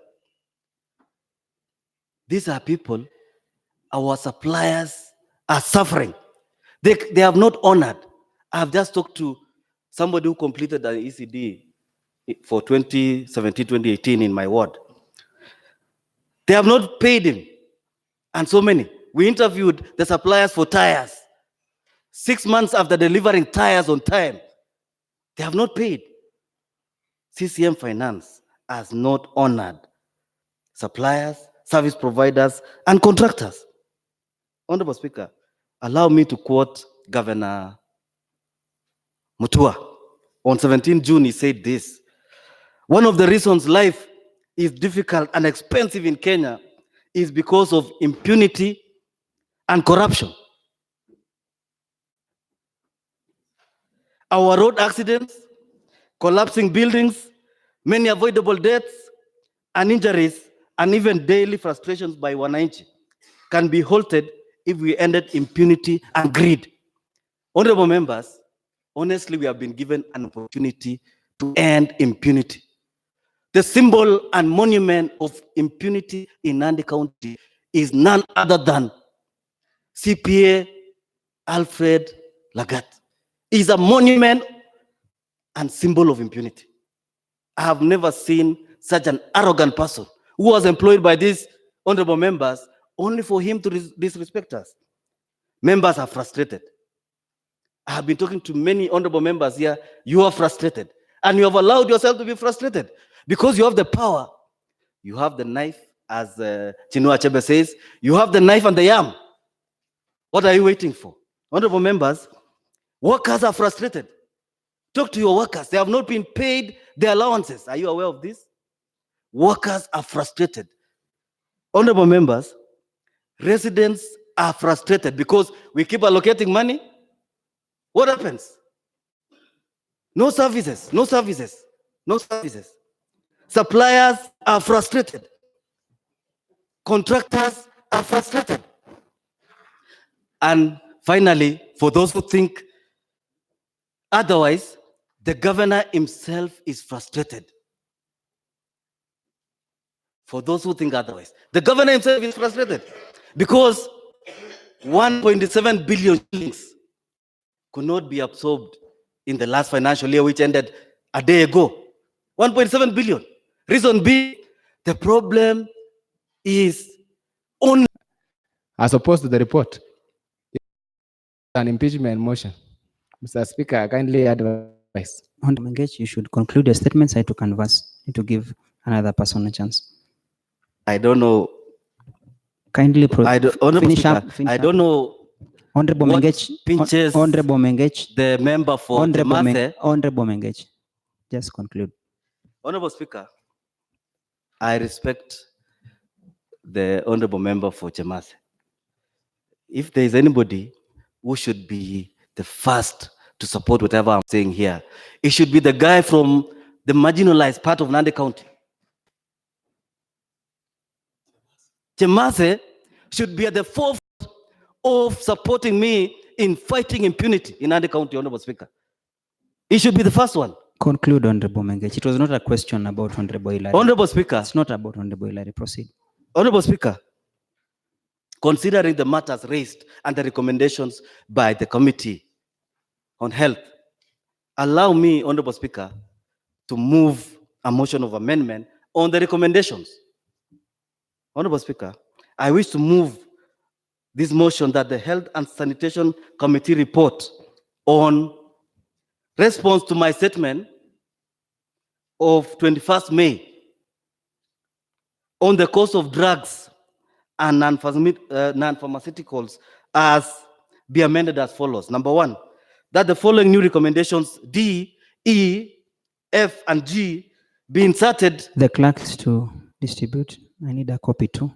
these are people, our suppliers are suffering. They have not honored. I have just talked to somebody who completed an ECD for 2017-2018 in my ward. They have not paid him, and so many. We interviewed the suppliers for tires. 6 months after delivering tires on time, they have not paid. CCM Finance has not honored suppliers, service providers, and contractors. Honorable Speaker, allow me to quote Governor Mutua. On 17 June, he said this: "One of the reasons life is difficult and expensive in Kenya is because of impunity and corruption. Our road accidents, collapsing buildings, many avoidable deaths and injuries, and even daily frustrations by wananchi can be halted if we ended impunity and greed." Honorable members, honestly, we have been given an opportunity to end impunity. The symbol and monument of impunity in Nandi County is none other than CPA Alfred Lagat. He is a monument and symbol of impunity. I have never seen such an arrogant person who was employed by these honorable members only for him to disrespect us. Members are frustrated. I have been talking to many honorable members here. You are frustrated, and you have allowed yourself to be frustrated because you have the power. You have the knife, as Chinua Achebe says, you have the knife and the yam. What are you waiting for? Honorable members, workers are frustrated. Talk to your workers. They have not been paid their allowances. Are you aware of this? Workers are frustrated. Honorable members, residents are frustrated because we keep allocating money. What happens? No services, no services, no services. Suppliers are frustrated. Contractors are frustrated. And finally, for those who think otherwise, the governor himself is frustrated. For those who think otherwise, the governor himself is frustrated because 1.7 billion shillings could not be absorbed in the last financial year, which ended a day ago. 1.7 billion. Reason being, the problem is only. As opposed to the report, an impeachment motion. Mr. Speaker, I kindly advise. Honorable Engage, you should conclude your statements. I to canvass, to give another person a chance. I don't know. Kindly finish up. I don't know. Honorable Engage. Honorable Engage. The member for Temase. Honorable Engage. Just conclude. Honorable Speaker, I respect the honorable member for Temase. If there is anybody who should be the first to support whatever I'm saying here, it should be the guy from the marginalized part of Nandi County. Temase should be at the forefront of supporting me in fighting impunity in Nandi County, Honorable Speaker. He should be the first one. Conclude, Honorable Mengech. It was not a question about Honorable Hilary. Honorable Speaker. It's not about Honorable Hilary. Proceed. Honorable Speaker, considering the matters raised and the recommendations by the Committee on Health, allow me, Honorable Speaker, to move a motion of amendment on the recommendations. Honorable Speaker, I wish to move this motion that the Health and Sanitation Committee report on response to my statement of 21st May on the cost of drugs and non-pharmaceuticals as be amended as follows. Number one, that the following new recommendations D, E, F, and G be inserted The clerks to distribute. I need a copy too.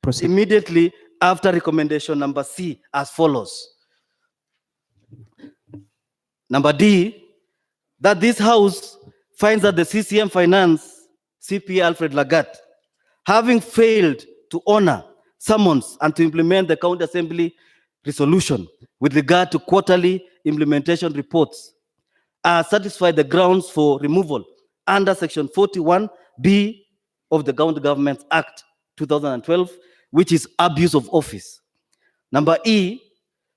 Proceed. immediately after recommendation number C as follows. Number D, that this House finds that the CCM Finance CPA Alfred Lagat, having failed to honor summons and to implement the County Assembly resolution with regard to quarterly implementation reports, satisfied the grounds for removal under Section 41B of the County Governments Act 2012, which is abuse of office. Number E,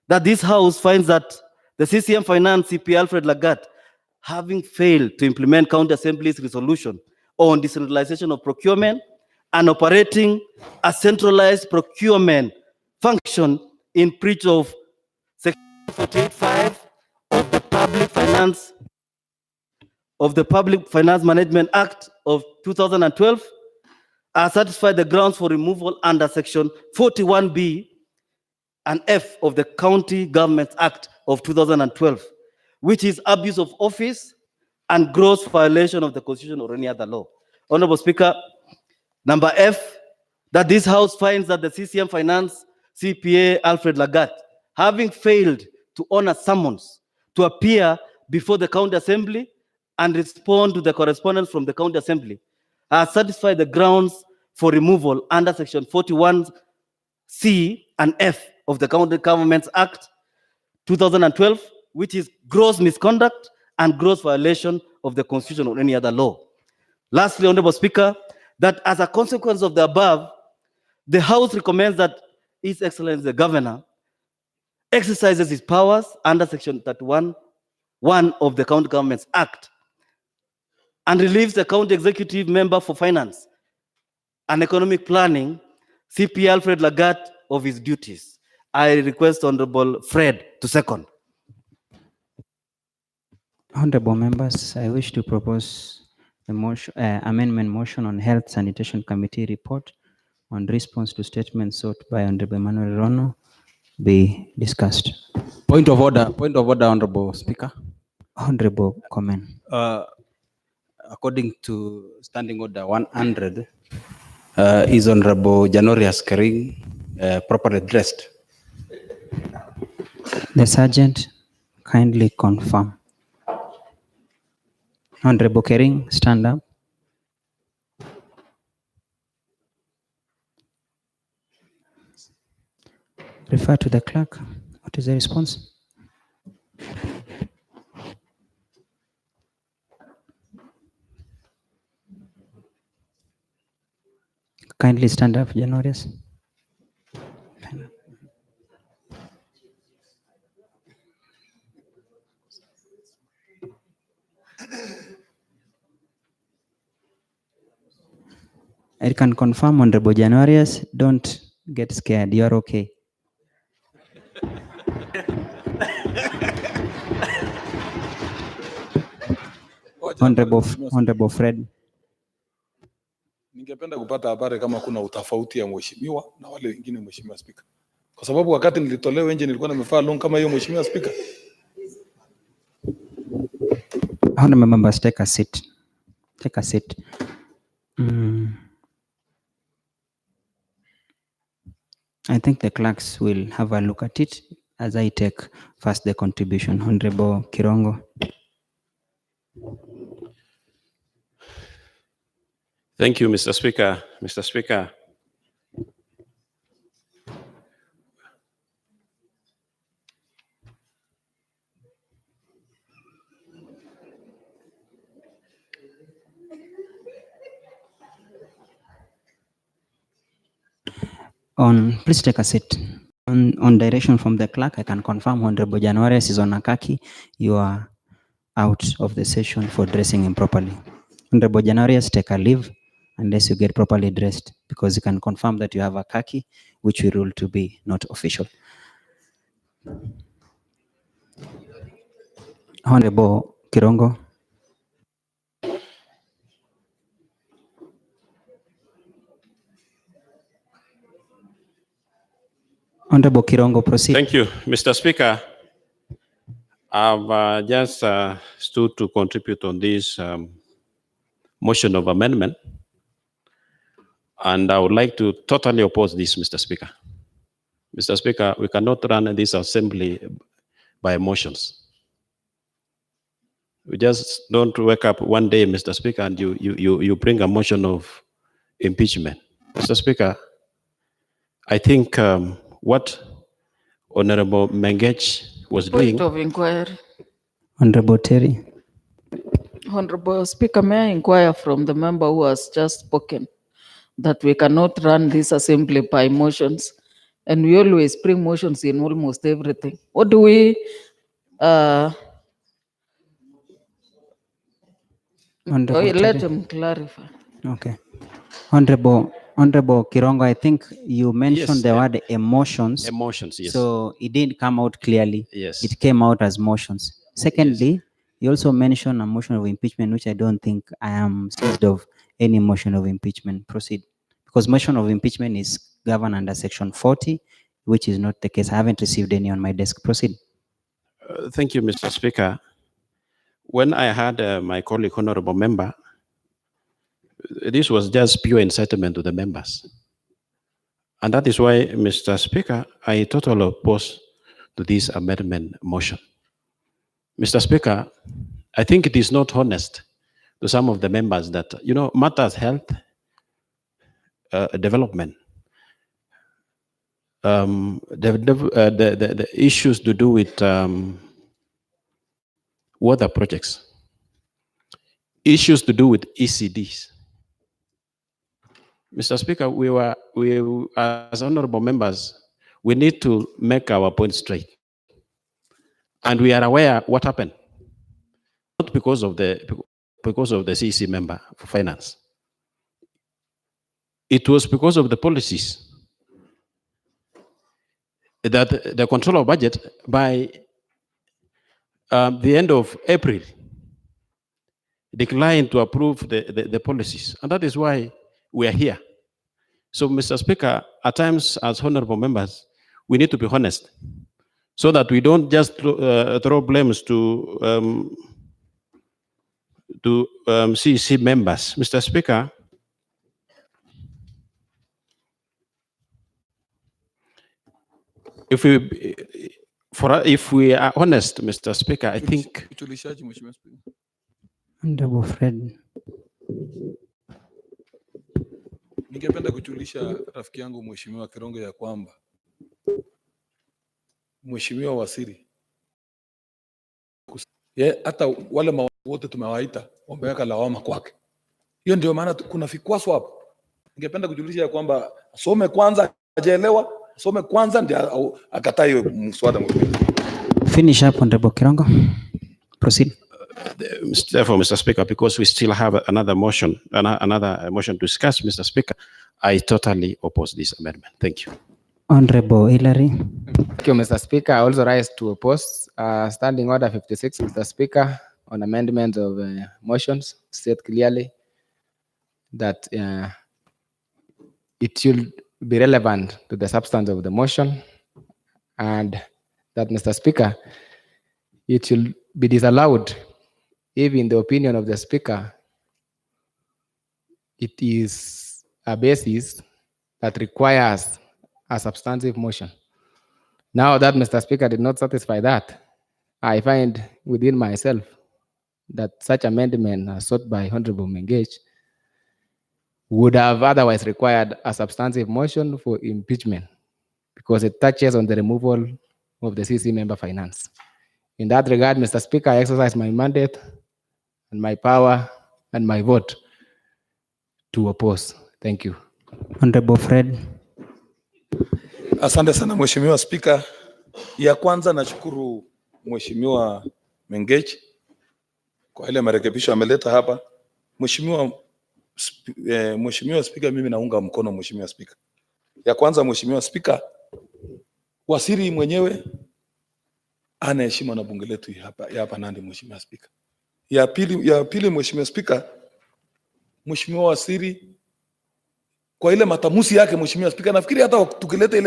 that this House finds that the CCM Finance CP Alfred Lagat, having failed to implement County Assembly's resolution on decentralization of procurement and operating a centralized procurement function in breach of Section 48(5) of the Public Finance Management Act of 2012, satisfied the grounds for removal under Section 41B and F of the County Governments Act of 2012, which is abuse of office and gross violation of the Constitution or any other law. Honorable Speaker, number F, that this House finds that the CCM Finance CPA Alfred Lagat, having failed to honor summons to appear before the County Assembly and respond to the correspondence from the County Assembly, satisfied the grounds for removal under Section 41C and F of the County Governments Act 2012, which is gross misconduct and gross violation of the Constitution or any other law. Lastly, Honorable Speaker, that as a consequence of the above, the House recommends that His Excellency the Governor exercises his powers under Section 31(1) of the County Governments Act and relieves the County Executive Member for Finance and Economic Planning, CP Alfred Lagat, of his duties. I request Honorable Fred to second. Honorable members, I wish to propose a motion, amendment motion on Health Sanitation Committee report on response to statements sought by Honorable Emmanuel Rono be discussed. Point of order, Honorable Speaker. Honorable comment. According to Standing Order 100, is Honorable Janorius Kering properly dressed? The Sergeant kindly confirm. Honorable Kering, stand up. Refer to the clerk. What is the response? Kindly stand up, Janorius. I can confirm, Honorable Janorius, don't get scared. You are okay. Honorable Fred. Ningependa kupata habari kama kuna utofauti ya mheshimiwa na wale wengine, Mheshimiwa Spika, kwa sababu wakati nilitolewa nje nilikuwa nimevaa long kama hiyo, Mheshimiwa Spika. Honorable members, take a seat. Take a seat. I think the clerks will have a look at it as I take first the contribution. Honorable Kirongo. Thank you, Mr. Speaker. Mr. Speaker, Please take a seat. On direction from the clerk, I can confirm Honorable Januarius is on Akaki. You are out of the session for dressing improperly. Honorable Januarius, take a leave unless you get properly dressed, because you can confirm that you have a khaki, which we rule to be not official. Honorable Kirongo. Honorable Kirongo, proceed. Thank you, Mr. Speaker. I've just stood to contribute on this motion of amendment, and I would like to totally oppose this, Mr. Speaker. Mr. Speaker, we cannot run this assembly by emotions. We just don't wake up one day, Mr. Speaker, and you bring a motion of impeachment. Mr. Speaker, I think what Honorable Mengech was doing. Point of inquiry. Honorable Terry. Honorable Speaker, may I inquire from the member who has just spoken that we cannot run this assembly by motions, and we always bring motions in almost everything. What do we let him clarify. Okay. Honorable Kirongo, I think you mentioned the word emotions. Emotions, yes. So it didn't come out clearly. Yes. It came out as motions. Secondly, you also mentioned a motion of impeachment, which I don't think I am seized of any motion of impeachment. Proceed. Because motion of impeachment is governed under section 40, which is not the case. I haven't received any on my desk. Proceed. Thank you, Mr. Speaker. When I had my colleague, honorable member, this was just pure incitement to the members. And that is why, Mr. Speaker, I totally oppose to this amendment motion. Mr. Speaker, I think it is not honest to some of the members that, matters health, development, the issues to do with water projects, issues to do with ECDs. Mr. Speaker, we as honorable members, we need to make our point straight. And we are aware what happened. Not because of the CEC member for finance. It was because of the policies that the control of budget by the end of April declined to approve the policies. And that is why we are here. So, Mr. Speaker, at times as honorable members, we need to be honest so that we don't just throw blames to CEC members. Mr. Speaker, if we are honest, Mr. Speaker, I think. Honorable Fred. Ningependa kujulisha rafiki yangu Mheshimiwa Kirongo ya kwamba Mheshimiwa Waziri hata wale wote tumewaita wameweka lawama kwake. Hiyo ndio maana kuna vikwazo hapo. Ningependa kujulisha ya kwamba asome kwanza, ajeelewa, asome kwanza ndio akatae mswada mwingine. Finish up, Honorable Kirongo. Proceed. Therefore, Mr. Speaker, because we still have another motion to discuss, Mr. Speaker, I totally oppose this amendment. Thank you. Honorable Hillary. Thank you, Mr. Speaker. I also rise to oppose Standing Order 56, Mr. Speaker, on amendment of motions. State clearly that it should be relevant to the substance of the motion, and that, Mr. Speaker, it should be disallowed if, in the opinion of the Speaker, it is a basis that requires a substantive motion. Now that Mr. Speaker did not satisfy that, I find within myself that such amendment as sought by Honorable Mengech would have otherwise required a substantive motion for impeachment because it touches on the removal of the CC member finance. In that regard, Mr. Speaker, I exercise my mandate and my power and my vote to oppose. Thank you. Honorable Fred. Asante sana Mheshimiwa Spika. Ya kwanza nashukuru Mheshimiwa Mengechi kwa ile marekebisho ameleta hapa. Mheshimiwa Spika, mimi naunga mkono Mheshimiwa Spika. Ya kwanza Mheshimiwa Spika, waziri mwenyewe ana heshima na bunge letu hapa Nandi Mheshimiwa Spika. Ya pili Mheshimiwa Spika, Mheshimiwa waziri kwa ile matamuzi yake Mheshimiwa Spika, nafikiri hata tukileta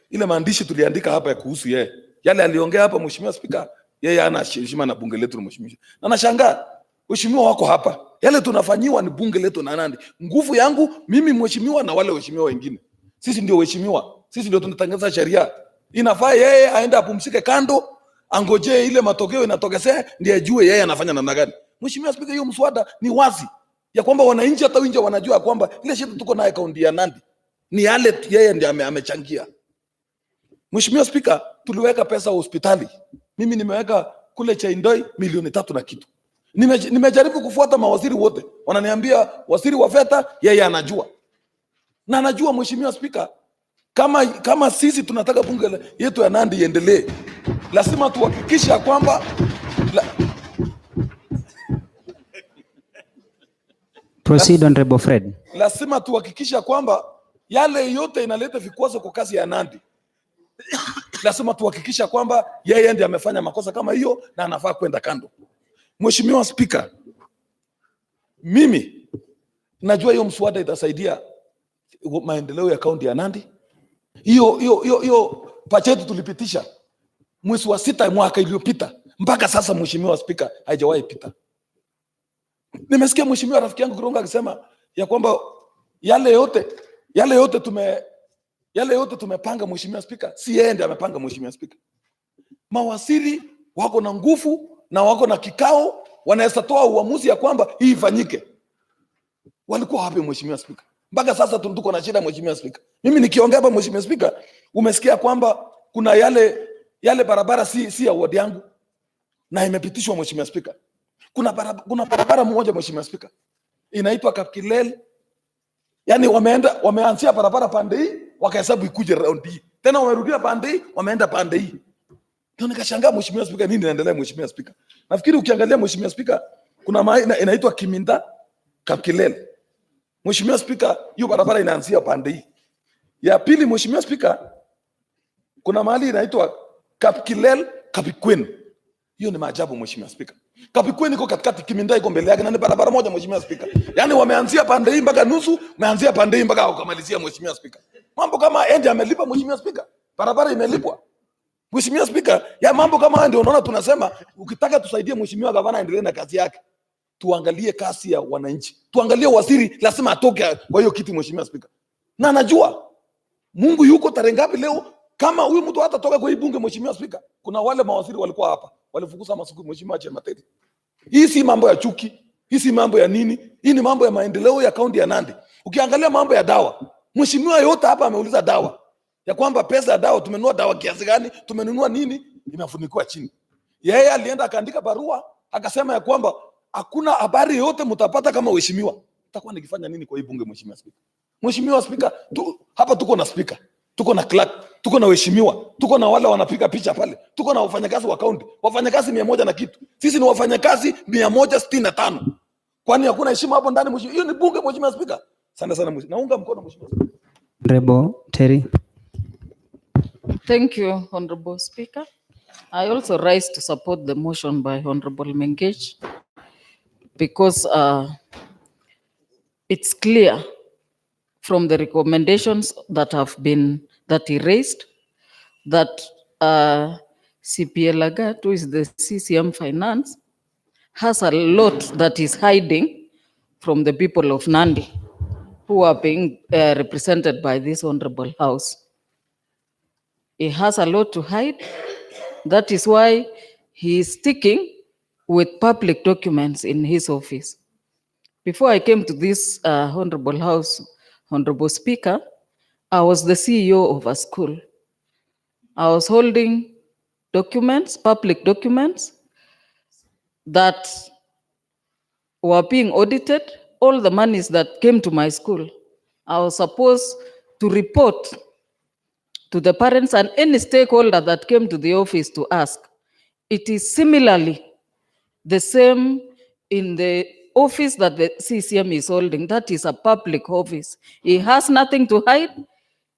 ile maandishi tuliandika hapa ya kuhusu yeye, yale aliongea hapa Mheshimiwa Spika, yeye ana heshima na bunge letu Mheshimiwa. Na nashangaa Mheshimiwa wako hapa, yale tunafanyiwa ni bunge letu na Nandi. Nguvu yangu mimi Mheshimiwa na wale waheshimiwa wengine, sisi ndio waheshimiwa, sisi ndio tunatangaza sheria. Inafaa yeye aende apumzike kando, angojee ile matokeo inatokea ndiye ajue yeye anafanya namna gani. Mheshimiwa Spika, hiyo mswada ni wazi ya kwamba wananchi hata nje wanajua kwamba ile shida tuko nayo kaunti ya Nandi ni yale yeye ndiye amechangia. Mheshimiwa Spika, tuliweka pesa hospitali. Mimi nimeweka kule Chaindoi milioni 3 na kitu. Nimejaribu kufuata mawaziri wote. Wananiambia waziri wa fedha yeye anajua. Na anajua Mheshimiwa Spika, kama sisi tunataka bunge yetu ya Nandi iendelee, lazima tuhakikishe kwamba Proceed, Honorable Fred. Lazima tuhakikisha kwamba yale yote inaleta vikwazo kwa kazi ya Nandi. Lazima tuhakikisha kwamba yeye ndiye amefanya makosa kama hiyo na anafaa kwenda kando. Mheshimiwa Spika, mimi najua hiyo mswada itasaidia maendeleo ya kaunti ya Nandi. Hiyo bajeti tulipitisha mwezi wa 6 mwaka iliyopita mpaka sasa Mheshimiwa Spika haijawahi pita. Nimesikia Mheshimiwa rafiki yangu Kironga akisema ya kwamba yale yote tumepanga Mheshimiwa Spika, si yeye ndiye amepanga Mheshimiwa Spika. Mawaziri wako na nguvu na wako na kikao, wanaweza toa uamuzi ya kwamba hii ifanyike. Walikuwa wapi Mheshimiwa Spika? Mpaka sasa tuko na shida Mheshimiwa Spika. Mimi nikiongea hapa Mheshimiwa Spika, umesikia kwamba kuna yale barabara si ya ward yangu na imepitishwa Mheshimiwa Spika. Kuna barabara moja Mheshimiwa Spika inaitwa Kapkilel. Yaani wameanzia barabara pande hii wakahesabu ikuje round hii. Tena wamerudia pande hii, wameenda pande hii. Ndio nikashangaa Mheshimiwa Spika, nini inaendelea Mheshimiwa Spika? Nafikiri ukiangalia Mheshimiwa Spika kuna mahali inaitwa Kiminda Kapkilel. Mheshimiwa Spika, hiyo barabara inaanzia pande hii. Ya pili Mheshimiwa Spika, kuna mahali inaitwa Kapkilel Kapikwen. Hiyo ni maajabu Mheshimiwa Spika. Kapikwen iko katikati, Kiminda iko mbele yake na ni barabara moja Mheshimiwa Spika. Yaani wameanzia pande hii mpaka nusu, wameanzia pande hii mpaka wakamalizia Mheshimiwa Spika. Mambo kama endi amelipa Mheshimiwa Spika. Barabara imelipwa. Mheshimiwa Spika, ya mambo kama haya ndio unaona tunasema ukitaka tusaidie Mheshimiwa Gavana aendelee na kazi yake, tuangalie kasi ya wananchi. Tuangalie waziri lazima atoke kwa hiyo kiti Mheshimiwa Spika. Na najua Mungu yuko tarehe ngapi leo, kama huyu mtu hatatoka kwa hii bunge Mheshimiwa Spika, kuna wale mawaziri walikuwa hapa, walifukuza masuku Mheshimiwa Chemateri. Hii si mambo ya chuki, hii si mambo ya nini, hii ni mambo ya maendeleo ya kaunti ya Nandi. Ukiangalia mambo ya dawa, Mheshimiwa yote hapa ameuliza dawa. Ya kwamba pesa ya dawa tumenunua dawa kiasi gani, tumenunua nini, imefunikiwa chini. Yeye alienda akaandika barua, akasema ya kwamba hakuna habari yote mtapata kama waheshimiwa. Utakuwa nikifanya nini kwa hii bunge Mheshimiwa Spika? Mheshimiwa Spika, hapa tuko na spika, tuko na clerk, tuko na waheshimiwa, tuko na wale wanapiga picha pale, tuko na wafanyakazi wa kaunti, wafanyakazi 100 na kitu. Sisi ni wafanyakazi 165. Kwani hakuna heshima hapo ndani Mheshimiwa? Hiyo ni bunge Mheshimiwa Spika. Asante sana Mheshimiwa. Naunga mkono Mheshimiwa Spika. Honorable Terry. Thank you, Honorable Speaker. I also rise to support the motion by Honorable Mengechi because it's clear from the recommendations that he raised that CPA Lagat, who is the CCM Finance, has a lot that is hiding from the people of Nandi who are being represented by this honorable house. He has a lot to hide. That is why he is sticking with public documents in his office. Before I came to this honorable house, Honorable Speaker, I was the CEO of a school. I was holding documents, public documents, that were being audited. All the monies that came to my school, I was supposed to report to the parents and any stakeholder that came to the office to ask. It is similarly the same in the office that the CCM is holding. That is a public office. He has nothing to hide.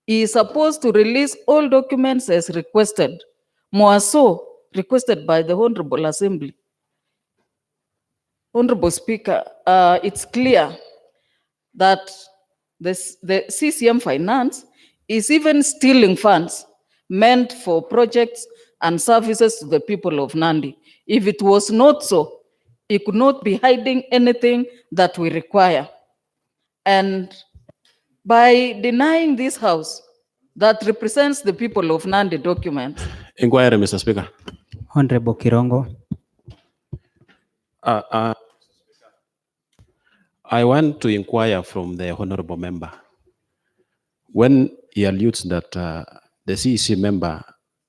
He is supposed to release all documents as requested, more so requested by the Honorable Assembly. Honorable Speaker, it's clear that the CCM finance is even stealing funds meant for projects and services to the people of Nandi. If it was not so, it could not be hiding anything that we require. And by denying this house that represents the people of Nandi documents. Inquiry, Mr. Speaker. Honorable Kirongo. I want to inquire from the honorable member. When he alludes that the CEC member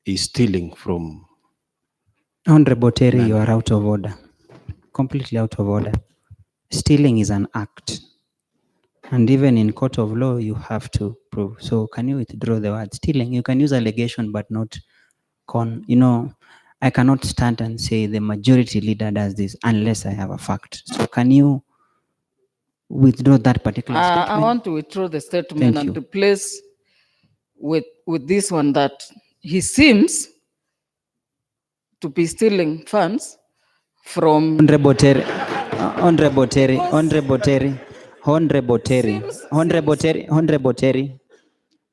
is stealing from... Honorable Terry, you are out of order. Completely out of order. Stealing is an act. And even in court of law, you have to prove. So can you withdraw the word stealing? You can use allegation, but not I cannot stand and say the majority leader does this unless I have a fact. So can you withdraw that particular statement? I want to withdraw the statement and replace with this one that he seems to be stealing funds from... Honorable Terry, Honorable Terry, Honorable Terry, Honorable Terry, Honorable Terry, Honorable Terry,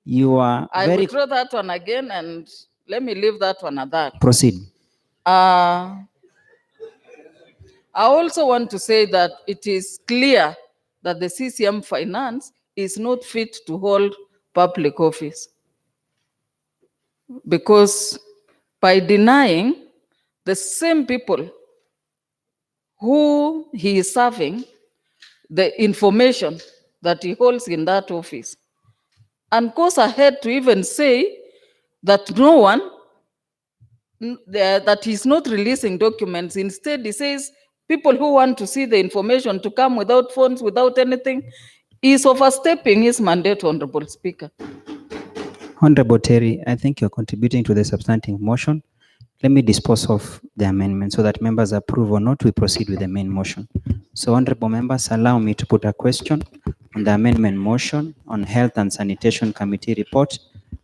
you are I very... withdraw that one again and let me leave that one at that. Proceed. I also want to say that it is clear that the CCM finance is not fit to hold public office. Because by denying the same people who he is serving the information that he holds in that office, and goes ahead to even say that no one, that he's not releasing documents. Instead, he says people who want to see the information to come without phones, without anything, is overstepping his mandate, Honorable Speaker. Honorable Terry, I think you're contributing to the substantive motion. Let me dispose of the amendment so that members approve or not, we proceed with the main motion. So honorable members, allow me to put a question on the amendment motion on Health and Sanitation Committee report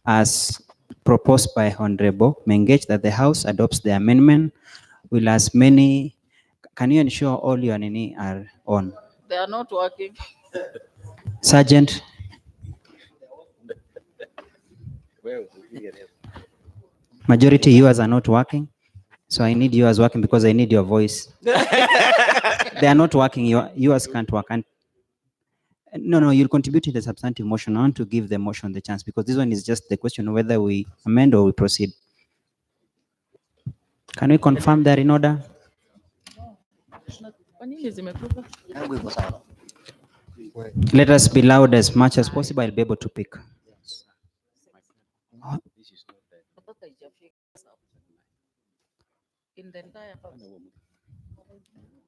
as proposed by Honorable Mengech that the House adopts the amendment. Will as many, can you ensure all your nini are on? They are not working. Sergeant. Majority yours are not working. So I need yours working because I need your voice. They are not working. Yours can't work. And no, you'll contribute to the substantive motion. I want to give the motion the chance because this one is just the question of whether we amend or we proceed. Can we confirm they're in order? Let us be loud as much as possible. I'll be able to pick.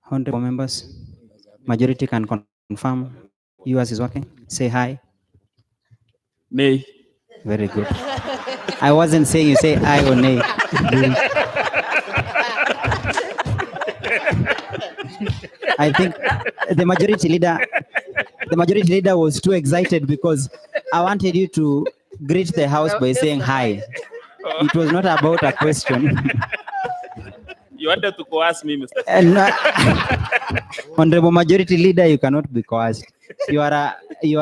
Honorable members, majority can confirm yours is working. Say hi. Nay. Very good. I wasn't saying you say aye or nay. I think the majority leader was too excited because I wanted you to greet the House by saying hi. It was not about a question. You wanted to coerce me, Mr. And Honorable Majority Leader, you cannot be coerced. You are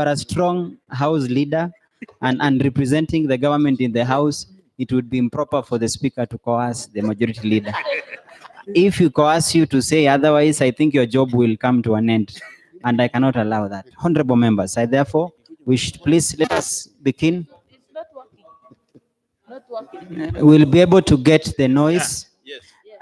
a strong House leader, and representing the government in the House, it would be improper for the Speaker to coerce the Majority Leader. If you coerce you to say otherwise, I think your job will come to an end, and I cannot allow that. Honorable members, I therefore wish, please let us begin. We'll be able to get the noise.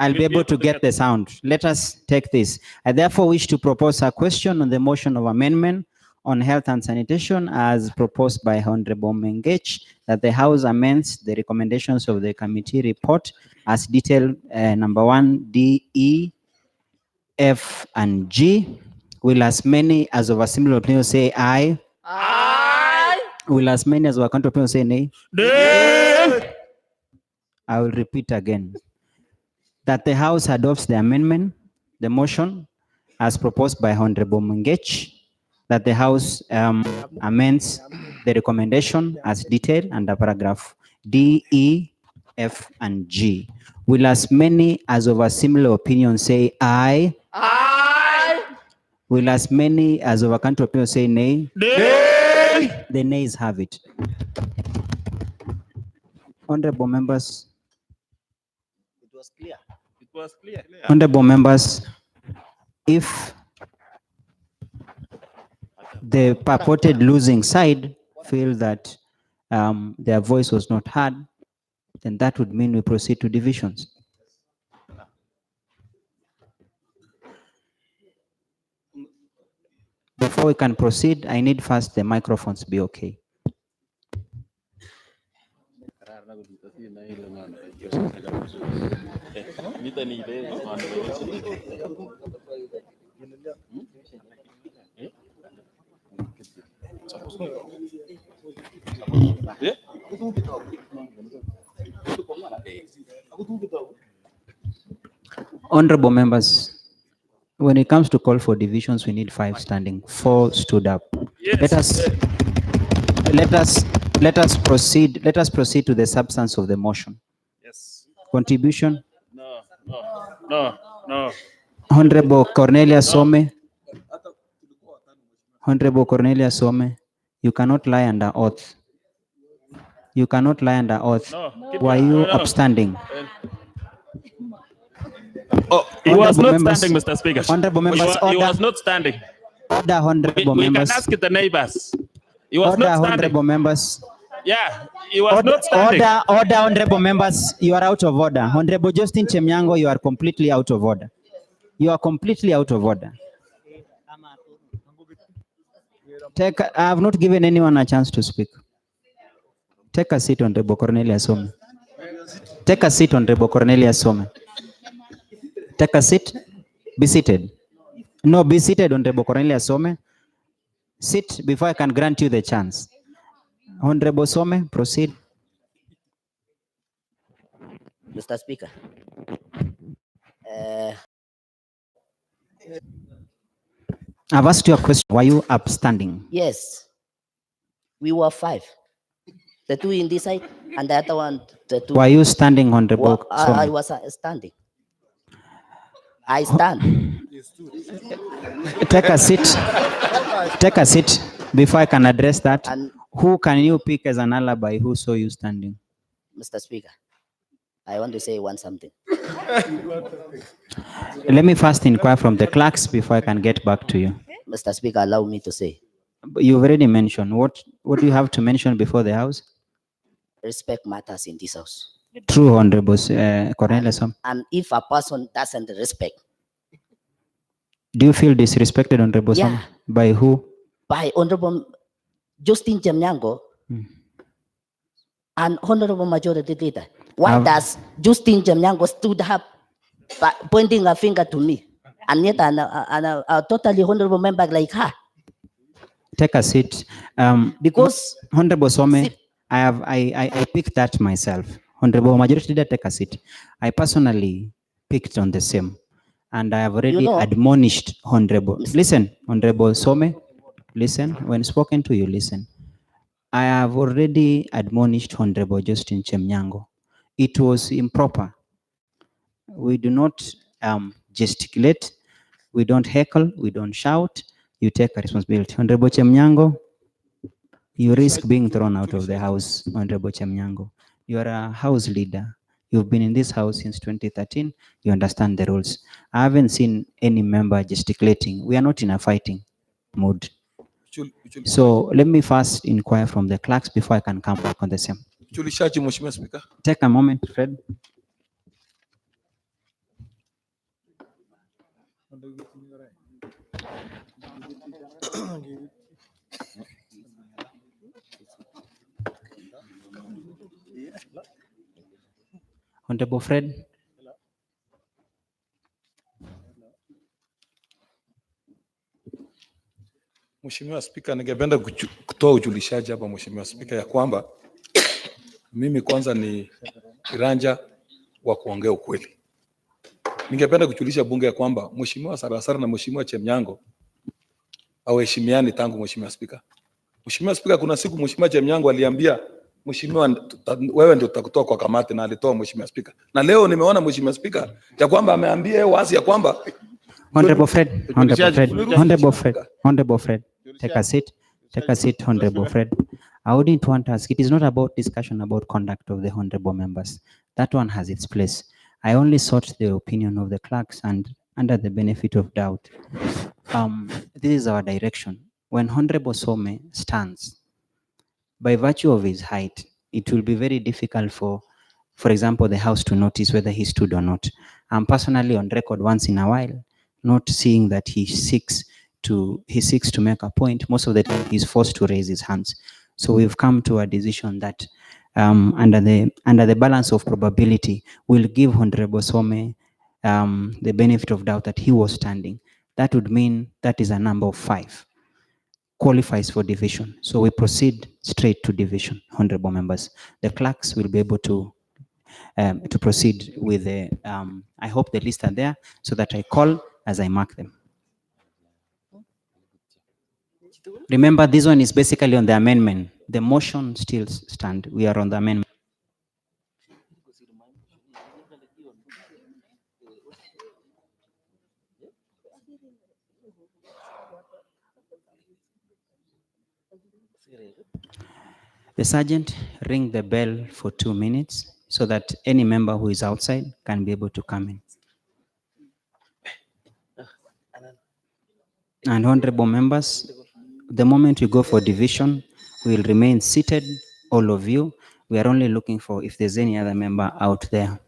I'll be able to get the sound. Let us take this. I therefore wish to propose a question on the motion of amendment on health and sanitation as proposed by Honorable Mengech, that the House amends the recommendations of the committee report as detailed number 1, D, E, F, and G. Will as many as of a similar opinion say aye? Aye. Will as many as of a counter opinion say nay? Nay. I will repeat again, that the House adopts the amendment, the motion as proposed by Honorable Mungech, that the House amends the recommendation as detailed under paragraph D, E, F, and G. Will as many as of a similar opinion say aye? Aye. Will as many as of a counter opinion say nay? Nay. The nays have it. Honorable members, It was clear. It was clear. honorable members, if the purported losing side feel that their voice was not heard, then that would mean we proceed to divisions. Before we can proceed, I need first the microphones be okay. Honorable members, when it comes to call for divisions, we need 5 standing. 4 stood up. Yes. Let us proceed. Let us proceed to the substance of the motion. Yes. Contribution. No. Honorable Cornelia Some. Honorable Cornelia Some, you cannot lie under oath. You cannot lie under oath. Were you upstanding? Oh, he was Honorable not members- standing, Mr. Speaker. Honorable members, He order. was not standing. Order, honorable We can members. ask the neighbors. He was Order, not standing. honorable members. Yeah, he was not standing. Order, honorable members. You are out of order. Honorable Justin Chemnyango, you are completely out of order. You are completely out of order. I have not given anyone a chance to speak. Take a seat, Honorable Cornelia Some. Take a seat, Honorable Cornelia Some. Take a seat. Be seated. No, be seated, Honorable Cornelia Some. Sit before I can grant you the chance. Honorable Some, proceed. Mr. Speaker. I've asked you a question. Were you upstanding? Yes. We were 5. The 2 in this side and the other one, the 2. Were you standing, Honorable Some? I was standing. I stand. Take a seat. Take a seat before I can address that. And Who can you pick as an alibi who saw you standing? Mr. Speaker, I want to say something. Let me first inquire from the clerks before I can get back to you. Mr. Speaker, allow me to say. You've already mentioned. What do you have to mention before the House? Respect matters in this house. True, Honorable Cornelia Som. And if a person doesn't respect, Do you feel disrespected, Honorable Som? Yeah. By who? by Honorable Justin Chemnyango and Honorable Majority Leader, why does Justin Chemnyango stood up pointing a finger to me? And yet a totally honorable member like her. Take a seat. Because Honorable Some, I picked that myself. Honorable Majority Leader, take a seat. I personally picked on the same. And I have already admonished Honorable. Listen, Honorable Some, listen. When spoken to you, listen. I have already admonished Honorable Justin Chemnyango. It was improper. We do not gesticulate. We don't heckle. We don't shout. You take a responsibility. Honorable Chemnyango, you risk being thrown out of the house, Honorable Chemnyango. You are a house leader. You've been in this house since 2013. You understand the rules. I haven't seen any member gesticulating. We are not in a fighting mood. So let me first inquire from the clerks before I can come back on the same. Julishaji, Mheshimiwa Spika. Take a moment, Fred. Honorable Fred. Mheshimiwa Spika, ningependa kutoa ujulishaji hapa Mheshimiwa Spika ya kwamba Mimi kwanza ni kiranja wa kuongea ukweli. Ningependa kujulisha bunge ya kwamba Mheshimiwa Sarasara na Mheshimiwa Chemnyango hawaheshimiani tangu Mheshimiwa Spika. Mheshimiwa Spika, kuna siku Mheshimiwa Chemnyango aliambia Mheshimiwa, wewe ndio utakutoa kwa kamati, na alitoa Mheshimiwa Spika. Na leo nimeona Mheshimiwa Spika ya kwamba ameambia yeye wazi ya kwamba Honorable Fred, Honorable Fred, take a seat. Take a seat, Honorable Fred. I wouldn't want to ask. It is not about discussion about conduct of the honorable members. That one has its place. I only sought the opinion of the clerks, and under the benefit of doubt, this is our direction. When Honorable Some stands, by virtue of his height, it will be very difficult for example, the House to notice whether he stood or not. I'm personally on record once in a while, not seeing that he seeks to make a point. Most of the time, he's forced to raise his hands. So we've come to a decision that, under the balance of probability, we'll give Honorable Some the benefit of doubt that he was standing. That would mean that is a number of 5. Qualifies for division. So we proceed straight to division, honorable members. The clerks will be able to proceed with the, I hope the list are there so that I call as I mark them. Remember, this one is basically on the amendment. The motion still stand. We are on the amendment. The sergeant ring the bell for 2 minutes so that any member who is outside can be able to come in. And honorable members, the moment we go for division, we will remain seated, all of you. We are only looking for if there's any other member out there.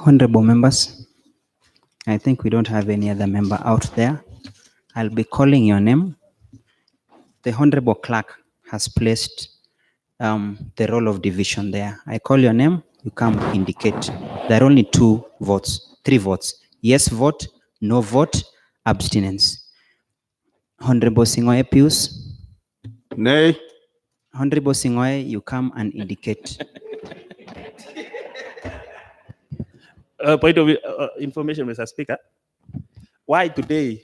Honorable members, I think we don't have any other member out there. I'll be calling your name. The Honorable Clerk has placed the role of division there. I call your name, you come indicate. There are only 2 votes, 3 votes. Yes vote, no vote, abstinence. Honorable Singoye Pius? Nay. Honorable Singoye, you come and indicate. Point of information, Mr. Speaker. Why today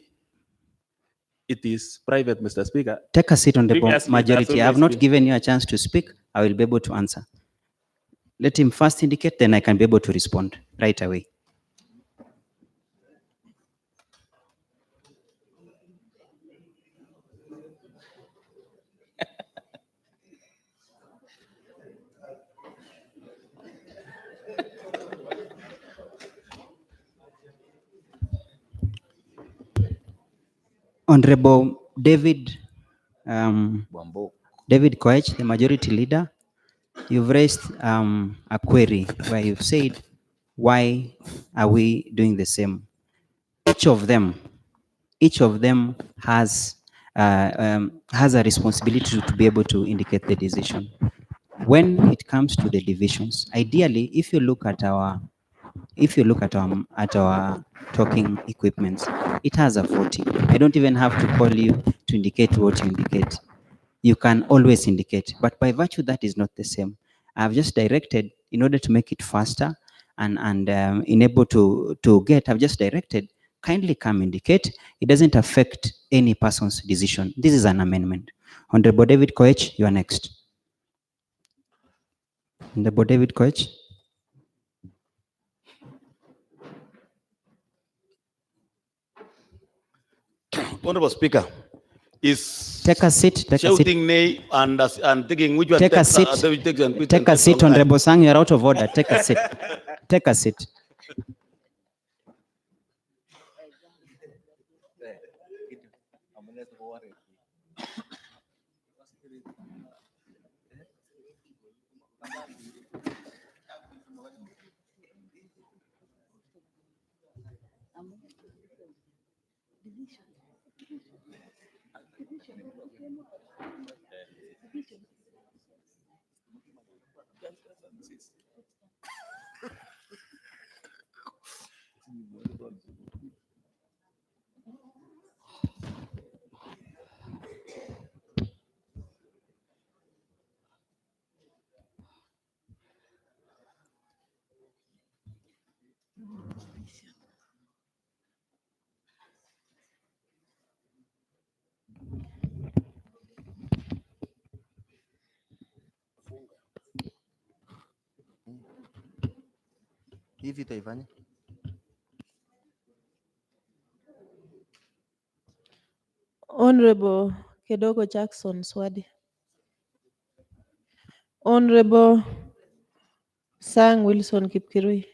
it is private, Mr. Speaker? Take a seat on the Previously, majority. I have that's not always given you a chance to speak. I will be able to answer. Let him first indicate, then I can be able to respond right away. Honorable David Koech, the majority leader, you've raised a query where you've said, why are we doing the same? Each of them has a responsibility to be able to indicate the decision. When it comes to the divisions, ideally, if you look at our talking equipments, it has a 40. I don't even have to call you to indicate what you indicate. You can always indicate, but by virtue that is not the same. I've just directed, in order to make it faster and enable to get, I've just directed, kindly come indicate. It doesn't affect any person's decision. This is an amendment. Honorable David Koech, you are next. Honorable David Koech. Honorable Speaker, is Take a seat. Take a seat. shouting nay and taking which one Take a takes, seat. which takes and which Take a takes seat, long time. Honorable Sang. You are out of order. Take a seat. Take a seat. Hivi itaifanya? Honorable Kedogo Jackson Swadi. Honorable Sang Wilson Kipkirui.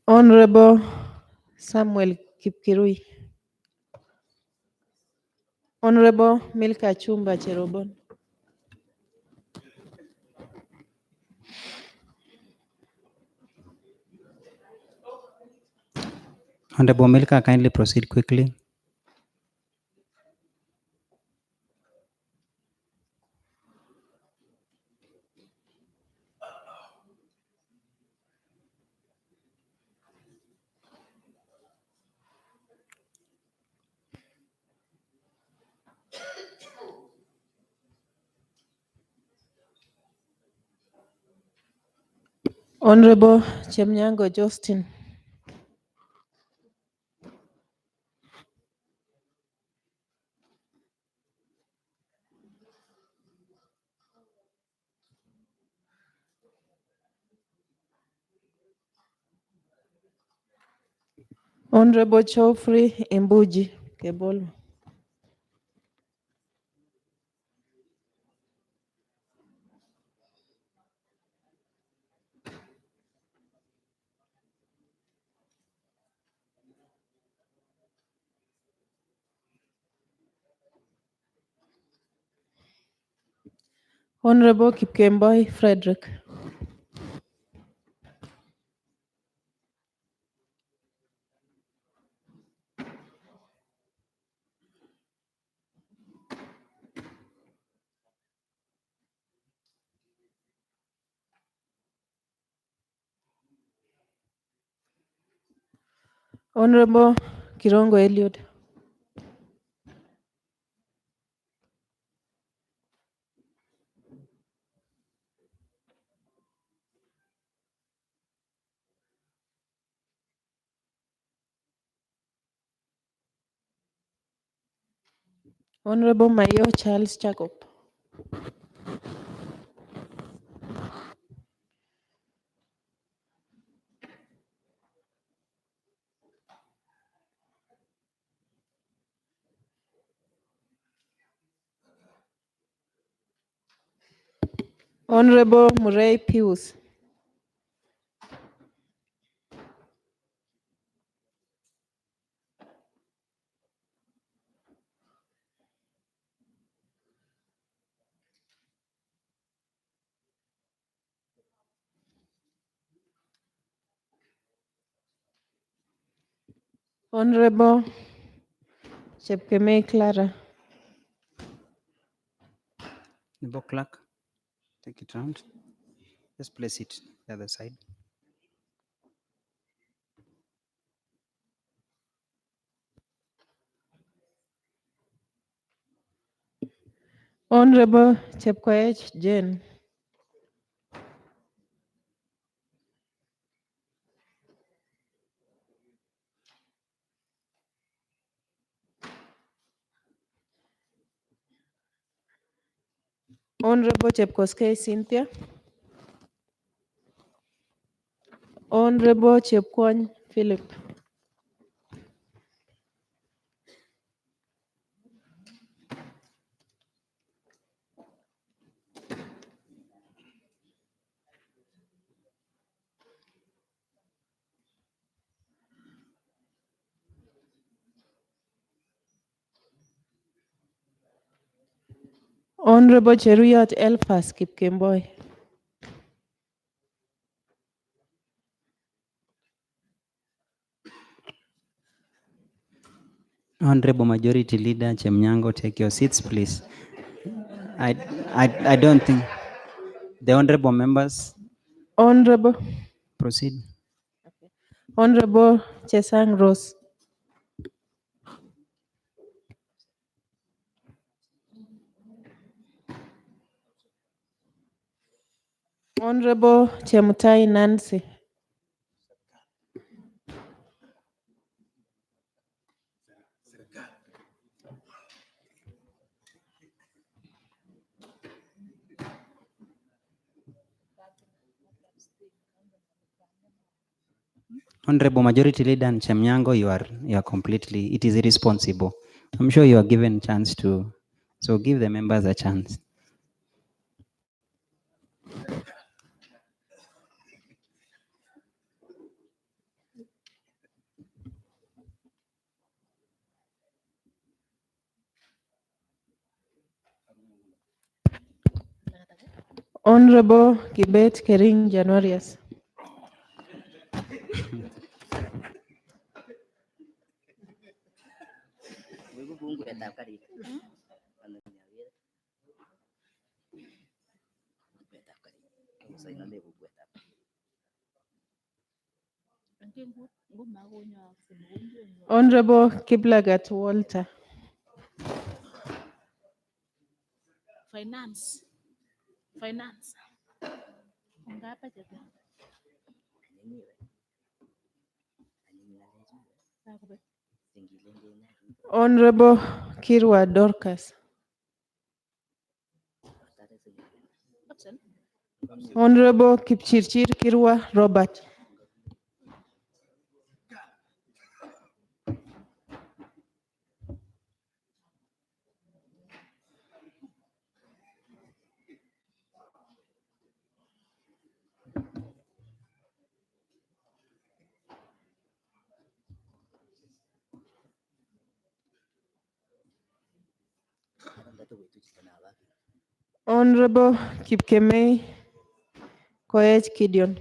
Honorable Samuel Kipkirui. Honorable Milka Chumba Cherobon. Honorable Milka, kindly proceed quickly. Honorable Chemnyango Justin. Honorable Geoffrey Imbuji Kebolo. Honorable Kipkemboi Frederick. Honorable Kirongo Eliud. Honorable Mayo Charles Chakop. Honorable Murray Pius. Honorable Chepkemei Clara. Nebo clerk, take it round. Just place it the other side. Honorable Chepkoech Jane. Honorable Chepkoskei Cynthia. Honorable Chepkwony Philip. Honorable Cheruyot Elfas Kipkemboi. Honorable Majority Leader Chemnyango, take your seats, please. I don't think the honorable members Honorable proceed. Honorable Chesang Rose. Honorable Chemutai Nancy. Honorable Majority Leader Chemnyango, you are completely, it is irresponsible. I'm sure you are given chance to, so give the members a chance. Honorable Kibet Kering Januarius. Honorable Kiplagat Walter. Finance. Finance. Ngapa jaga? Honorable Kirwa Dorcas. Honorable Kipchirchir Kirwa Robert. Honorable Kipkemei Koech Gideon.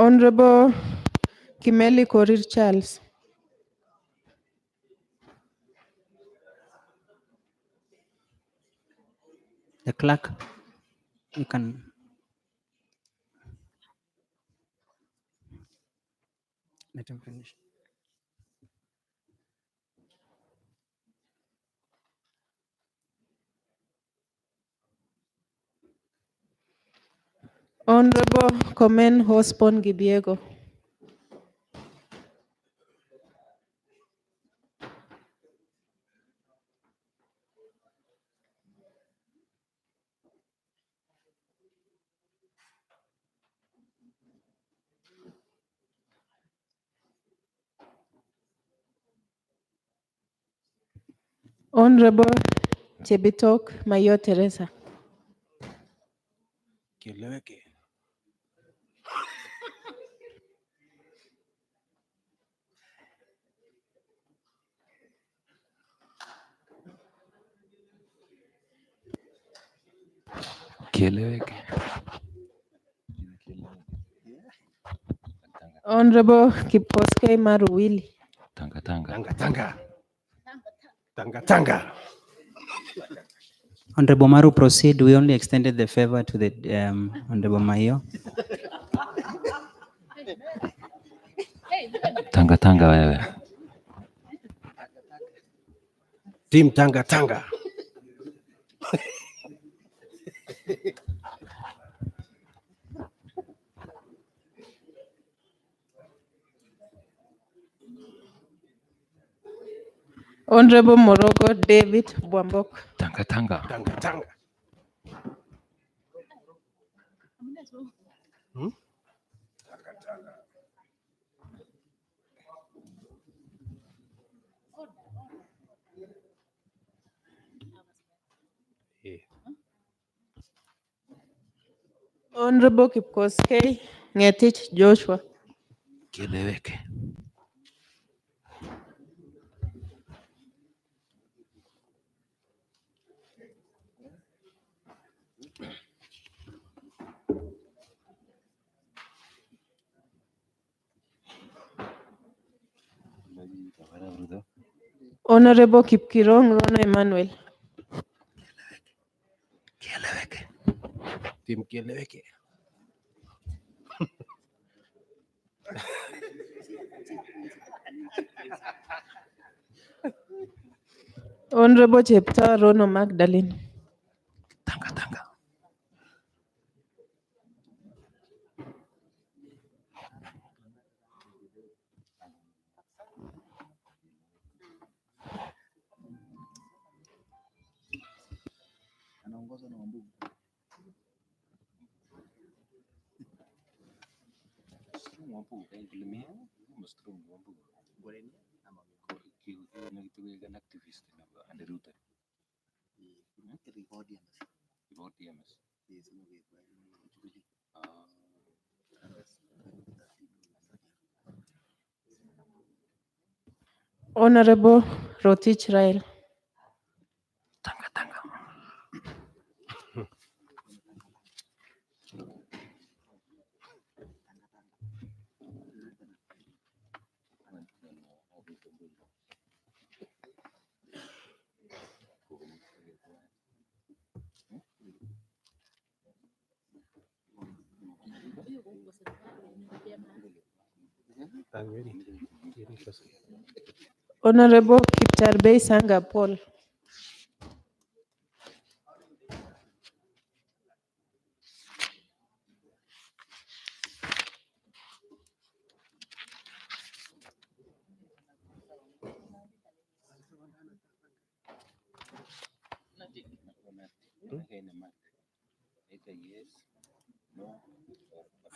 Honorable Kimeli Korir Charles. The clerk, you can. Let him finish. Honorable Komen Hospon Gibiego. Honorable Chebitok Mayo Teresa. Kieleweke. Kieleweke. Honorable Kipkoskei Maruwili. Tanga tanga. Tanga tanga. Tanga tanga. Honorable Maru, proceed. We only extended the favor to the Honorable Mayo. Tanga tanga wewe. Team tanga tanga. Honorable Morogo David Bwambok. Tanga tanga. Tanga tanga. Hmm? Tanga tanga. Honorable Kipkoskei Ngetich Joshua. Kieleweke. Honorable Kipkirong Rono Emmanuel. Kieleweke. Team kieleweke. Honorable Chepta Rono Magdalene. Tanga tanga. Honorable Rotich Rael. Tanga tanga. Honorable Kipcharbei Sanga Paul.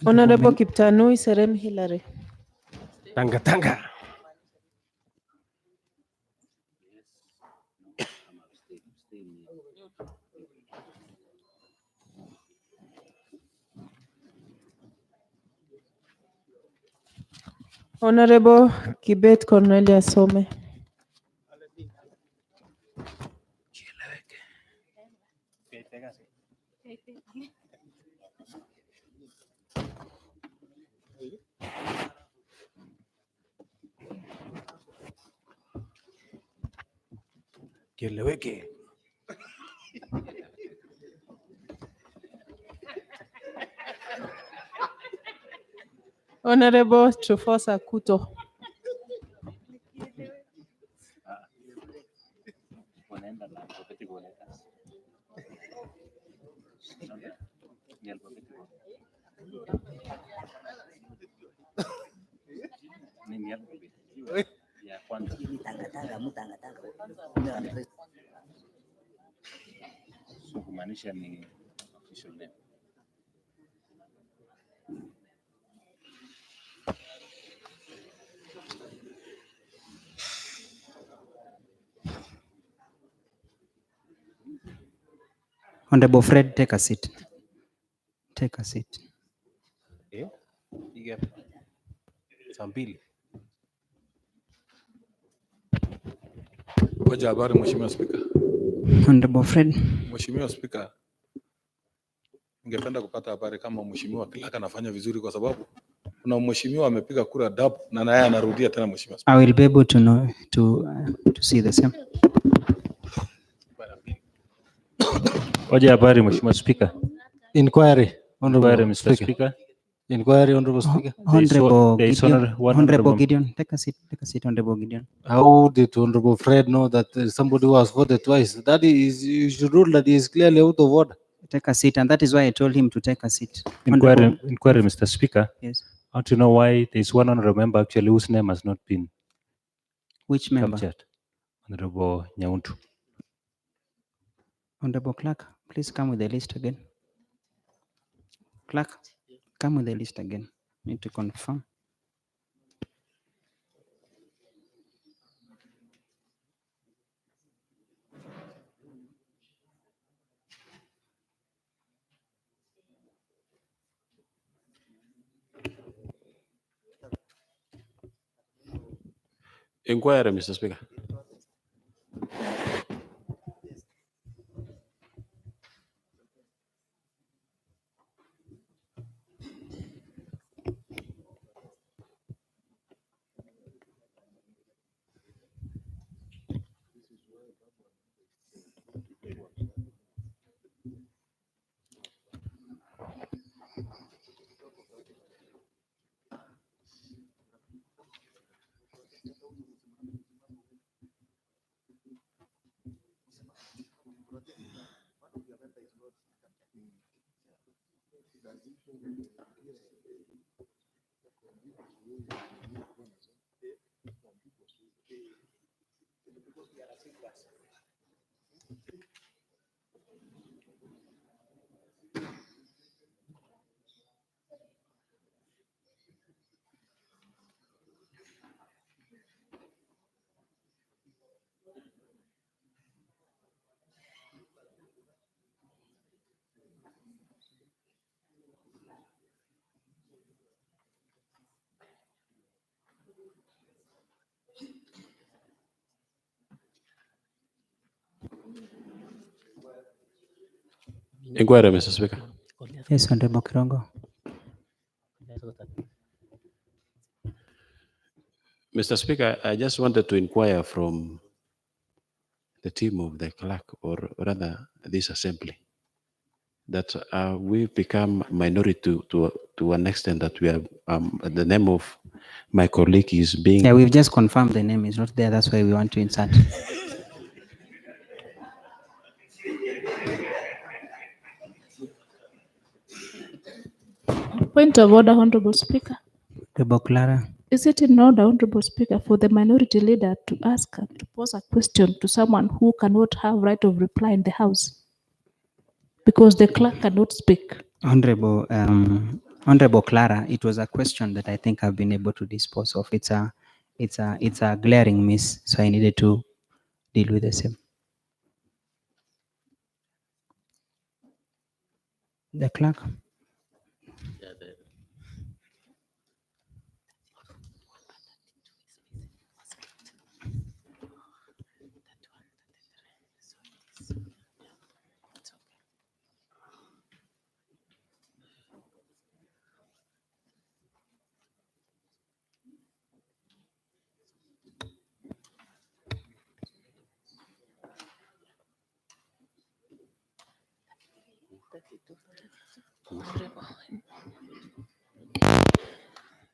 Honorable Kiptanui Serem Hillary. Tanga tanga. Honorable Kibet Cornelia Some. Kieleweke. Honorable Trufosa Kuto. Kumaanisha ni official name. Honorable Fred, take a seat. Take a seat. Saa mbili. Ngoja habari, Mheshimiwa Spika. Honorable Fred. Mheshimiwa Spika, ningependa kupata habari kama Mheshimiwa Kilaka anafanya vizuri, kwa sababu kuna mheshimiwa amepiga kura DAP na naye anarudia tena. Mheshimiwa Spika, I will be able to know to see the same. Hoja habari, Mheshimiwa Spika. Inquiry, Inquiry, Mr. Speaker. Inquiry, Honorable Speaker. Honorable there is Gideon. one Honorable Gideon, take a seat. Take a seat, Honorable Gideon. How did Honorable Fred know that somebody who has voted twice? That is, you should rule that he is clearly out of order. Take a seat, and that is why I told him to take a seat. Inquiry, Mr. Speaker. Yes. I want to know why there is one honorable member actually whose name has not been Which member? captured. Honorable Nyauntu. Honorable Clerk, please come with the list again. Clerk, come with the list again. Need to confirm. Inquiry, Mr. Speaker. Inquiry, Mr. Speaker. Yes, Honorable Kirongo. Mr. Speaker, I just wanted to inquire from the team of the clerk, or rather this assembly, that we've become minority to an extent that we have the name of my colleague is being. Yeah, we've just confirmed the name is not there. That's why we want to insert. Point of order, Honorable Speaker. Honorable Clara. Is it in order, Honorable Speaker, for the minority leader to ask and to pose a question to someone who cannot have right of reply in the House? Because the clerk cannot speak. Honorable Clara, it was a question that I think I've been able to dispose of. It's a glaring miss, so I needed to deal with the same. The clerk.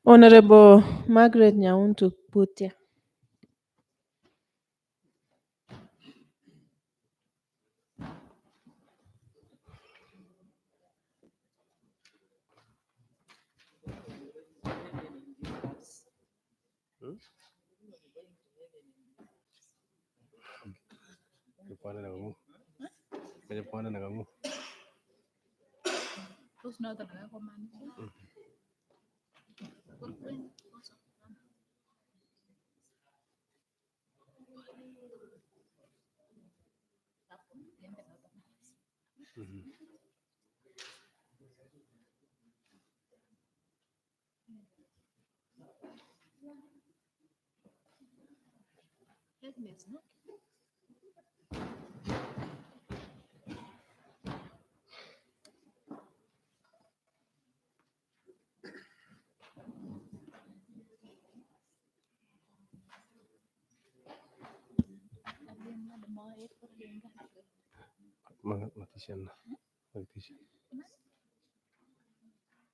Honorable Margaret Nyauntu Putia.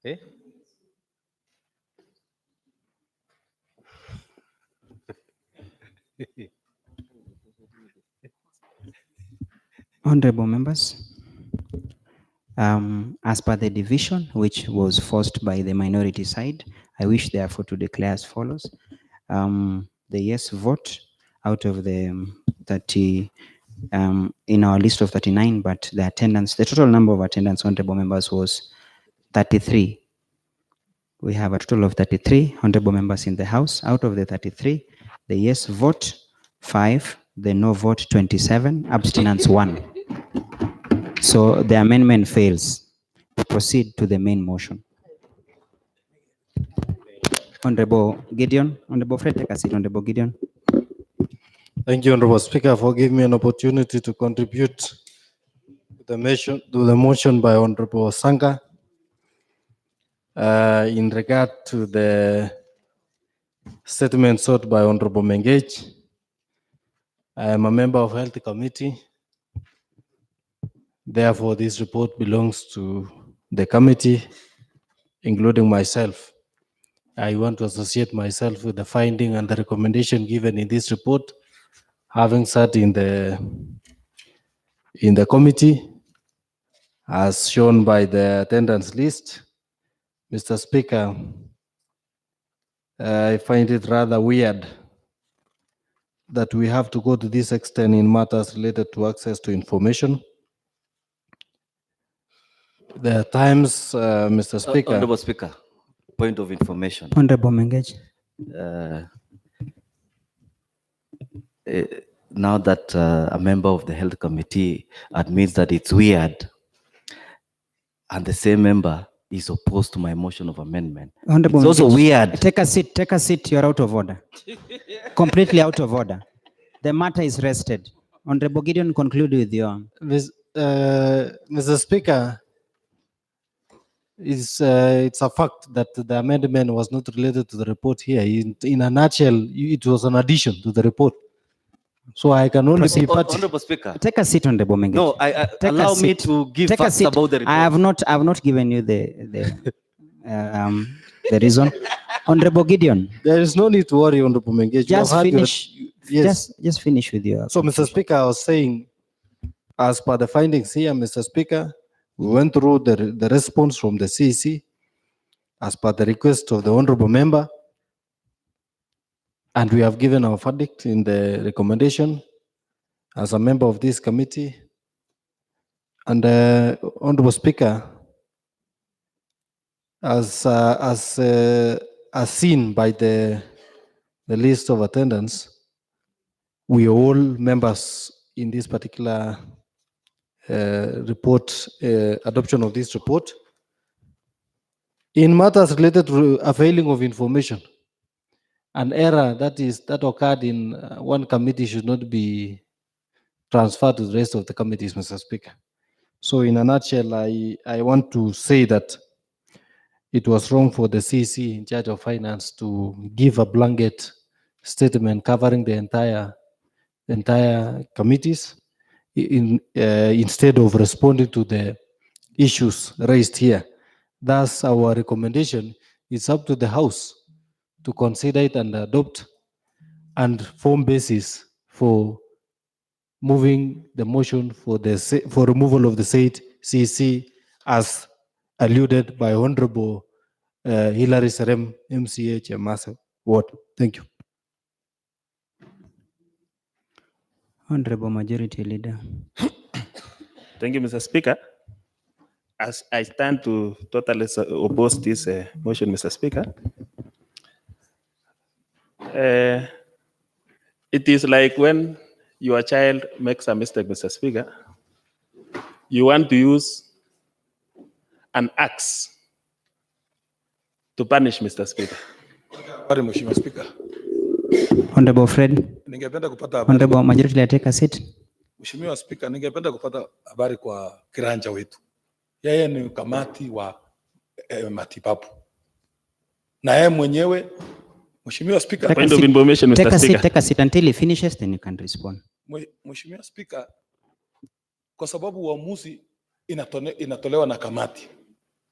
Eh? Honorable members, as per the division which was forced by the minority side, I wish therefore to declare as follows. The yes vote out of the 30, in our list of 39, but the attendance, the total number of attendance, honorable members, was 33. We have a total of 33 honorable members in the House. Out of the 33, the yes vote 5, the no vote 27, abstinence 1. So the amendment fails. We proceed to the main motion. Honorable Gideon, Honorable Fred, take a seat. Honorable Gideon. Thank you, Honorable Speaker, for giving me an opportunity to contribute to the motion by Honorable Sanga in regard to the statement sought by Honorable Mengage. I am a member of Health Committee. Therefore, this report belongs to the committee, including myself. I want to associate myself with the finding and the recommendation given in this report, having sat in the committee, as shown by the attendance list. Mr. Speaker, I find it rather weird that we have to go to this extent in matters related to access to information. There are times, Mr. Speaker. Honorable Speaker, point of information. Honorable Mengage. Now that a member of the Health Committee admits that it's weird, and the same member is opposed to my motion of amendment, Honorable it's also Mengage, weird. Take a seat, take a seat. You're out of order. Completely out of order. The matter is rested. Honorable Gideon, conclude with your. Mr. Speaker, it's a fact that the amendment was not related to the report here. In a nutshell, it was an addition to the report. So I can only be part. Honorable Speaker. Take a seat, Honorable Mengage. No, allow me to give facts about the report. I have not given you the reason. Honorable Gideon. There is no need to worry, Honorable Mengage. Just finish. Yes. Just finish with your. So, Mr. Speaker, I was saying, as per the findings here, Mr. Speaker, we went through the response from the CEC as per the request of the Honorable Member, and we have given our verdict in the recommendation as a member of this committee. And Honorable Speaker, as seen by the list of attendance, we are all members in this particular report, adoption of this report. In matters related to availing of information, an error that occurred in one committee should not be transferred to the rest of the committees, Mr. Speaker. So in a nutshell, I want to say that it was wrong for the CC in charge of finance to give a blanket statement covering the entire committees instead of responding to the issues raised here. Thus, our recommendation is up to the House to consider it and adopt and form basis for moving the motion for removal of the said CC as alluded by Honorable Hilary Serem, MCH Massa Ward. Thank you. Honorable Majority Leader. Thank you, Mr. Speaker. As I stand to totally oppose this motion, Mr. Speaker, it is like when your child makes a mistake, Mr. Speaker, you want to use an axe to punish Mr. Speaker. Habari Mheshimiwa Spika. Honorable Fred. Ningependa kupata habari. Honorable Majority Leader, take a seat. Mheshimiwa Spika, ningependa kupata habari kwa kiranja wetu. Yeye ni kamati wa matibabu. Na yeye mwenyewe Mheshimiwa Spika, Take a seat until he finishes, then you can respond. Mheshimiwa Spika, kwa sababu uamuzi inatolewa na kamati.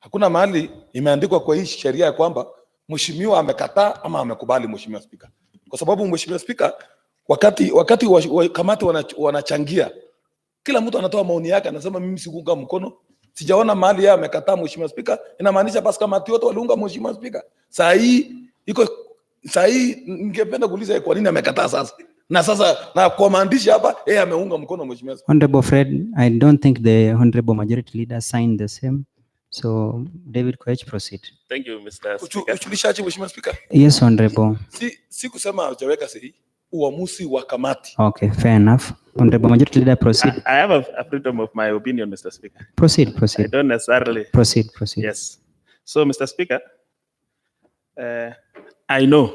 Hakuna mahali imeandikwa kwa hii sheria ya kwamba mheshimiwa amekataa ama amekubali, Mheshimiwa Spika. Kwa sababu Mheshimiwa Spika, wakati kamati wanachangia, kila mtu anatoa maoni yake, anasema mimi sikuunga mkono. Sijaona mahali yeye amekataa, Mheshimiwa Spika. Inamaanisha basi kamati yote waliunga, Mheshimiwa Spika. Saa hii ningependa kuuliza kwa nini amekataa sasa? Na sasa na kwa maandishi hapa yeye ameunga mkono, Mheshimiwa Spika. Honorable Fred, I don't think the Honorable Majority Leader signed the same. So David Koech, proceed. Thank you, Mr. Speaker. Uchulishaji, Mheshimiwa Spika. Yes, Honorable. Si kusema hujaweka sahihi, uamuzi wa kamati. Okay, fair enough. Honorable Majority Leader, proceed. I have a freedom of my opinion, Mr. Speaker. Proceed. I don't necessarily. Proceed. Yes. So, Mr. Speaker, I know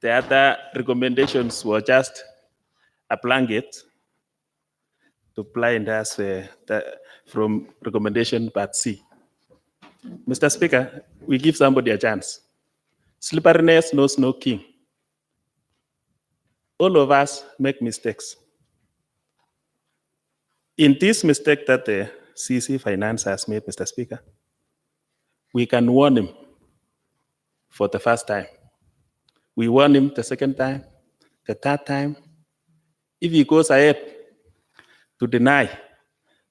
the other recommendations were just a blanket to blind us from recommendation part C. Mr. Speaker, we give somebody a chance. Slipperiness knows no king. All of us make mistakes. In this mistake that the CC Finance has made, Mr. Speaker, we can warn him for the first time. We warn him the second time, the third time. If he goes ahead to deny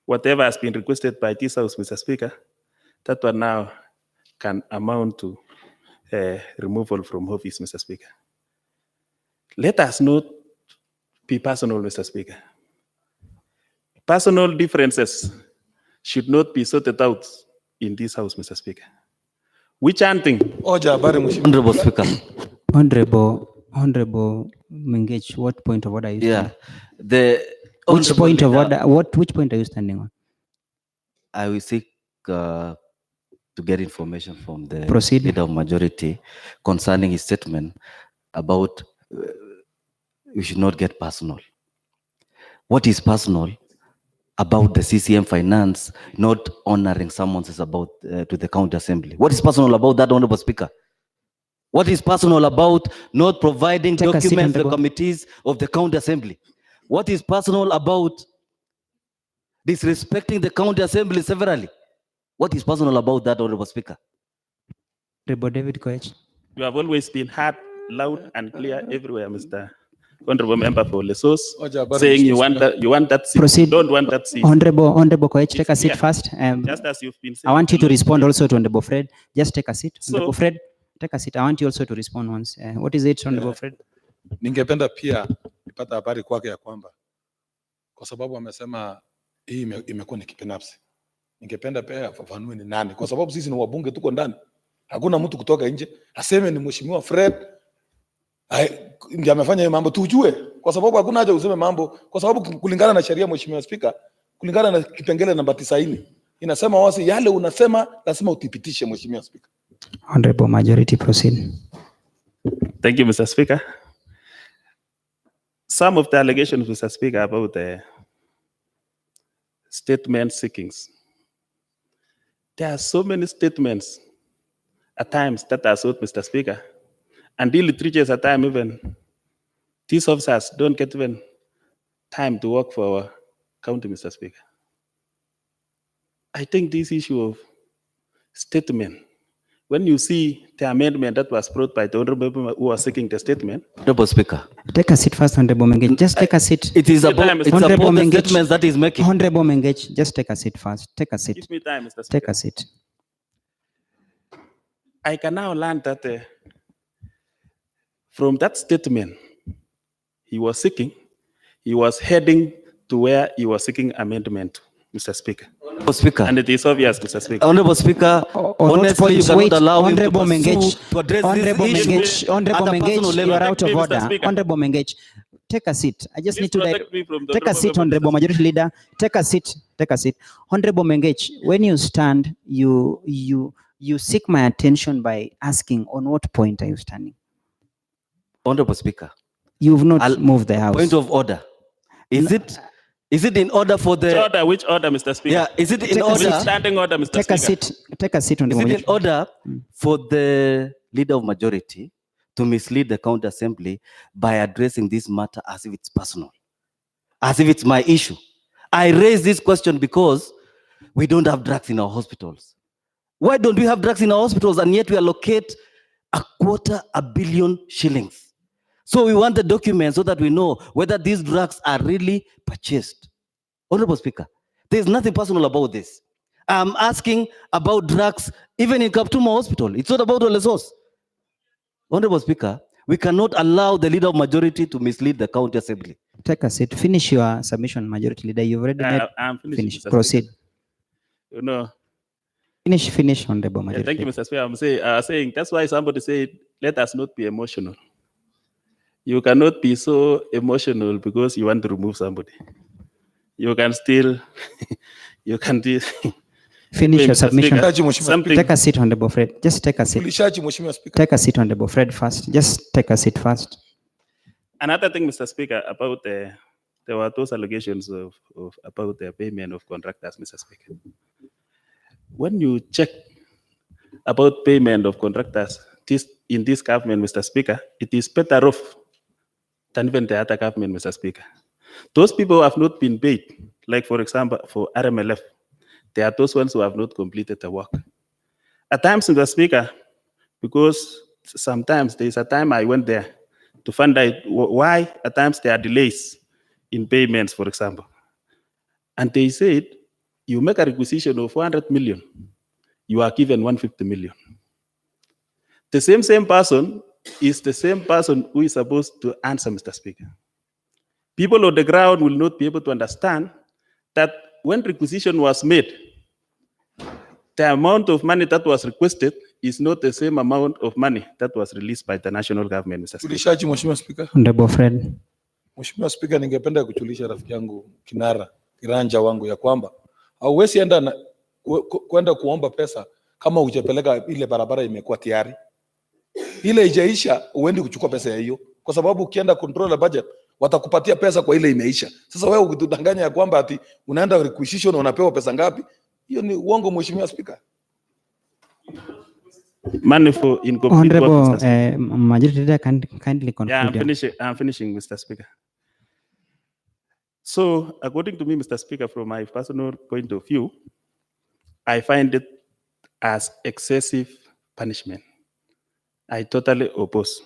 whatever has been requested by this House, Mr. Speaker, that one now can amount to removal from office, Mr. Speaker. Let us not be personal, Mr. Speaker. Personal differences should not be sorted out in this House, Mr. Speaker. We chanting. Honorable Speaker. Honorable Mengech, what point of order are you Yeah. standing? Which point of order? Which point are you standing on? I will seek to get information from the Proceed. leader of majority concerning his statement about we should not get personal. What is personal about the CCM Finance not honoring summonses about to the county assembly? What is personal about that, Honorable Speaker? What is personal about not providing documents to the committees of the county assembly? What is personal about disrespecting the county assembly severally? What is personal about that, Honorable Speaker? Honorable David Koech. You have always been heard loud and clear everywhere, Mr. Honorable Member for Lesos, saying you want that seat. Proceed. You don't want that seat. Honorable Koech, take a seat clear. first. Just as you've been saying. I want you to respond also to Honorable Fred. Just take a seat. So- Honorable Fred, take a seat. I want you also to respond once. What is it, Honorable Fred? Ningependa pia nipata habari kwake ya kwamba kwa sababu amesema hii imekuwa ni kibinafsi. Ningependa pia afafanue ni nani, kwa sababu sisi ni wabunge, tuko ndani. Hakuna mtu kutoka nje aseme ni Mheshimiwa Fred ndiye amefanya hiyo mambo, tujue, kwa sababu hakuna haja useme mambo, kwa sababu kulingana na sheria, Mheshimiwa Spika, kulingana na kipengele namba 90 inasema wasi yale unasema lazima uthibitishe, Mheshimiwa Spika. Honorable Majority, proceed. Thank you, Mr. Speaker. Some of the allegations, Mr. Speaker, about the statement seekings. There are so many statements at times that are sought, Mr. Speaker, until it reaches a time even these officers don't get even time to work for our county, Mr. Speaker. I think this issue of statement, when you see the amendment that was brought by the honorable member who was seeking the statement. Honorable Speaker. Take a seat first, Honorable Mengech. Just take a seat. It is about, it's about the statements that is making. Honorable Mengech, just take a seat first. Take a seat. Give me time, Mr. Speaker. Take a seat. I can now learn that from that statement he was seeking, he was heading to where he was seeking amendment, Mr. Speaker. Honorable Speaker. And it is obvious, Mr. Speaker. Honorable Speaker, On what honestly, you point? cannot Wait, allow him to Honorable pursue, Mengech, to address Honorable this issue Mengech, Honorable at a personal Mengech, you level. are out of Protect me, Mr. order. Speaker. Honorable Mengech, take a seat. I just Please need to protect me from the take a honorable seat, member, Mr. Honorable Majority Leader. Take a seat. Take a seat. Honorable Mengech, when you stand, you seek my attention by asking on what point are you standing? Honorable Speaker. You've not moved the house. Point of order. Is it in order for the... Which order, Mr. Speaker? Yeah, is it in Take a order... seat. Standing order, Mr. Take a Speaker. seat. Take a seat, Is Honorable it in Mengech. order for the leader of majority to mislead the county assembly by addressing this matter as if it's personal, as if it's my issue? I raise this question because we don't have drugs in our hospitals. Why don't we have drugs in our hospitals and yet we allocate 250 million shillings? So we want the documents so that we know whether these drugs are really purchased. Honorable Speaker, there's nothing personal about this. I'm asking about drugs even in Kaptuma Hospital. It's not about Ole Source. Honorable Speaker, we cannot allow the leader of majority to mislead the county assembly. Take a seat. Finish your submission, Majority Leader. You've already made. I'm finished, Finish. Mr. Proceed. Speaker. You know, Finish, Honorable yeah, Majority thank you, Leader. Mr. Speaker. I'm saying that's why somebody said, let us not be emotional. You cannot be so emotional because you want to remove somebody. You can still, you can do. Finish your submission. Something. Take a seat, Honorable Fred. Just take a seat. Ulishaji, Mheshimiwa Speaker. Take a seat, Honorable Fred, first. Just take a seat first. Another thing, Mr. Speaker, about there were those allegations of about the payment of contractors, Mr. Speaker. When you check about payment of contractors in this government, Mr. Speaker, it is better off than even the other government, Mr. Speaker. Those people who have not been paid, like for example, for RMLF, they are those ones who have not completed the work. At times, Mr. Speaker, because sometimes there is a time I went there to find out why at times there are delays in payments, for example. And they said, you make a requisition of 400 million, you are given 150 million. The same person is the same person who is supposed to answer, Mr. Speaker. People on the ground will not be able to understand that when requisition was made, the amount of money that was requested is not the same amount of money that was released by the national government, Mr. Speaker. Ulishaji, Mheshimiwa Speaker. Honorable Fred. Mheshimiwa Speaker, ningependa kujulisha rafiki yangu kinara kiranja wangu ya kwamba hauwezi enda kwenda kuomba pesa kama hujapeleka ile barabara imekuwa tayari. Ile ijaisha uendi kuchukua pesa ya hiyo, kwa sababu ukienda control the budget watakupatia pesa kwa ile imeisha. Sasa wewe ukitudanganya ya kwamba ati unaenda requisition unapewa pesa ngapi, hiyo ni uongo, Mheshimiwa Speaker. Money for incomplete Honorable work, Mr. Speaker. Majority Leader, kindly conclude. Yeah, I'm finishing, Mr. Speaker. So, according to me, Mr. Speaker, from my personal point of view, I find it as excessive punishment. I totally oppose.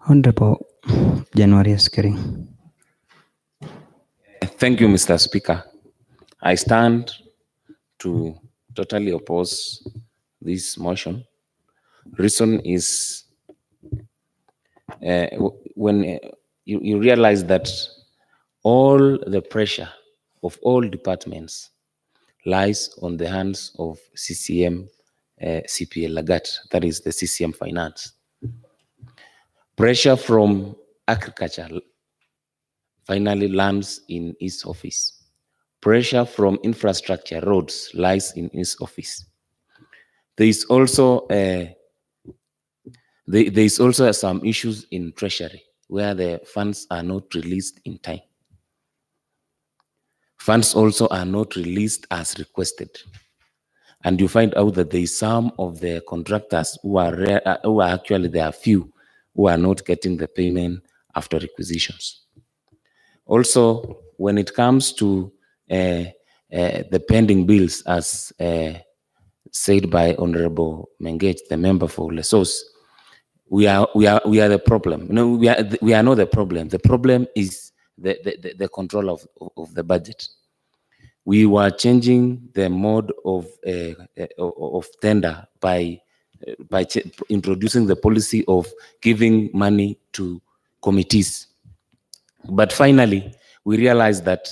Honorable January Askari. Thank you, Mr. Speaker. I stand to totally oppose this motion. Reason is when you realize that all the pressure of all departments lies on the hands of CCM CPL Lagat, that is the CCM Finance. Pressure from agriculture finally lands in his office. Pressure from infrastructure, roads, lies in his office. There is also some issues in treasury where the funds are not released in time. Funds also are not released as requested. And you find out that there is some of the contractors who are actually, there are few who are not getting the payment after requisitions. Also, when it comes to the pending bills, as said by Honorable Mengech, the member for Lesos, we are the problem. No, we are not the problem. The problem is the control of the budget. We were changing the mode of tender by introducing the policy of giving money to committees. But finally, we realized that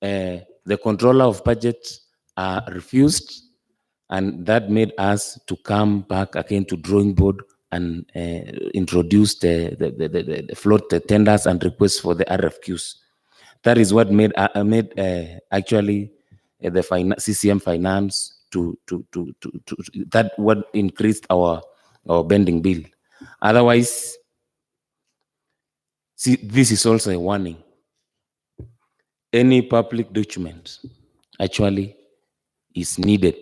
the controller of budget refused, and that made us to come back again to drawing board and introduce the float the tenders and requests for the RFQs. That is what made actually the CCM finance to that what increased our bending bill. Otherwise, see, this is also a warning. Any public document actually is needed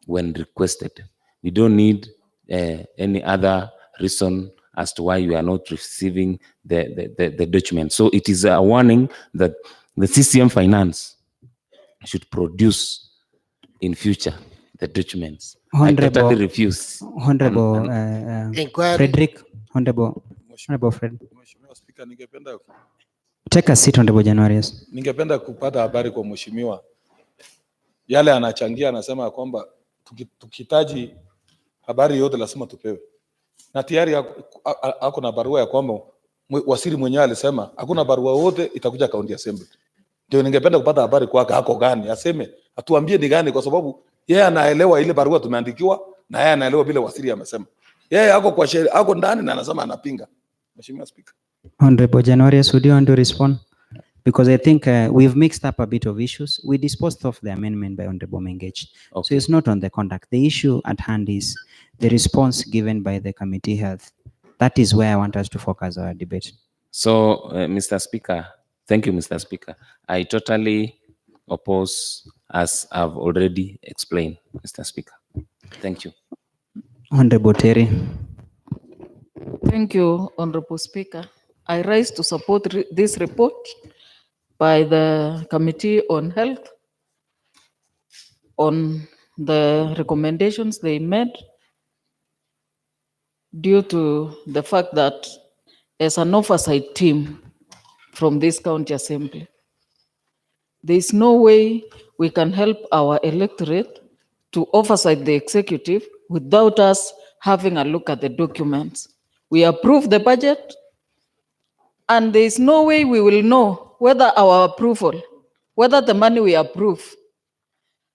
when requested. We don't need any other reason as to why you are not receiving the document. So it is a warning that the CCM finance should produce in future the documents. I totally refuse. Honorable Frederick, Honorable Fred. Mheshimiwa Spika, ningependa Take a seat, Honorable Januarius. ningependa kupata habari kwa mheshimiwa yale anachangia, anasema kwamba tukihitaji habari yote lazima tupewe, na tayari ako na barua ya kwamba waziri mwenyewe alisema hakuna barua yote itakuja county assembly. Ndio ningependa kupata habari kwake, hako gani, aseme atuambie ni gani, kwa sababu yeye anaelewa ile barua tumeandikiwa na yeye anaelewa vile waziri amesema. Yeye ako kwa sheria, ako ndani na anasema anapinga. Mheshimiwa Speaker. Honorable Januarius, would you want to respond? Because I think we've mixed up a bit of issues. We disposed of the amendment by Honorable Mengech. Okay. So it's not on the conduct. The issue at hand is the response given by the Committee Health. That is where I want us to focus our debate. So, Mr. Speaker, thank you, Mr. Speaker. I totally oppose, as I've already explained, Mr. Speaker. Thank you. Honorable Terry. Thank you, Honorable Speaker. I rise to support this report by the Committee on Health on the recommendations they made due to the fact that as an oversight team from this county assembly, there is no way we can help our electorate to oversight the executive without us having a look at the documents. We approve the budget, and there is no way we will know whether our approval, whether the money we approve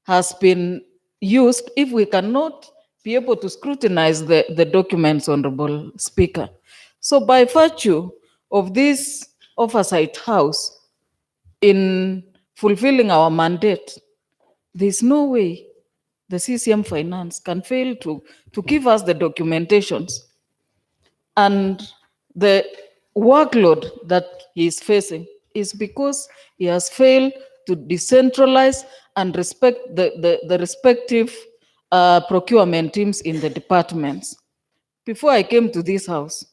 has been used if we cannot be able to scrutinize the documents, Honorable Speaker. So by virtue of this oversight house in fulfilling our mandate, there's no way the CCM Finance can fail to give us the documentations. And the workload that he is facing is because he has failed to decentralize and respect the respective procurement teams in the departments. Before I came to this house,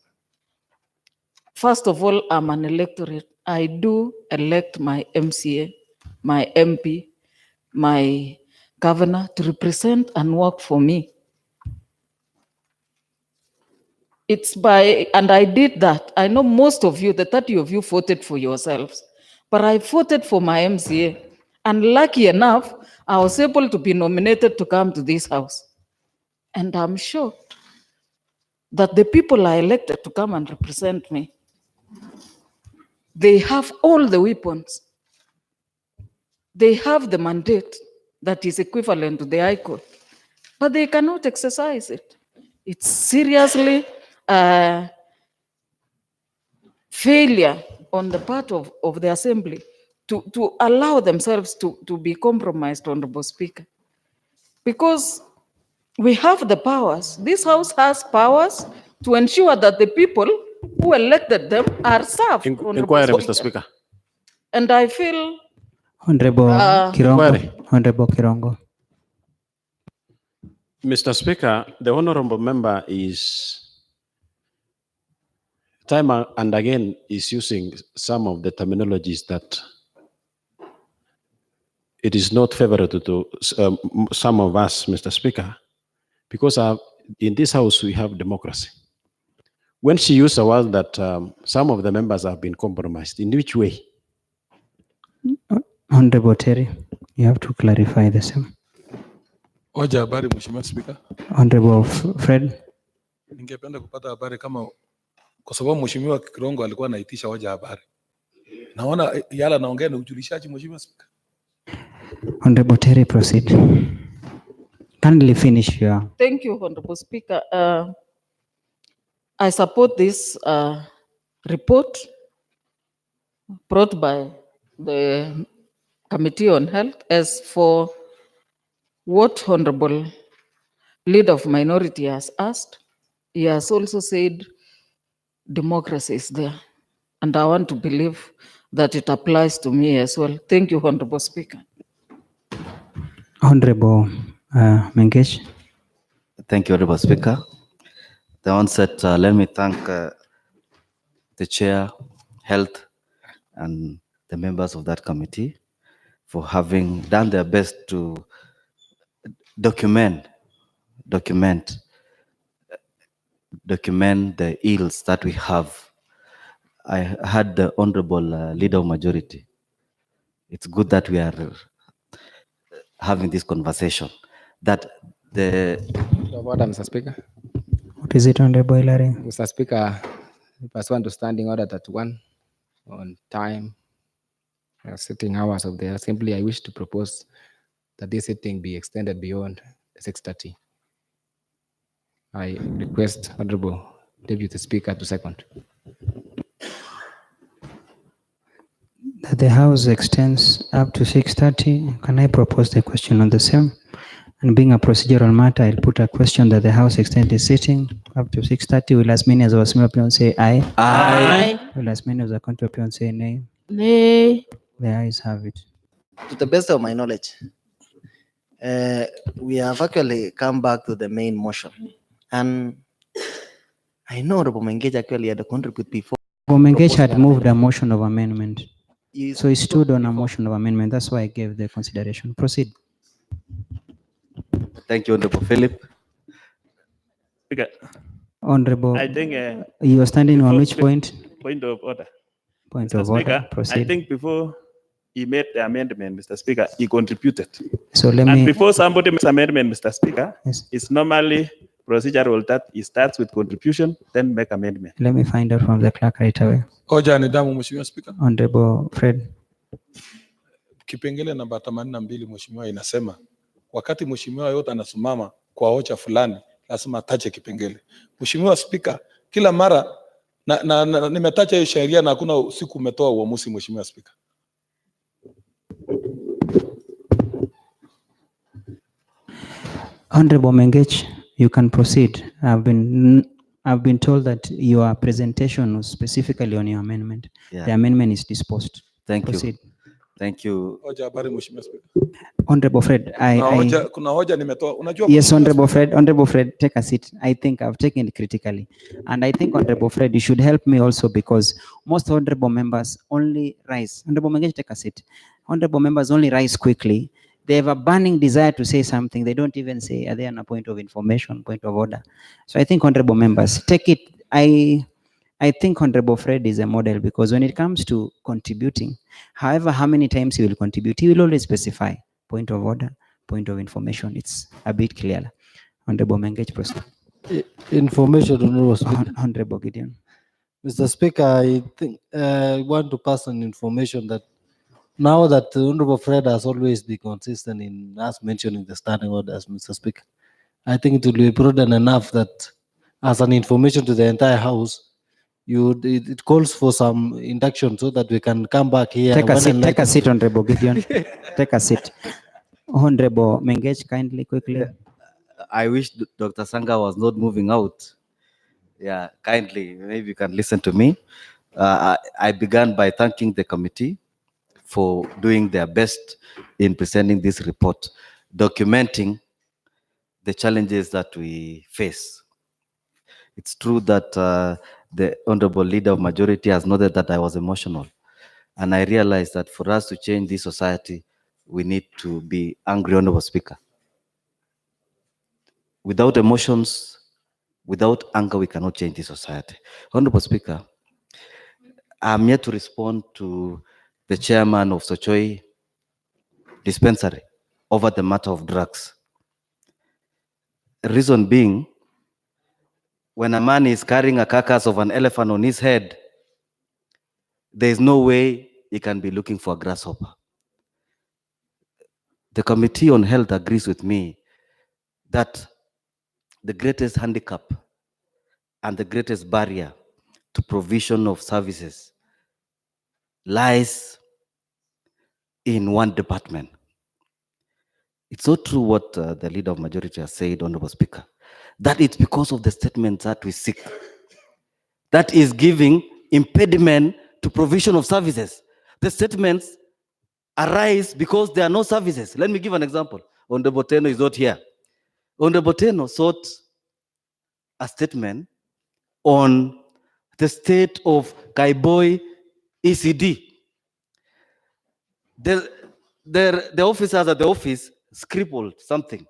first of all, I'm an electorate. I do elect my MCA, my MP, my governor to represent and work for me. It's by, and I did that. I know most of you, the 30 of you voted for yourselves, but I voted for my MCA. And lucky enough, I was able to be nominated to come to this house. And I'm sure that the people I elected to come and represent me, they have all the weapons. They have the mandate that is equivalent to the High Court, but they cannot exercise it. It's seriously failure on the part of the Assembly to allow themselves to be compromised, Honorable Speaker. Because we have the powers. This House has powers to ensure that the people who elected them are served. Inquiry, Mr. Speaker. And I feel Honorable Inquiry. Kirongo. Honorable Kirongo. Mr. Speaker, the honorable member is time and again is using some of the terminologies that it is not favorable to some of us, Mr. Speaker, because in this house we have democracy. When she used a word that some of the members have been compromised, in which way? Honorable Terry, you have to clarify the same. Hoja habari, Mheshimiwa Speaker. Honorable Fred. Ningependa kupata habari kama, kwa sababu Mheshimiwa Kirongo alikuwa anaitisha hoja habari. Naona yala naongea na ujulishaji, Mheshimiwa Spika. Honorable Terry, proceed. Kindly finish your. Thank you, Honorable Speaker. I support this report brought by the Committee on Health. As for what Honorable Leader of Minority has asked, he has also said democracy is there. And I want to believe that it applies to me as well. Thank you, Honorable Speaker. Honorable Mengesh. Thank you, Honorable Speaker. The onset, let me thank the Chair, Health, and the members of that committee for having done their best to document the ills that we have. I had the Honorable Leader of Majority. It's good that we are having this conversation. That the Order, Mr. Speaker. What is it, Honorable Hilary? Mr. Speaker, pursuant to Standing Order 31 on time, sitting hours of the Assembly, I wish to propose that this sitting be extended beyond 6:30. I request Honorable Deputy Speaker to second. That the House extends up to 6:30. Can I propose the question on the same? And being a procedural matter, I'll put a question that the House extend the sitting up to 6:30. Will as many as our opinion say aye? Aye. Will as many as our counter opinion say nay? Nay. The ayes have it. To the best of my knowledge, we have actually come back to the main motion. And I know Honorable Mengej actually had to contribute before. Mengech had moved a motion of amendment. He So he stood on a before. motion of amendment. That's why I gave the consideration. Proceed. Thank you, Honorable Philip. Speaker, Honorable, I think you are standing on which point? Point of order. Point Mr. of order. Speaker, I Proceed. think before he made the amendment, Mr. Speaker, he contributed. So let And me. before somebody makes amendment, Mr. Speaker, Yes. it's normally procedural that he starts with contribution, then make amendment. Let me find out from the clerk right away. Hoja ni damu, Mheshimiwa Spika. Honorable Fred. Kipengele namba 82 Mheshimiwa inasema wakati mheshimiwa yote anasimama kwa hoja fulani lazima ataje kipengele. Mheshimiwa Spika, kila mara nimetaja hiyo sheria na hakuna siku umetoa uamuzi, Mheshimiwa Spika. Honorable Mengech, you can proceed. I've been told that your presentation was specifically on your amendment. Yeah. The amendment is disposed. Thank Proceed. you. Thank you. Hoja habari, Mheshimiwa Spika. Honorable Fred, Kuna hoja nimetoa. Unajua yes, Honorable Fred, take a seat. I think I've taken it critically. And I think, Honorable Fred, you should help me also because most honorable members only rise. Honorable Mengech, take a seat. Honorable members only rise quickly. They have a burning desire to say something. They don't even say, are they on a point of information, point of order? So I think, honorable members, take it. I think Honorable Fred is a model because when it comes to contributing, however, how many times he will contribute, he will always specify point of order, point of information. It's a bit clearer. Honorable Mengech, proceed. Information, Honorable Speaker. Honorable Gideon. Mr. Speaker, I think I want to pass on information that now that Honorable Fred has always been consistent in us mentioning the standing orders, Mr. Speaker, I think it will be prudent enough that as an information to the entire House, it calls for some induction so that we can come back here. Take a seat, Honorable Gideon. Take a seat. Honorable Mengech, kindly, quickly. I wish Dr. Sanga was not moving out. Yeah, kindly, maybe you can listen to me. I began by thanking the committee for doing their best in presenting this report, documenting the challenges that we face. It's true that the Honorable Leader of Majority has noted that I was emotional. And I realized that for us to change this society, we need to be angry, Honorable Speaker. Without emotions, without anger, we cannot change this society. Honorable Speaker, I'm here to respond to the chairman of Sochoi dispensary over the matter of drugs. Reason being, when a man is carrying a carcass of an elephant on his head, there is no way he can be looking for a grasshopper. The Committee on Health agrees with me that the greatest handicap and the greatest barrier to provision of services lies in one department. It's so true what the leader of majority has said, Honorable Speaker, that it's because of the statements that we seek that is giving impediment to provision of services. The statements arise because there are no services. Let me give an example. Honorable Teno is not here. Honorable Teno sought a statement on the state of Kaiboi ECD. The officers at the office scribbled something,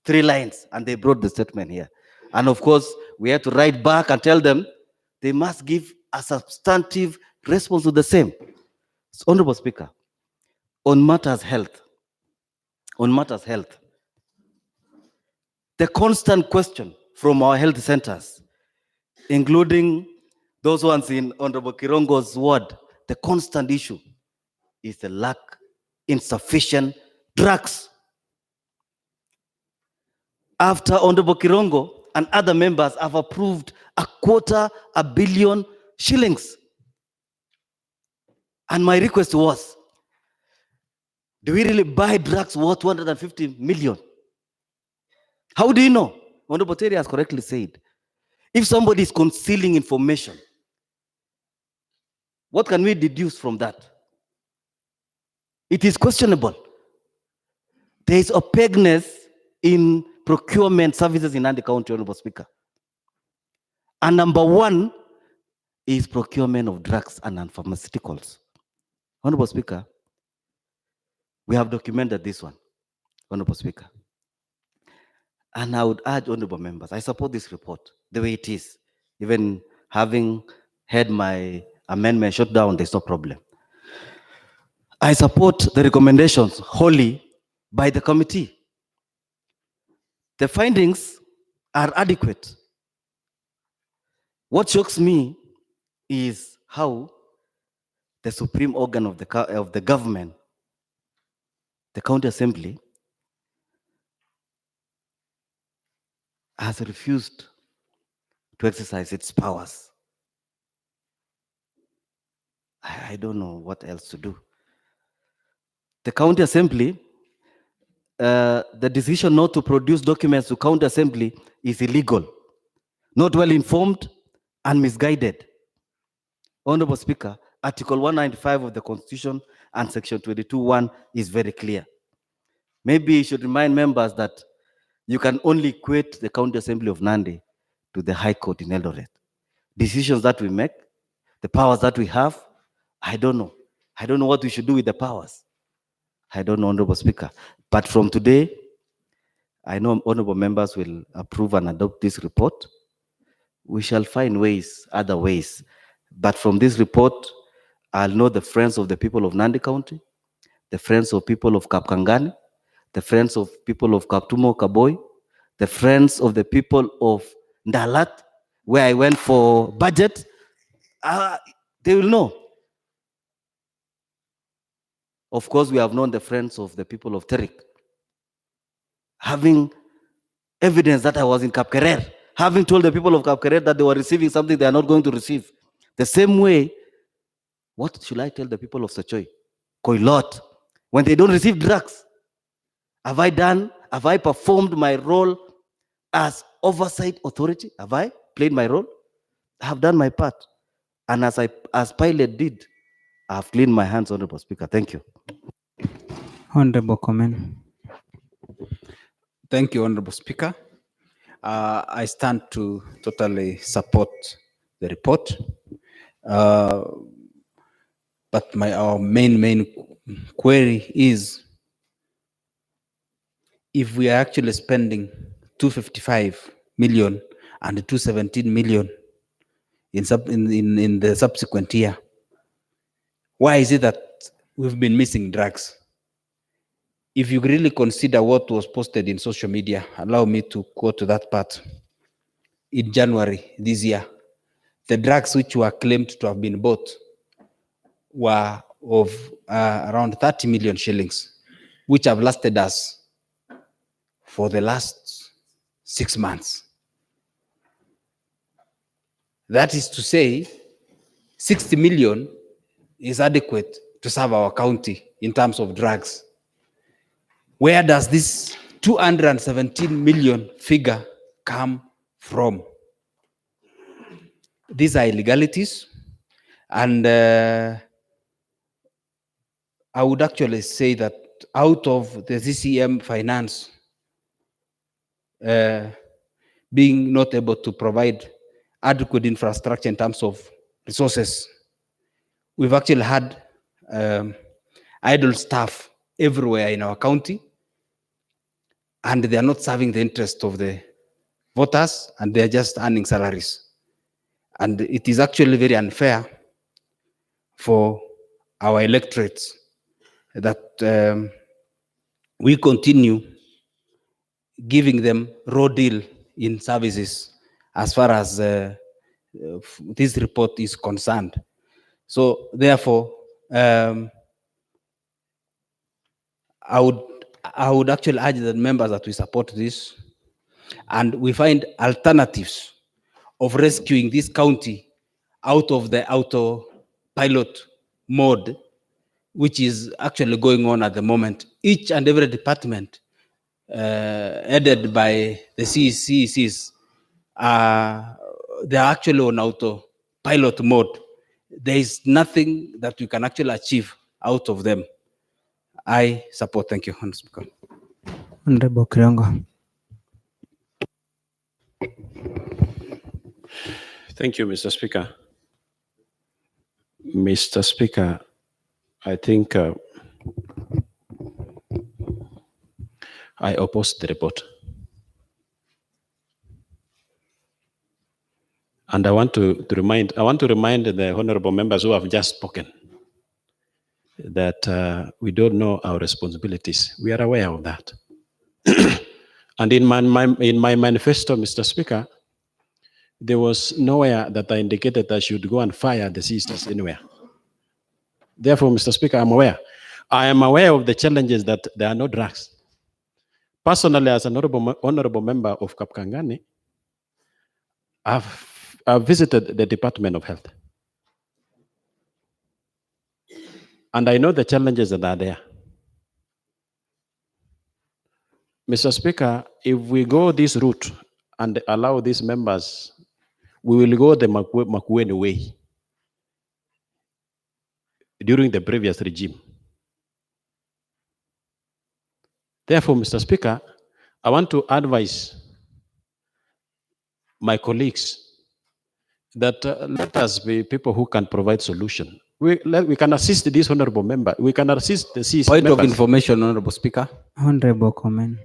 3 lines, and they brought the statement here. And of course, we had to write back and tell them they must give a substantive response to the same. So, Honorable Speaker, on matters health, the constant question from our health centers, including those ones in Honorable Kirongo's ward, the constant issue is the lack, insufficient drugs. After Honorable Kirongo and other members have approved 250 million shillings. And my request was, do we really buy drugs worth 250 million? How do you know? Honorable Terry has correctly said, if somebody is concealing information, what can we deduce from that? It is questionable. There is opaqueness in procurement services in Nandi County, Honorable Speaker. And number 1 is procurement of drugs and pharmaceuticals. Honorable Speaker, we have documented this one, Honorable Speaker. And I would urge honorable members, I support this report the way it is. Even having had my amendment shut down, there's no problem. I support the recommendations wholly by the committee. The findings are adequate. What shocks me is how the supreme organ of the government, the County Assembly, has refused to exercise its powers. I don't know what else to do. The County Assembly, the decision not to produce documents to County Assembly is illegal, not well informed, and misguided. Honorable Speaker, Article 195 of the Constitution and Section 22(1) is very clear. Maybe you should remind members that you can only equate the County Assembly of Nandi to the High Court in Eldoret. Decisions that we make, the powers that we have, I don't know. I don't know what we should do with the powers. I don't know, Honorable Speaker. But from today, I know honorable members will approve and adopt this report. We shall find ways, other ways. But from this report, I'll know the friends of the people of Nandi County, the friends of people of Kapkangani, the friends of people of Kaptumo, Kaboi, the friends of the people of Ndalat, where I went for budget. They will know. Of course, we have known the friends of the people of Terik. Having evidence that I was in Kapkerer, having told the people of Kapkerer that they were receiving something they are not going to receive. The same way, what should I tell the people of Sochoi, Koilot, when they don't receive drugs? Have I performed my role as oversight authority? Have I played my role? I have done my part. And as pilot did, I have cleaned my hands, Honorable Speaker. Thank you. Honorable comment. Thank you, Honorable Speaker. I stand to totally support the report. But our main query is, if we are actually spending 255 million and 217 million in the subsequent year, why is it that we've been missing drugs? If you really consider what was posted in social media, allow me to go to that part. In January this year, the drugs which were claimed to have been bought were of around 30 million shillings, which have lasted us for the last 6 months. That is to say, 60 million is adequate to serve our county in terms of drugs. Where does this 217 million figure come from? These are illegalities, and I would actually say that out of the CCM finance being not able to provide adequate infrastructure in terms of resources, we've actually had idle staff everywhere in our county, and they are not serving the interest of the voters, and they are just earning salaries. And it is actually very unfair for our electorates that we continue giving them raw deal in services as far as this report is concerned. So therefore, I would actually urge the members that we support this, and we find alternatives of rescuing this county out of the autopilot mode, which is actually going on at the moment. Each and every department headed by the CECs, they're actually on autopilot mode. There is nothing that we can actually achieve out of them. I support. Thank you, Honorable Speaker. Honorable Kirongo. Thank you, Mr. Speaker. Mr. Speaker, I think I oppose the report. And I want to remind the honorable members who have just spoken that we don't know our responsibilities. We are aware of that. And in my manifesto, Mr. Speaker, there was nowhere that I indicated I should go and fire the sisters anywhere. Therefore, Mr. Speaker, I'm aware. I am aware of the challenges that there are no drugs. Personally, as an honorable member of Kapkangani, I've visited the Department of Health. And I know the challenges that are there. Mr. Speaker, if we go this route and allow these members, we will go the Makueni way during the previous regime. Therefore, Mr. Speaker, I want to advise my colleagues that let us be people who can provide solution. We can assist this honorable member. We can assist the CC Point members. of information, Honorable Speaker. Honorable comment.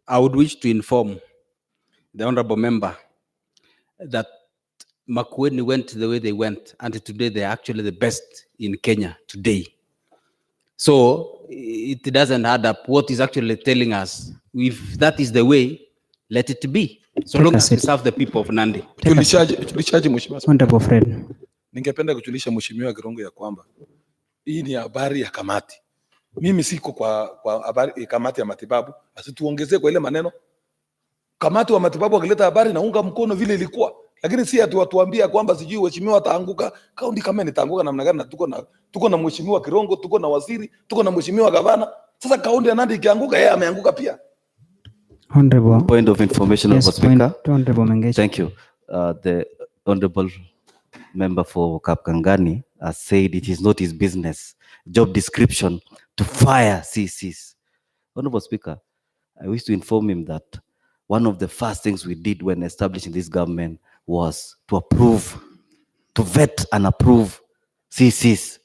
I would wish to inform the honorable member that Makueni went the way they went, and today they're actually the best in Kenya today. So it doesn't add up what is actually telling us. If that is the way, let it be. So Take long a as we seat. serve the people of Nandi. Tulishaje mheshimiwa. Honorable Fred. Ningependa kujulisha mheshimiwa Kirongo ya kwamba hii ni habari ya kamati. Mimi siko kwa habari kamati ya matibabu, asituongezee kwa ile maneno. Kamati wa matibabu wakileta habari naunga mkono vile ilikuwa, lakini si ati watuambia kwamba sijui mheshimiwa ataanguka. Kaunti kama itaanguka namna gani? Na tuko na mheshimiwa Kirongo, tuko na waziri, tuko na mheshimiwa gavana. Sasa kaunti ya Nandi ikianguka, yeye ameanguka pia. Honorable. Point of information, Yes, Honorable Speaker. point to Honorable Mengesh. Thank you. The honorable member for Kapkangani has said it is not his business, job description, to fire CCs. Honorable Speaker, I wish to inform him that one of the first things we did when establishing this government was to vet and approve CCs.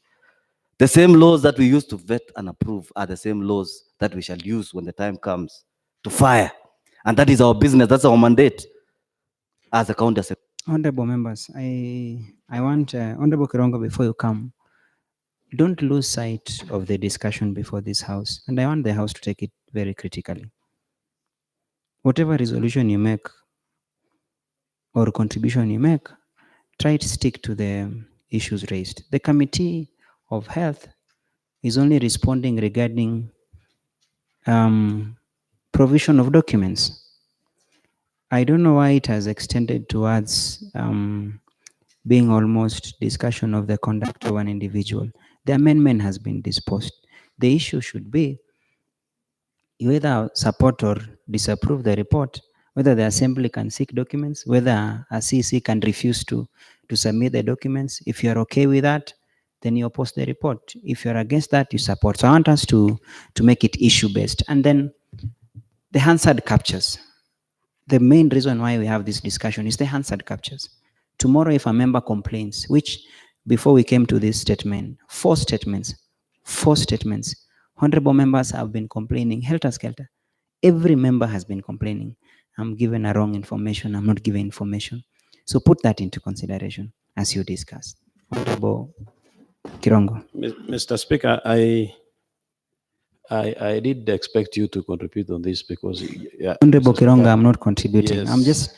The same laws that we used to vet and approve are the same laws that we shall use when the time comes to fire. And that is our business, that's our mandate as a county assembly. Honorable members, I want Honorable Kirongo, before you come, don't lose sight of the discussion before this house, and I want the house to take it very critically. Whatever resolution you make or contribution you make, try to stick to the issues raised. The committee of Health is only responding regarding provision of documents. I don't know why it has extended towards being almost discussion of the conduct of an individual. The amendment has been disposed. The issue should be you either support or disapprove the report, whether the assembly can seek documents, whether a CC can refuse to submit the documents. If you're okay with that, then you oppose the report. If you're against that, you support. So I want us to make it issue-based. And then the Hansard captures. The main reason why we have this discussion is the Hansard captures. Tomorrow, if a member complains, which before we came to this statement, four statements, honorable members have been complaining, helter-skelter. Every member has been complaining. I'm given a wrong information, I'm not given information. So put that into consideration as you discuss. Honorable Kirongo. Mr. Speaker, I did expect you to contribute on this because Honorable Mr. Speaker, Kirongo, I'm not contributing. yes, in yes,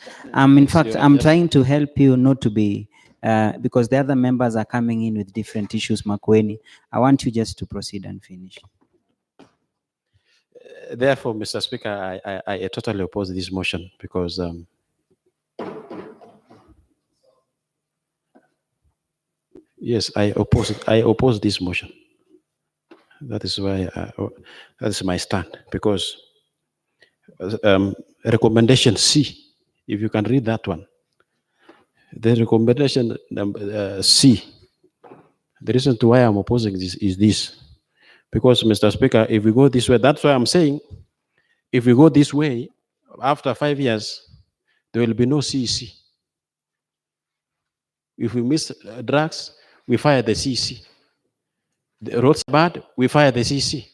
fact, you are I'm just- trying to help you not to be, because the other members are coming in with different issues, Makweni. I want you just to proceed and finish. Therefore, Mr. Speaker, I totally oppose this motion because yes, I oppose it. I oppose this motion. That is why that is my stand because recommendation C, if you can read that one, the recommendation number C. The reason to why I'm opposing this is this, because Mr. Speaker, if we go this way, that's why I'm saying, if we go this way, after 5 years, there will be no CEC. If we miss drugs, we fire the CEC. The roads are bad, we fire the CEC.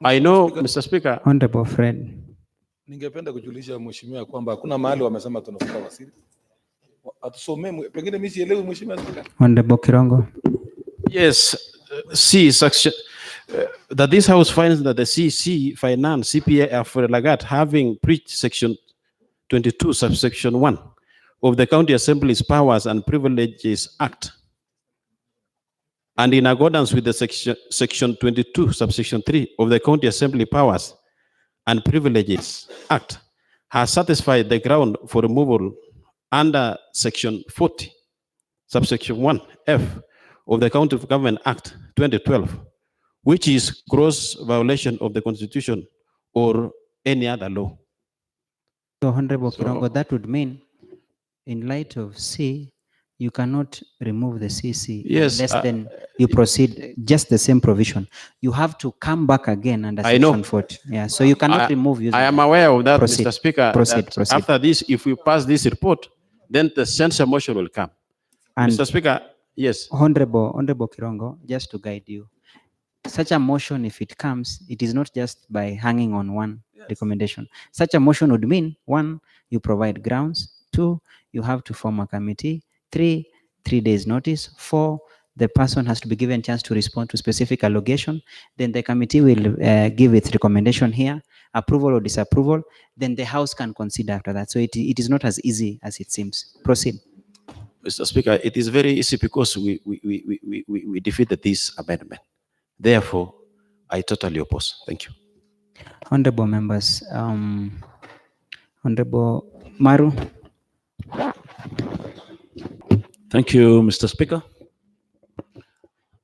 I know, Mr. Speaker. Honorable Fred. Ningependa kujulisha mheshimiwa kwamba hakuna mahali wamesema tunafuta wasiri. Atusomee, pengine mimi sielewi mheshimiwa Speaker. Honorable Kirongo. Yes, C section. That this House finds that the CC finance CPA for Lagat having breached section 22 subsection 1 of the County Assembly's Powers and Privileges Act, and in accordance with the section 22 subsection 3 of the County Assembly Powers and Privileges Act, has satisfied the ground for removal under section 40 subsection 1F of the County of Government Act 2012, which is gross violation of the Constitution or any other law. So, Honorable Kirongo, that would mean, in light of C, you cannot remove the CC Yes, unless then you proceed just the same provision. You have to come back again under I know. section 40. Yeah, so you cannot remove using I am that. aware of that, Proceed. Mr. Speaker. Proceed, That proceed. after this, if we pass this report, then the censure motion will come. And Mr. Speaker, yes. Honorable Kirongo, just to guide you, such a motion, if it comes, it is not just by hanging on one recommendation. Such a motion would mean, 1, you provide grounds, 2, you have to form a committee, 3 days notice, 4, the person has to be given a chance to respond to specific allegation, then the committee will give its recommendation here, approval or disapproval, then the House can consider after that. So it is not as easy as it seems. Proceed. Mr. Speaker, it is very easy because we defeated this amendment. Therefore, I totally oppose. Thank you. Honorable members, Honorable Maru. Thank you, Mr. Speaker.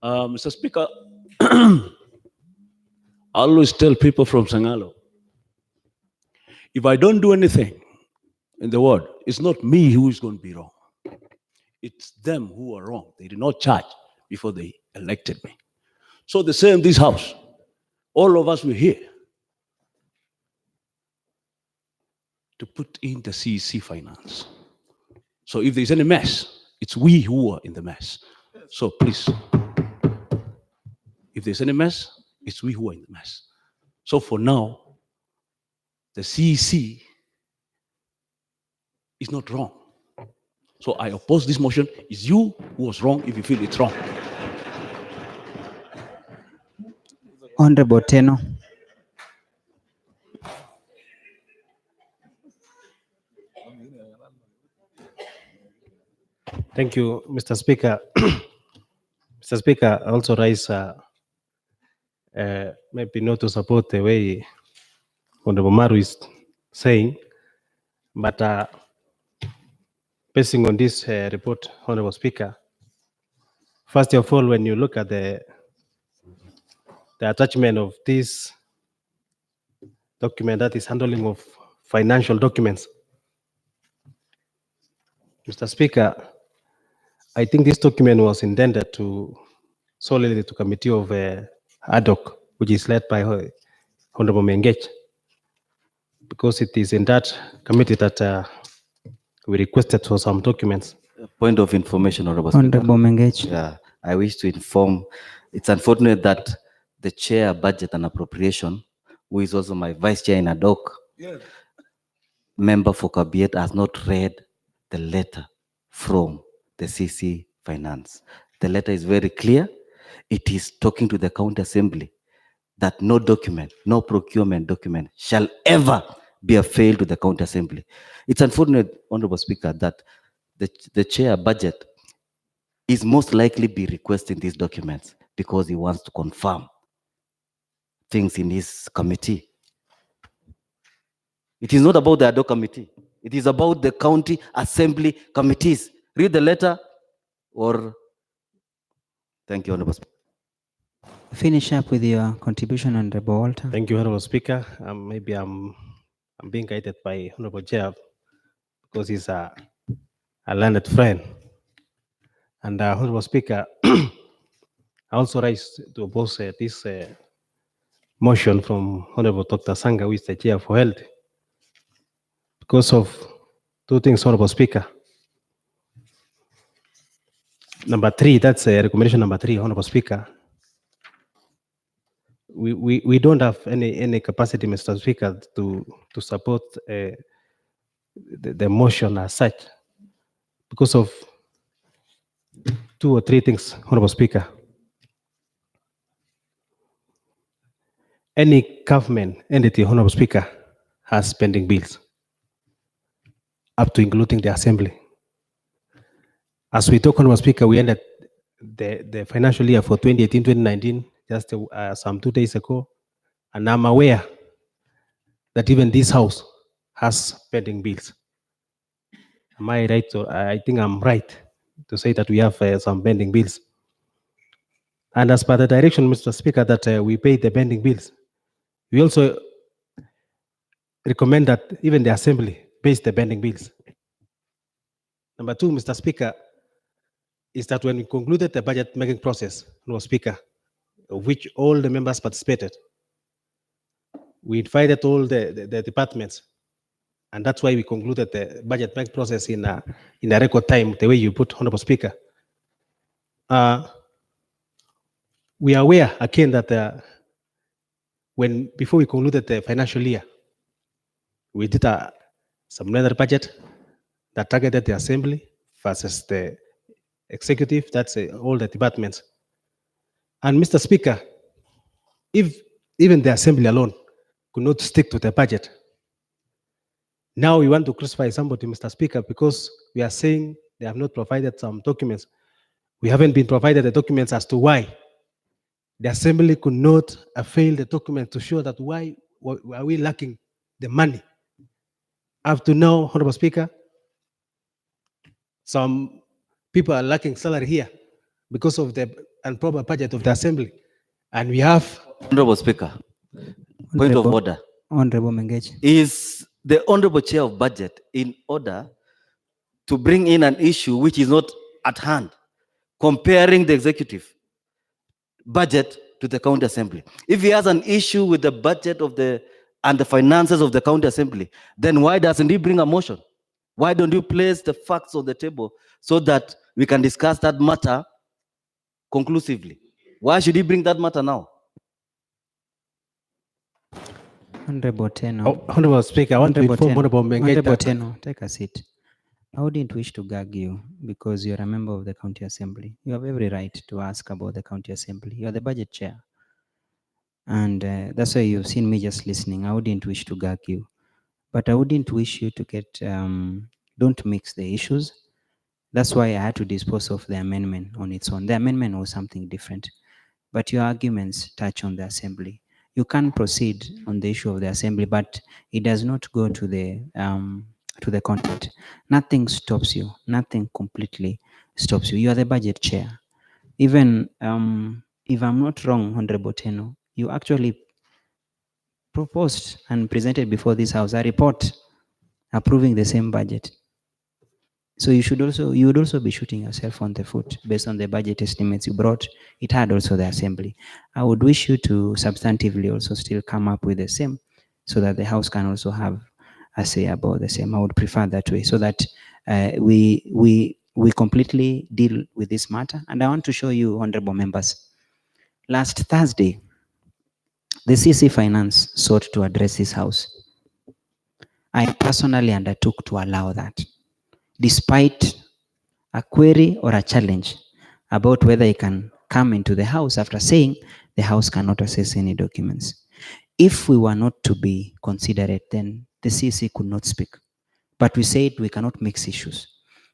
Mr. Speaker, I always tell people from Sangalo, if I don't do anything in the world, it's not me who is going to be wrong. It's them who are wrong. They did not charge before they elected me. So the same, this house, all of us were here to put in the CEC finance. So if there's any mess, it's we who are in the mess. So please, if there's any mess, it's we who are in the mess. So for now, the CEC is not wrong. So I oppose this motion. It's you who was wrong if you feel it's wrong. Honorable Teno. Thank you, Mr. Speaker. Mr. Speaker, I also raise maybe not to support the way Honorable Maru is saying, but basing on this report, Honorable Speaker, first of all, when you look at the attachment of this document that is handling of financial documents, Mr. Speaker, I think this document was intended to solely to committee of ad hoc, which is led by Honorable Mengech, because it is in that committee that we requested for some documents. Point of information, Honorable Speaker. Honorable Mengech. Yeah, I wish to inform, it's unfortunate that the chair budget and appropriation, who is also my vice chair in ad hoc, member for Cabinet, has not read the letter from the CC Finance. The letter is very clear. It is talking to the county assembly that no document, no procurement document shall ever be a fail to the county assembly. It's unfortunate, Honorable Speaker, that the chair budget is most likely be requesting these documents because he wants to confirm things in his committee. It is not about the ad hoc committee. It is about the county assembly committees. Read the letter or... Thank you, Honorable Speaker. Finish up with your contribution, Honorable Walter. Thank you, Honorable Speaker. Maybe I'm being guided by Honorable Chair because he's a learned friend. And Honorable Speaker, I also rise to oppose this motion from Honorable Dr. Sanga, who is the Chair for Health, because of two things, Honorable Speaker. Number three, that's recommendation number 3, Honorable Speaker. We don't have any capacity, Mr. Speaker, to support the motion as such because of 2 or 3 things, Honorable Speaker. Any government entity, Honorable Speaker, has pending bills, up to including the assembly. As we talk, Honorable Speaker, we ended the financial year for 2018-2019 just some 2 days ago, and I'm aware that even this house has pending bills. Am I right? So I think I'm right to say that we have some pending bills. And as per the direction, Mr. Speaker, that we pay the pending bills, we also recommend that even the assembly pays the pending bills. Number 2, Mr. Speaker, is that when we concluded the budget making process, Mr. Speaker, of which all the members participated, we invited all the departments, and that's why we concluded the budget making process in a record time, the way you put, Honorable Speaker. We are aware again that before we concluded the financial year, we did some another budget that targeted the assembly versus the executive, that's all the departments. And Mr. Speaker, if even the assembly alone could not stick to the budget, now we want to crucify somebody, Mr. Speaker, because we are saying they have not provided some documents. We haven't been provided the documents as to why the assembly could not avail the document to show that why are we lacking the money. Up to now, Honorable Speaker, some people are lacking salary here because of the improper budget of the assembly. And we have... Honorable Speaker, point of order. Honorable Mengech. Is the Honorable Chair of Budget in order to bring in an issue which is not at hand, comparing the executive budget to the county assembly? If he has an issue with the budget of and the finances of the county assembly, then why doesn't he bring a motion? Why don't you place the facts on the table so that we can discuss that matter conclusively? Why should he bring that matter now? Honorable Teno. Honorable Speaker, I want to inform Honorable Mengech. Honorable Teno, take a seat. I wouldn't wish to gag you because you're a member of the county assembly. You have every right to ask about the county assembly. You're the budget chair. And that's why you've seen me just listening. I wouldn't wish to gag you. But I wouldn't wish you to get, don't mix the issues. That's why I had to dispose of the amendment on its own. The amendment was something different, but your arguments touch on the assembly. You can proceed on the issue of the assembly, but it does not go to the content. Nothing stops you. Nothing completely stops you. You are the budget chair. Even if I'm not wrong, Honorable Teno, you actually proposed and presented before this house a report approving the same budget. So you would also be shooting yourself on the foot based on the budget estimates you brought. It had also the assembly. I would wish you to substantively also still come up with the same, so that the house can also have a say about the same. I would prefer that way, so that we completely deal with this matter. And I want to show you, honorable members, last Thursday, the CC Finance sought to address this house. I personally undertook to allow that, despite a query or a challenge about whether he can come into the house after saying the house cannot access any documents. If we were not to be considerate, then the CC could not speak. But we said we cannot mix issues.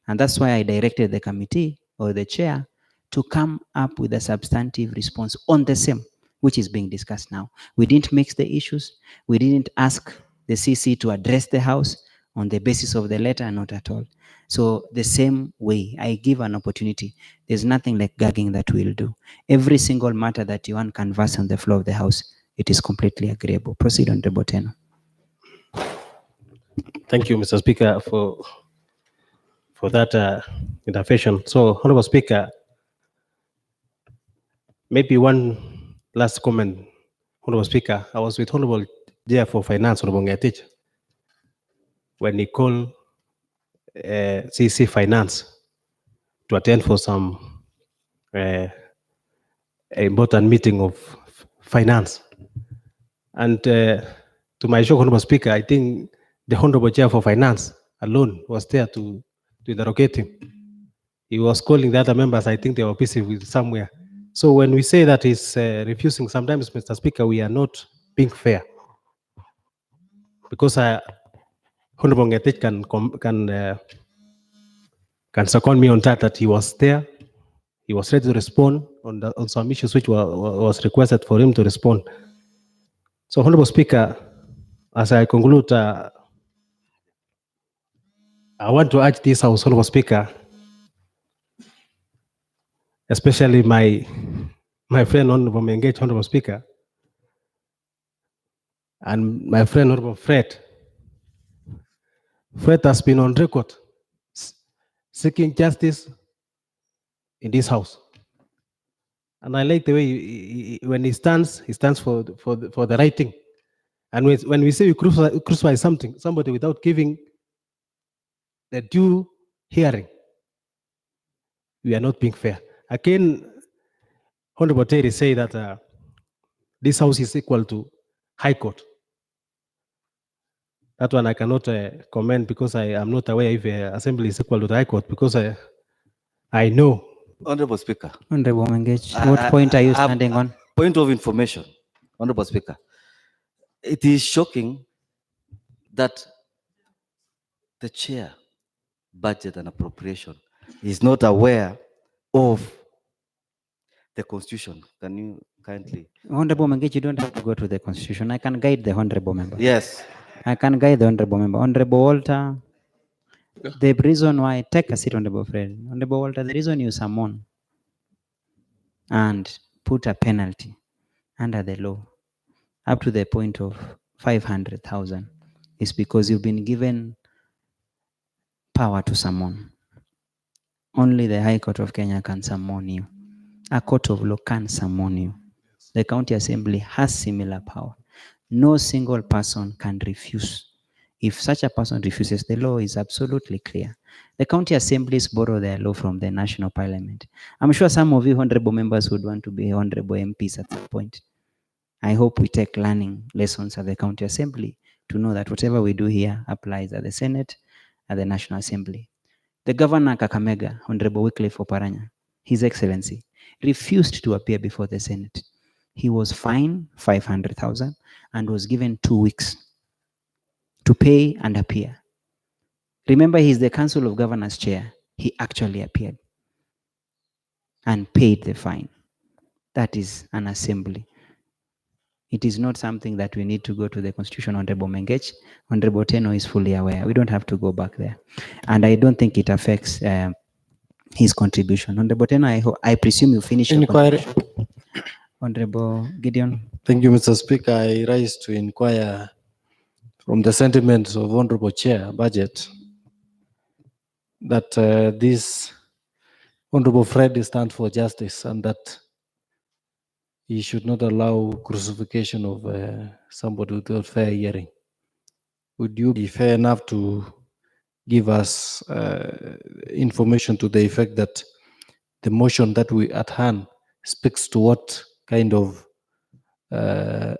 And that's why I directed the committee or the chair to come up with a substantive response on the same, which is being discussed now. We didn't mix the issues. We didn't ask the CC to address the house on the basis of the letter, not at all. So the same way, I give an opportunity. There's nothing like gagging that we'll do. Every single matter that you want canvass on the floor of the house, it is completely agreeable. Proceed, Honorable Teno. Thank you, Mr. Speaker, for that intervention. So, Honorable Speaker, maybe one last comment, Honorable Speaker. I was with Honorable Chair for Finance, Honorable Ngetich, when he called CC Finance to attend for some important meeting of finance. And to my shock, Honorable Speaker, I think the Honorable Chair for Finance alone was there to interrogate him. He was calling the other members. I think they were busy with somewhere. So when we say that he's refusing, sometimes, Mr. Speaker, we are not being fair. Because Honorable Ngetich can second me on that he was there. He was ready to respond on some issues which was requested for him to respond. So, Honorable Speaker, as I conclude, I want to urge this House, Honorable Speaker, especially my friend Honorable Mengage, Honorable Speaker, and my friend Honorable Fred. Fred has been on record seeking justice in this House. And I like the way when he stands for the right thing. And when we say we crucify somebody without giving the due hearing, we are not being fair. Again, Honorable Terry say that this House is equal to High Court. That one I cannot comment because I am not aware if Assembly is equal to the High Court, because I know. Honorable Speaker. Honorable Mengage, what point are you standing on? Point of information, Honorable Speaker. It is shocking that the chair, budget and appropriation, is not aware of the Constitution. Can you kindly? Honorable Mengage, you don't have to go to the Constitution. I can guide the Honorable Member. Yes. I can guide the Honorable Member. Honorable Walter, the reason why, take a seat, Honorable Fred. Honorable Walter, the reason you summon and put a penalty under the law up to the point of 500,000 is because you've been given power to summon. Only the High Court of Kenya can summon you. A court of law can summon you. The County Assembly has similar power. No single person can refuse. If such a person refuses, the law is absolutely clear. The county assemblies borrow their law from the national parliament. I'm sure some of you honorable members would want to be honorable MPs at some point. I hope we take learning lessons at the county assembly to know that whatever we do here applies at the Senate, at the National Assembly. The governor Kakamega, Honorable Wycliffe Oparanya, His Excellency, refused to appear before the Senate. He was fined 500,000 and was given 2 weeks to pay and appear. Remember, he's the Council of Governors chair. he actually appeared and paid the fine. That is an assembly. It is not something that we need to go to the Constitution. Honorable Mengech. Honorable Teno is fully aware. We don't have to go back there. And I don't think it affects his contribution. Honorable Teno, I presume you finished your Inquiry. contribution. Honorable Gideon. Thank you, Mr. Speaker. I rise to inquire from the sentiments of Honorable Chair, Budget, that this Honorable Fred stands for justice and that he should not allow crucifixion of somebody without fair hearing. Would you be fair enough to give us information to the effect that the motion that we at hand speaks to what kind of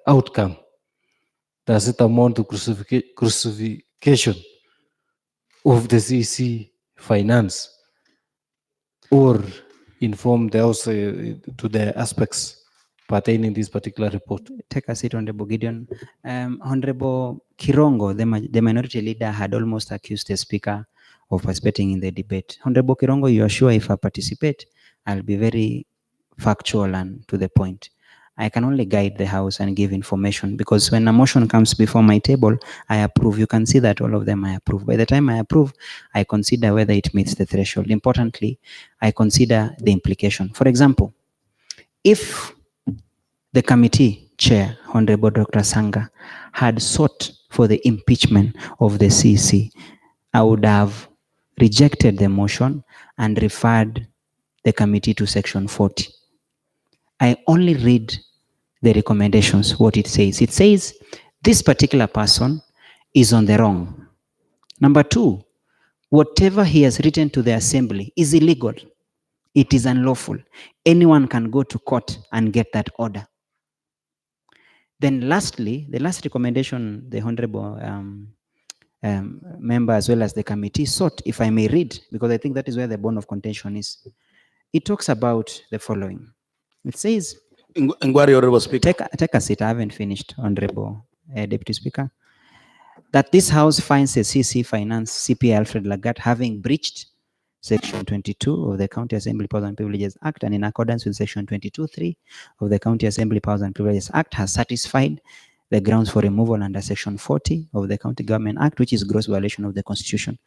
outcome? Does it amount to crucifixion of the CC finance, or inform the House to the aspects pertaining this particular report? Take a seat, Honorable Gideon. Honorable Kirongo, the minority leader, had almost accused the Speaker of participating in the debate. Honorable Kirongo, you are sure if I participate, I'll be very factual and to the point. I can only guide the House and give information, because when a motion comes before my table, I approve. You can see that all of them I approve. By the time I approve, I consider whether it meets the threshold. Importantly, I consider the implication. For example, if the committee chair, Honorable Dr. Sanga, had sought for the impeachment of the CC, I would have rejected the motion and referred the committee to section 40. I only read the recommendations, what it says. It says this particular person is on the wrong. Number two, whatever he has written to the assembly is illegal. It is unlawful. Anyone can go to court and get that order. Then lastly, the last recommendation the Honorable member as well as the committee sought, if I may read, because I think that is where the bone of contention is. It talks about the following. It says, Inquiry, Honorable Speaker. Take a seat, I haven't finished, Honorable Deputy Speaker. That this House finds the CC Finance CPA Alfred Lagat having breached Section 22 of the County Assembly Powers and Privileges Act, and in accordance with Section 22(3) of the County Assembly Powers and Privileges Act, has satisfied the grounds for removal under Section 40 of the County Government Act, which is gross violation of the Constitution.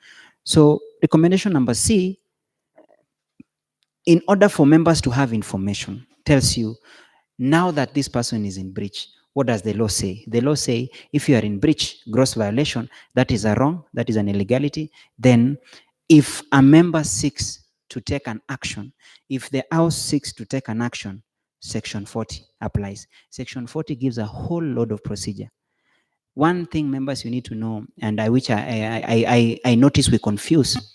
So, recommendation number C, in order for members to have information, tells you, now that this person is in breach, what does the law say? The law say, if you are in breach, gross violation, that is a wrong, that is an illegality, then if a member seeks to take an action, if the House seeks to take an action, Section 40 applies. Section 40 gives a whole load of procedure. One thing, members, you need to know, and which I notice we confuse,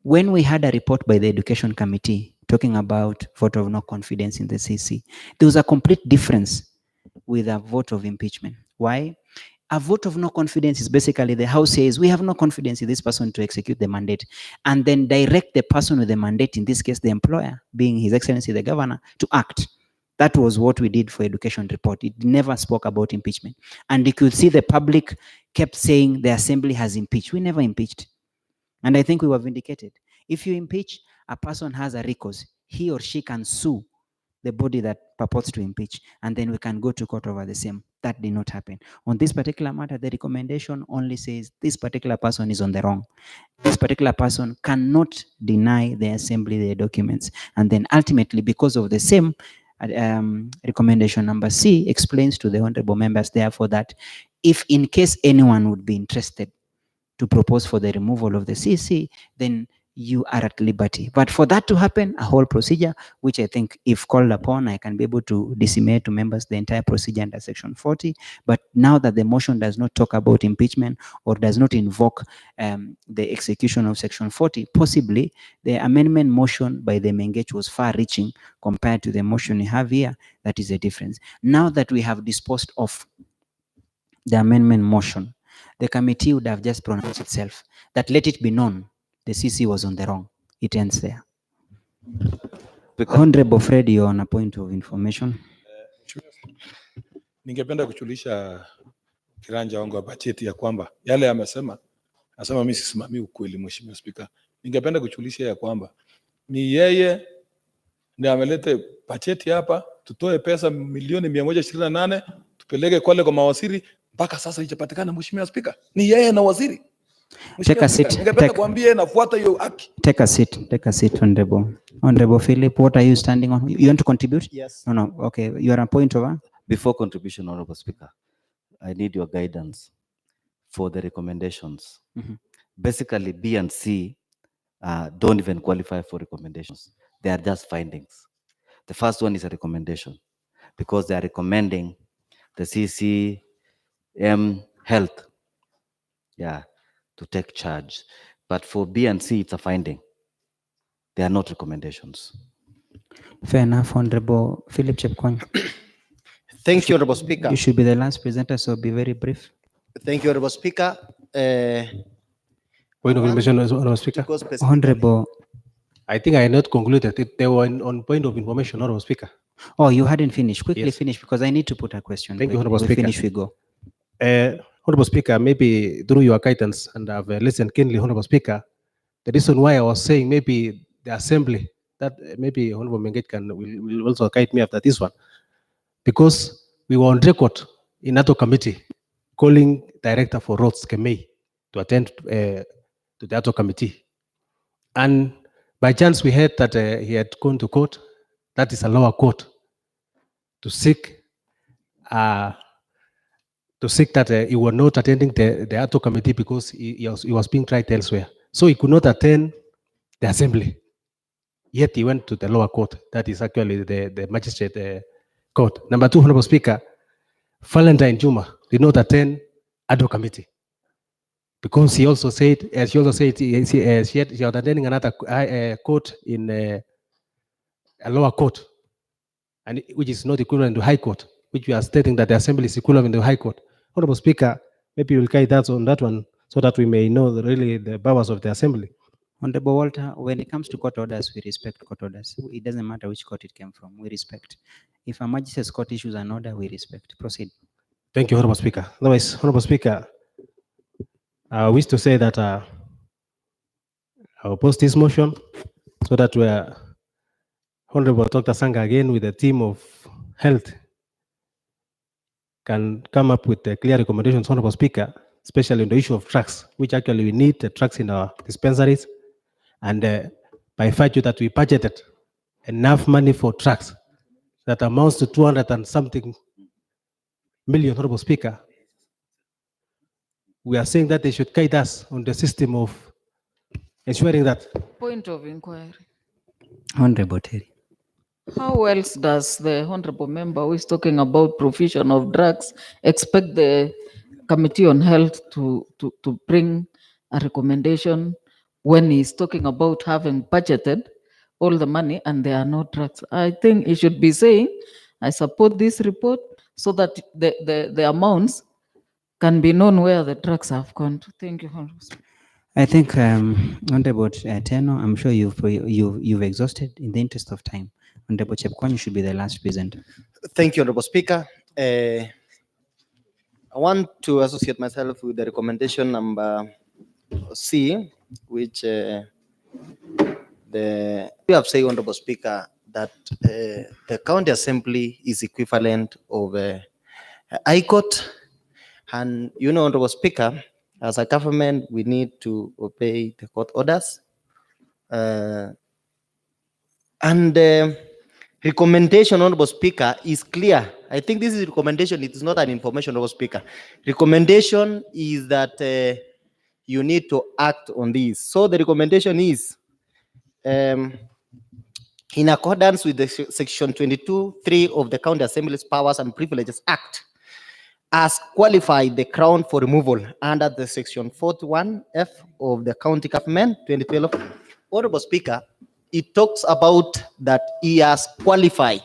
when we had a report by the Education Committee talking about vote of no confidence in the CC, there was a complete difference with a vote of impeachment. Why? A vote of no confidence is basically the House says, we have no confidence in this person to execute the mandate, and then direct the person with the mandate, in this case the employer, being His Excellency the Governor, to act. That was what we did for education report. It never spoke about impeachment. And you could see the public kept saying the assembly has impeached. We never impeached. And I think we were vindicated. If you impeach, a person has a recourse. He or she can sue the body that purports to impeach, and then we can go to court over the same. That did not happen. On this particular matter, the recommendation only says this particular person is on the wrong. This particular person cannot deny the assembly their documents. And then ultimately, because of the same, recommendation number C explains to the honorable members, therefore, that if in case anyone would be interested to propose for the removal of the CC, then you are at liberty. But for that to happen, a whole procedure, which I think if called upon, I can be able to disseminate to members the entire procedure under Section 40. But now that the motion does not talk about impeachment or does not invoke the execution of Section 40, possibly the amendment motion by the Mengech was far-reaching compared to the motion we have here. That is a difference. Now that we have disposed of the amendment motion, the committee would have just pronounced itself that let it be known the CC was on the wrong. It ends there. Honorable Fred, you're on a point of information. Ningependa kuchulisha kiranja wangu wa bajeti ya kwamba yale amesema, nasema mimi sisimamii ukweli, Mheshimiwa Spika. ningependa kuchulisha ya kwamba ni yeye ndiye amelete bajeti hapa, tutoe pesa milioni 128 tupeleke Kwale kwa mawaziri, mpaka sasa haijapatikana. Mheshimiwa Spika, ni yeye na waziri. Take a seat. Ningependa kuambia yeye nafuata hiyo haki. Take a seat. Take a seat, Honorable. Honorable Philip, what are you standing on? You want to contribute? Yes. No. Okay. You are on point over. Before contribution, Honorable Speaker, I need your guidance for the recommendations. Basically, B and C don't even qualify for recommendations. They are just findings. The first one is a recommendation because they are recommending the CCM health, to take charge. But for B and C, it's a finding. They are not recommendations. Fair enough, Honorable Philip Chepkwony. Thank you, Honorable Speaker. You should be the last presenter, so be very brief. Thank you, Honorable Speaker. Point of information, Honorable Speaker. Honorable. I think I had not concluded it. They were on point of information, Honorable Speaker. Oh, you hadn't finished. Quickly Yes. finish because I need to put a question. Thank you, quickly. Honorable We Speaker. finish, we go. Honorable Speaker, maybe through your guidance, and I've listened keenly, Honorable Speaker, the reason why I was saying maybe the assembly, that maybe Honorable Menget will also guide me after this one, because we were on record in NATO committee calling Director for Roads, Kemei, to attend to the NATO committee. And by chance, we heard that he had gone to court, that is a lower court, to seek that he was not attending the ATO committee because he was being tried elsewhere. So he could not attend the assembly. Yet he went to the lower court. That is actually the magistrate court. Number two, Honorable Speaker, Valentine Juma did not attend ATO committee because she also said she was attending another court in a lower court, and which is not equivalent to high court, which we are stating that the assembly is equivalent to high court. Honorable Speaker, maybe you will guide us on that one so that we may know really the powers of the assembly. Honorable Walter, when it comes to court orders, we respect court orders. It doesn't matter which court it came from. We respect. If a magistrate's court issues an order, we respect. Proceed. Thank you, Honorable Speaker. Otherwise, Honorable Speaker, I wish to say that I will post this motion so that we are Honorable Dr. Sanga again with the team of health can come up with clear recommendations, Honorable Speaker, especially on the issue of trucks, which actually we need the trucks in our dispensaries. And by virtue that we budgeted enough money for trucks that amounts to 200 and something million, Honorable Speaker, we are saying that they should guide us on the system of ensuring that. Point of inquiry. Honorable Terry. How else does the honorable member who is talking about provision of drugs expect the Committee on Health to bring a recommendation when he's talking about having budgeted all the money and there are no drugs? I think he should be saying, I support this report so that the amounts can be known where the drugs have gone to. Thank you, Honorable Speaker. I think Honorable Teno, I'm sure you've exhausted. In the interest of time, Honorable Chepkwony should be the last presenter. Thank you, Honorable Speaker. I want to associate myself with the recommendation number C, which we have said, Honorable Speaker, that the county assembly is equivalent of High Court. And you know, Honorable Speaker, as a government, we need to obey the court orders. Recommendation, Honorable Speaker, is clear. I think this is recommendation. It is not an information, Honorable Speaker. Recommendation is that you need to act on this. So the recommendation is, in accordance with the section 22(3) of the County Assembly's Powers and Privileges Act, as qualified the Crown for removal under the section 41F of the County Government 2012. Honorable Speaker, it talks about that he has qualified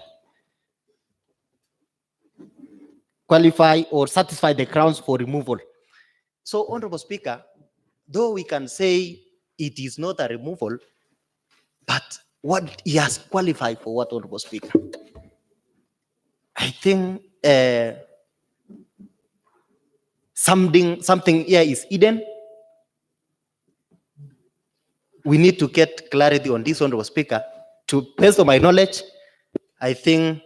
or satisfied the grounds for removal. So, Honorable Speaker, though we can say it is not a removal, but what he has qualified for what, Honorable Speaker? I think something here is hidden. we need to get clarity on this, Honorable Speaker. To based on my knowledge, I think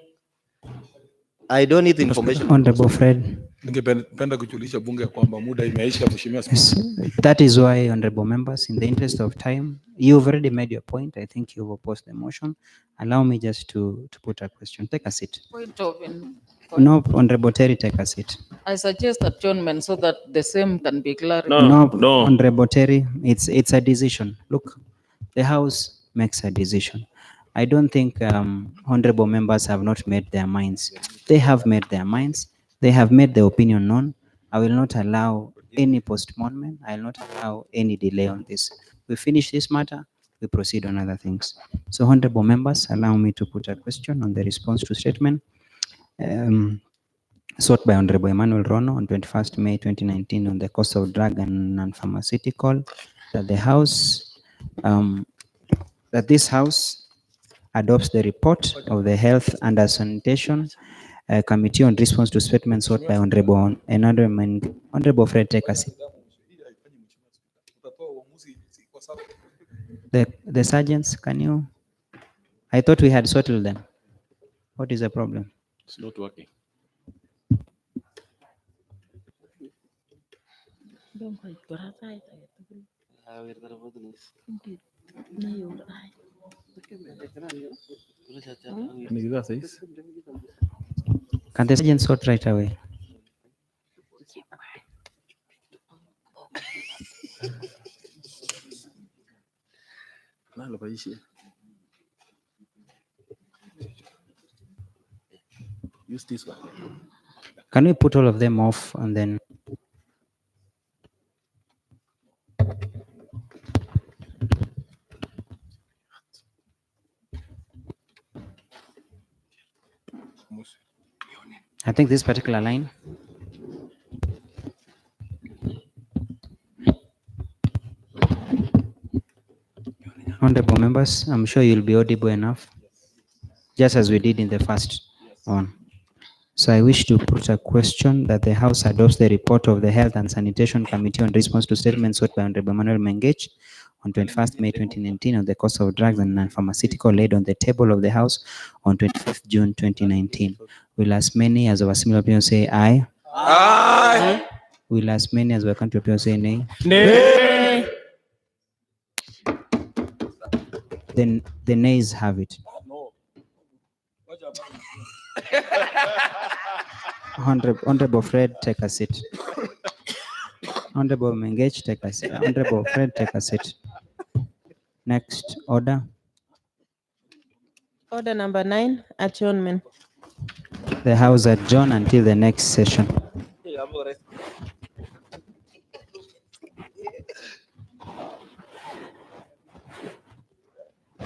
I don't need information. Honorable Fred. Ningependa kujulisha bunge kwamba muda imeisha, Mheshimiwa Yes, Spika. that is why, honorable members, in the interest of time, you've already made your point. I think you've opposed the motion. Allow me just to put a question. Take a seat. Point of No, Honorable Terry, take a seat. I suggest adjournment so that the same can be clarified. No, Honorable Terry, it's a decision. Look, the House makes a decision. I don't think honorable members have not made their minds. They have made their minds. They have made their opinion known. I will not allow any postponement. I will not allow any delay on this. We finish this matter, we proceed on other things. So honorable members, allow me to put a question on the response to statement sought by Honorable Emmanuel Rono on 21st May 2019 on the cost of drug and non-pharmaceutical, that the House, that this House adopts the report of the Health and Sanitation Committee on response to statements sought by Honorable Honorable Fred, take a seat. The sergeants, can you? I thought we had settled them. What is the problem? It's not working. Can the sergeant sort right away? Use this one. Can we put all of them off and then? I think this particular line. Honorable members, I'm sure you'll be audible enough, just as we did in the first one. So I wish to put a question that the House adopts the report of the Health and Sanitation Committee on response to statements sought by Honorable Manuel Mengech on 21st May 2019 on the cost of drugs and non-pharmaceutical laid on the table of the House on 25th June 2019. Will as many as our similar opinion say aye? Aye. Will as many as our country opinion say nay? Nay. Then the nays have it. Honorable Fred, take a seat. Honorable Mengech, take a seat. Honorable Fred, take a seat. Next order. Order number 9, adjournment. The House adjourn until the next session.